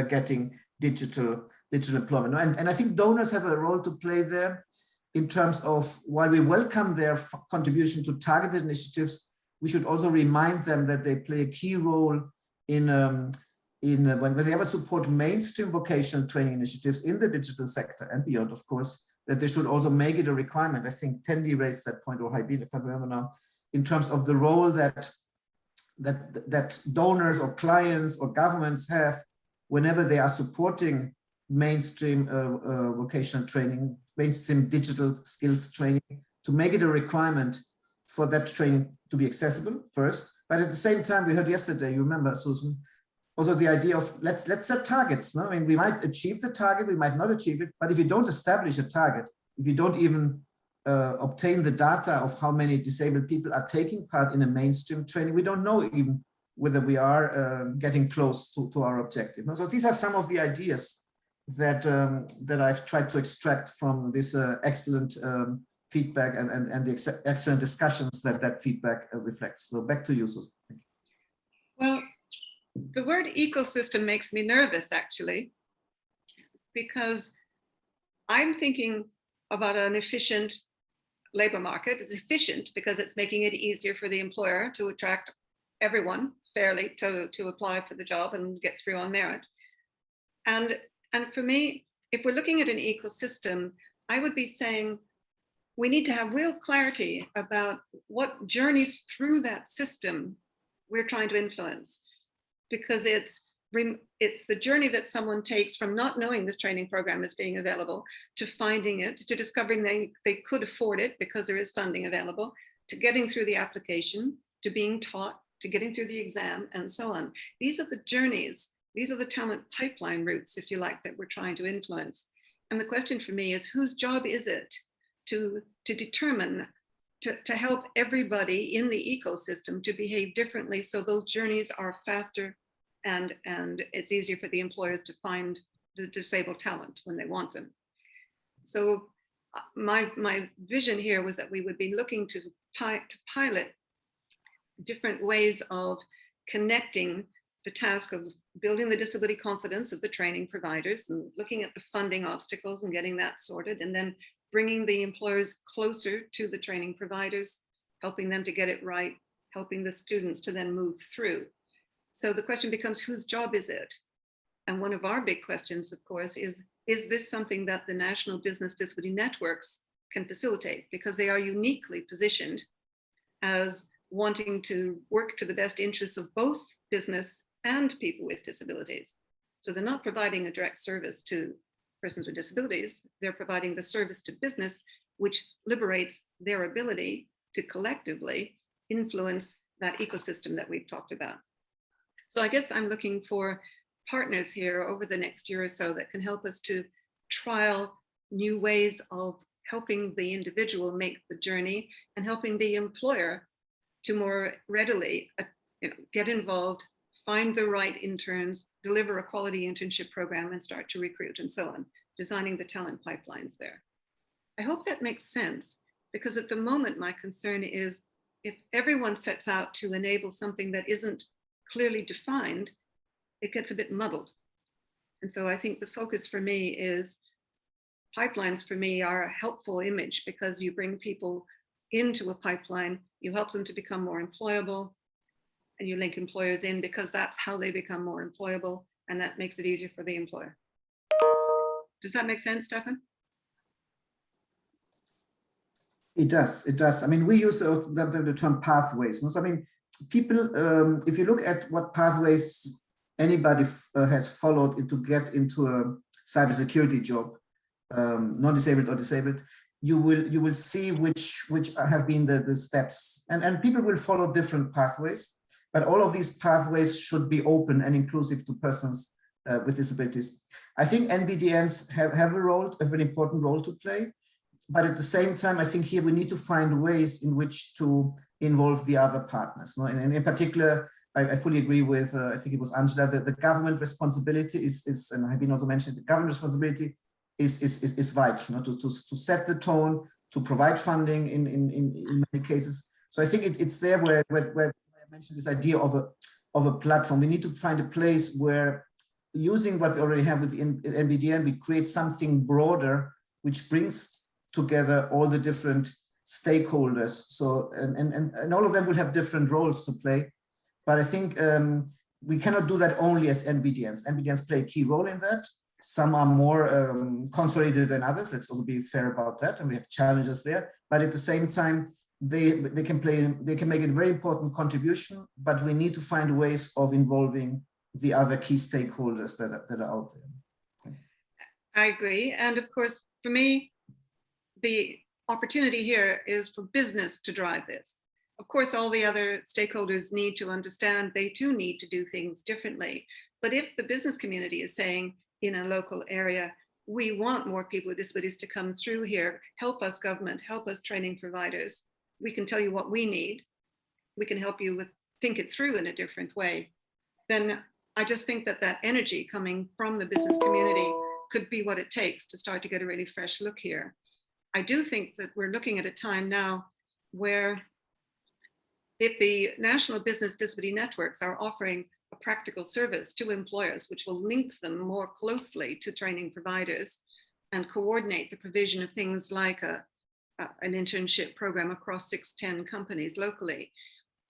getting digital employment. And I think donors have a role to play there in terms of, while we welcome their contribution to targeted initiatives, we should also remind them that they play a key role in when they ever support mainstream vocational training initiatives in the digital sector and beyond, of course, that they should also make it a requirement. I think Tendi raised that point, or Haibin, I can't remember now, in terms of the role that donors or clients or governments have whenever they are supporting mainstream vocational training, mainstream digital skills training, to make it a requirement for that training to be accessible first. But at the same time, we heard yesterday, you remember, Susan, also the idea of let's set targets. No? I mean, we might achieve the target, we might not achieve it, but if you don't establish a target, if you don't even obtain the data of how many disabled people are taking part in a mainstream training, we don't know even whether we are getting close to our objective. No? So these are some of the ideas that I've tried to extract from this excellent feedback and the excellent discussions that feedback reflects. So back to you, Susan. Thank you. Well, the word ecosystem makes me nervous, actually, because I'm thinking about an efficient labor market. It's efficient because it's making it easier for the employer to attract everyone fairly to apply for the job and get through on merit. And for me, if we're looking at an ecosystem, I would be saying we need to have real clarity about what journeys through that system we're trying to influence, because it's the journey that someone takes from not knowing this training program is being available to finding it, to discovering they could afford it because there is funding available, to getting through the application, to being taught, to getting through the exam, and so on. These are the journeys. These are the talent pipeline routes, if you like, that we're trying to influence. And the question for me is, whose job is it to determine, to help everybody in the ecosystem to behave differently so those journeys are faster and it's easier for the employers to find the disabled talent when they want them. So my vision here was that we would be looking to pilot different ways of connecting the task of building the disability confidence of the training providers and looking at the funding obstacles and getting that sorted, and then bringing the employers closer to the training providers, helping them to get it right, helping the students to then move through. So the question becomes, whose job is it? And one of our big questions, of course, is this something that the national business disability networks can facilitate, because they are uniquely positioned as wanting to work to the best interests of both business and people with disabilities. So they're not providing a direct service to persons with disabilities, they're providing the service to business, which liberates their ability to collectively influence that ecosystem that we've talked about. So I guess I'm looking for partners here over the next year or so that can help us to trial new ways of helping the individual make the journey and helping the employer to more readily get involved, find the right interns, deliver a quality internship program, and start to recruit and so on, designing the talent pipelines there. I hope that makes sense, because at the moment, my concern is if everyone sets out to enable something that isn't clearly defined, it gets a bit muddled. And so I think the focus for me is pipelines for me are a helpful image, because you bring people into a pipeline, you help them to become more employable, and you link employers in, because that's how they become more employable, and that makes it easier for the employer. Does that make sense, Stefan? It does, it does. I mean, we use the term pathways. So, I mean, people, if you look at what pathways anybody has followed to get into a cybersecurity job, non-disabled or disabled, you will see which have been the steps, and people will follow different pathways, but all of these pathways should be open and inclusive to persons with disabilities. I think NBDNs have an important role to play, but at the same time, I think here we need to find ways in which to involve the other partners. And in particular, I fully agree with, I think it was Angela, that the government responsibility is, and I've been also mentioned, the government responsibility is vital, to set the tone, to provide funding in many cases. So I think it's there where I mentioned this idea of a platform. We need to find a place where, using what we already have with the NBDN, we create something broader, which brings together all the different stakeholders. So, and all of them will have different roles to play. But I think we cannot do that only as NBDNs. NBDNs play a key role in that. Some are more consolidated than others. Let's also be fair about that, and we have challenges there. But at the same time, they can make a very important contribution. But we need to find ways of involving the other key stakeholders that are out there. I agree, and of course, for me, the opportunity here is for business to drive this. Of course, all the other stakeholders need to understand they too need to do things differently. But if the business community is saying in a local area, we want more people with disabilities to come through here, help us government, help us training providers, we can tell you what we need, we can help you with think it through in a different way, then I just think that that energy coming from the business community could be what it takes to start to get a really fresh look here. I do think that we're looking at a time now where if the national business disability networks are offering a practical service to employers, which will link them more closely to training providers and coordinate the provision of things like an internship program across 6-10 companies locally,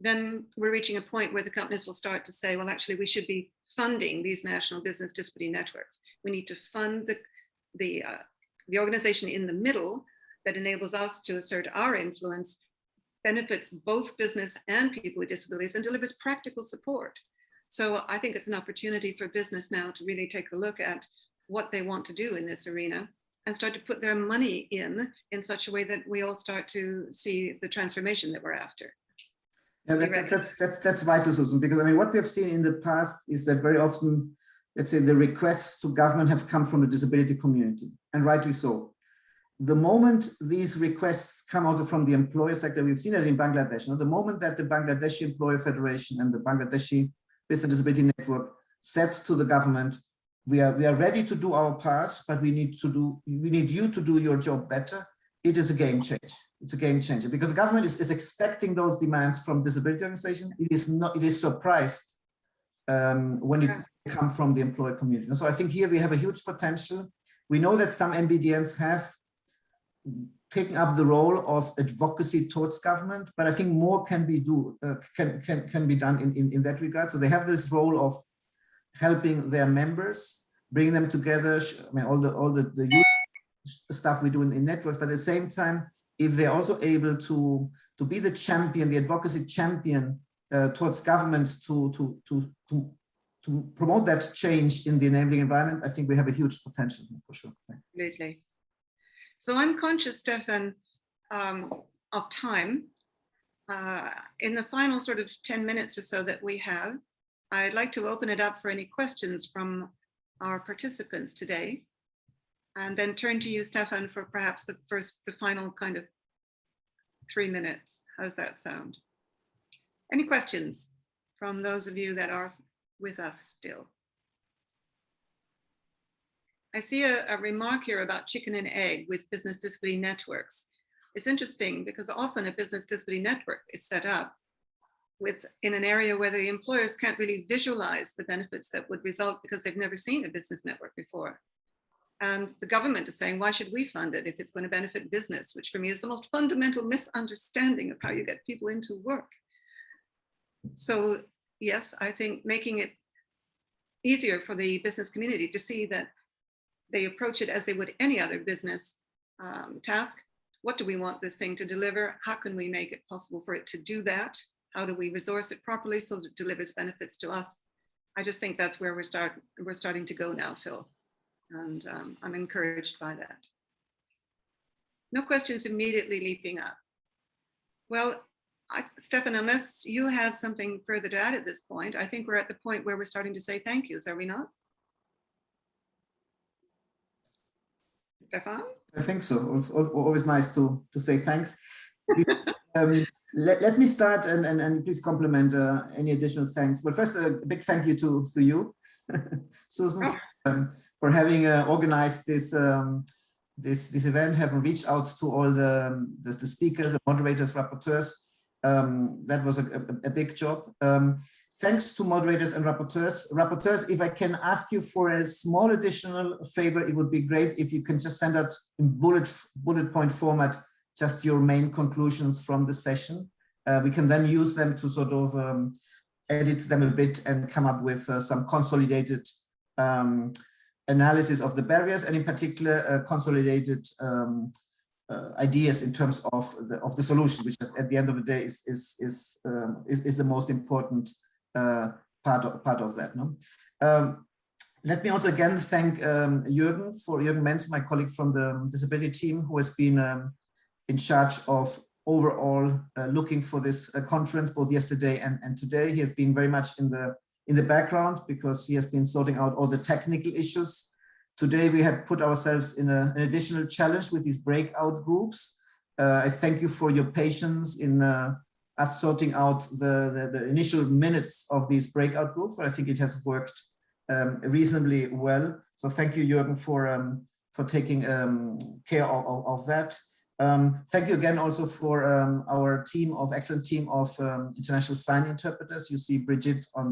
then we're reaching a point where the companies will start to say, well, actually, we should be funding these national business disability networks. We need to fund the organization in the middle that enables us to assert our influence, benefits both business and people with disabilities, and delivers practical support. So I think it's an opportunity for business now to really take a look at what they want to do in this arena and start to put their money in such a way that we all start to see the transformation that we're after. Yeah, that's vital, Susan, because I mean, what we have seen in the past is that very often, let's say, the requests to government have come from the disability community, and rightly so. The moment these requests come out from the employer sector, we've seen it in Bangladesh. Now, the moment that the Bangladeshi Employer Federation and the Bangladeshi Business Disability Network said to the government, we are ready to do our part, but we need you to do your job better. It is a game changer. It's a game changer because the government is expecting those demands from disability organizations. It is surprised when it comes from the employer community. So I think here we have a huge potential. We know that some NBDNs have taken up the role of advocacy towards government, but I think more can be done in that regard. So they have this role of helping their members, bring them together. I mean, all the youth stuff we do in networks, but at the same time, if they're also able to be the champion, the advocacy champion towards governments to promote that change in the enabling environment, I think we have a huge potential for sure. Absolutely. So I'm conscious, Stefan, of time. In the final sort of 10 minutes or so that we have, I'd like to open it up for any questions from our participants today, and then turn to you, Stefan, for perhaps the final kind of 3 minutes. How's that sound? Any questions from those of you that are with us still? I see a remark here about chicken and egg with business disability networks. It's interesting because often a business disability network is set up in an area where the employers can't really visualize the benefits that would result because they've never seen a business network before. And the government is saying, why should we fund it if it's going to benefit business, which for me is the most fundamental misunderstanding of how you get people into work. So yes, I think making it easier for the business community to see that they approach it as they would any other business task. What do we want this thing to deliver? How can we make it possible for it to do that? How do we resource it properly so that it delivers benefits to us? I just think that's where we're starting to go now, Phil. And I'm encouraged by that. No questions immediately leaping up. Well, Stefan, unless you have something further to add at this point, I think we're at the point where we're starting to say thank yous, are we not? Stefan? I think so. It's always nice to say thanks. Let me start and please compliment any additional thanks. Well, first, a big thank you to you, Susan, for having organized this this event, having reached out to all the speakers, the moderators, rapporteurs. That was a big job. Thanks to moderators and rapporteurs. Rapporteurs, if I can ask you for a small additional favor, it would be great if you can just send out in bullet point format just your main conclusions from the session. We can then use them to sort of edit them a bit and come up with some consolidated analysis of the barriers, and in particular consolidated ideas in terms of the solution, which at the end of the day is the most important part of that. No? Let me also again thank Jürgen Menz, my colleague from the disability team, who has been in charge of overall looking for this conference both yesterday and today. He has been very much in the background because he has been sorting out all the technical issues. Today we had put ourselves in an additional challenge with these breakout groups. I thank you for your patience in us sorting out the initial minutes of these breakout groups, but I think it has worked reasonably well. So thank you, Jürgen, for taking care of that. Thank you again also for our excellent team of international sign interpreters. You see Brigitte on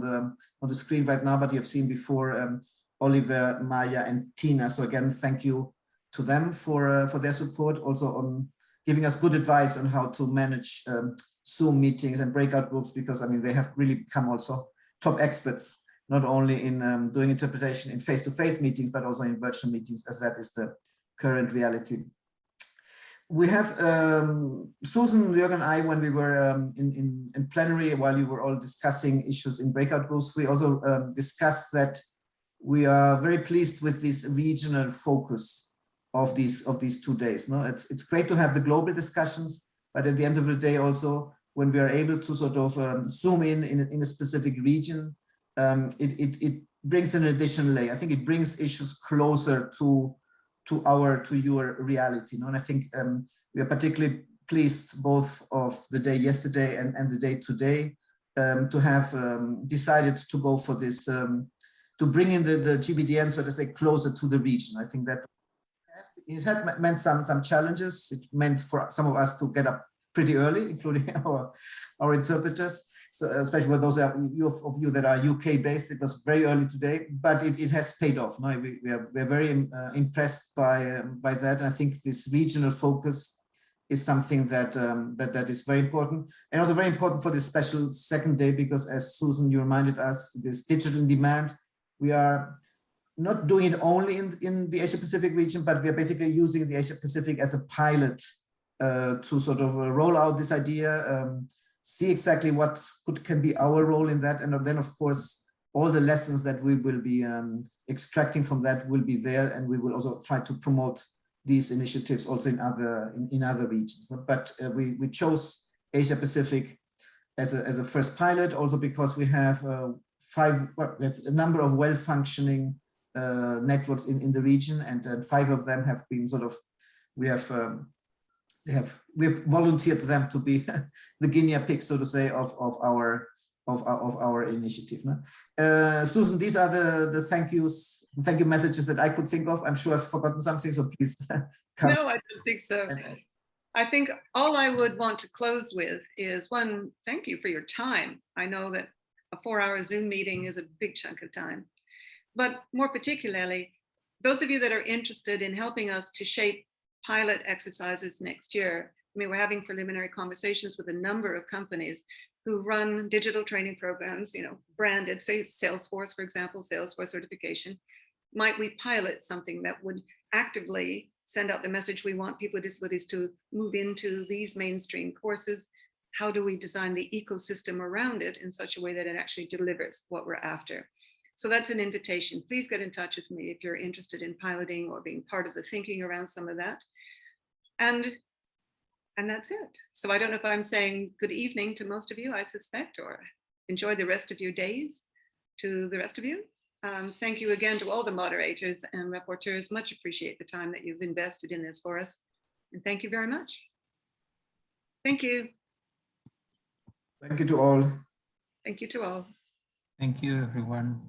the screen right now, but you have seen before Oliver, Maya, and Tina. So again, thank you to them for their support, also on giving us good advice on how to manage Zoom meetings and breakout groups, because I mean they have really become also top experts, not only in doing interpretation in face-to-face meetings, but also in virtual meetings, as that is the current reality. We have Susan, Jürgen, and I, when we were in plenary, while you were all discussing issues in breakout groups, we also discussed that we are very pleased with this regional focus of these 2 days. No, it's great to have the global discussions, but at the end of the day, also when we are able to sort of zoom in a specific region, it brings an additional layer. I think it brings issues closer to your reality. No? And I think we are particularly pleased both of the day yesterday and the day today to have decided to go for this, to bring in the GBDN, so to say, closer to the region. I think that it had meant some challenges. It meant for some of us to get up pretty early, including our interpreters. So especially for those of you that are UK based, it was very early today, but it has paid off. No? We are very impressed by that. And I think this regional focus is something that is very important, and also very important for this special second day, because as Susan, you reminded us, this digital in demand, we are not doing it only in the Asia Pacific region, but we are basically using the Asia Pacific as a pilot to sort of roll out this idea, see exactly what can be our role in that. And then of course, all the lessons that we will be extracting from that will be there. And we will also try to promote these initiatives also in other regions. But we chose Asia Pacific as a first pilot, also because we have a number of well-functioning networks in the region, and 5 of them have been sort of, we have volunteered them to be the guinea pigs, so to say, of our initiative. Susan, these are the thank you messages that I could think of. I'm sure I've forgotten something, so please come. No, I don't think so. I think all I would want to close with is one, thank you for your time. I know that a 4-hour Zoom meeting is a big chunk of time, but more particularly, those of you that are interested in helping us to shape pilot exercises next year. I mean, we're having preliminary conversations with a number of companies who run digital training programs, branded, say Salesforce, for example, Salesforce certification. Might we pilot something that would actively send out the message we want people with disabilities to move into these mainstream courses? How do we design the ecosystem around it in such a way that it actually delivers what we're after? So that's an invitation. Please get in touch with me if you're interested in piloting or being part of the thinking around some of that. And that's it. So I don't know if I'm saying good evening to most of you, I suspect, or enjoy the rest of your days to the rest of you. Thank you again to all the moderators and rapporteurs. Much appreciate the time that you've invested in this for us. And thank you very much. Thank you. Thank you to all. Thank you to all. Thank you, everyone.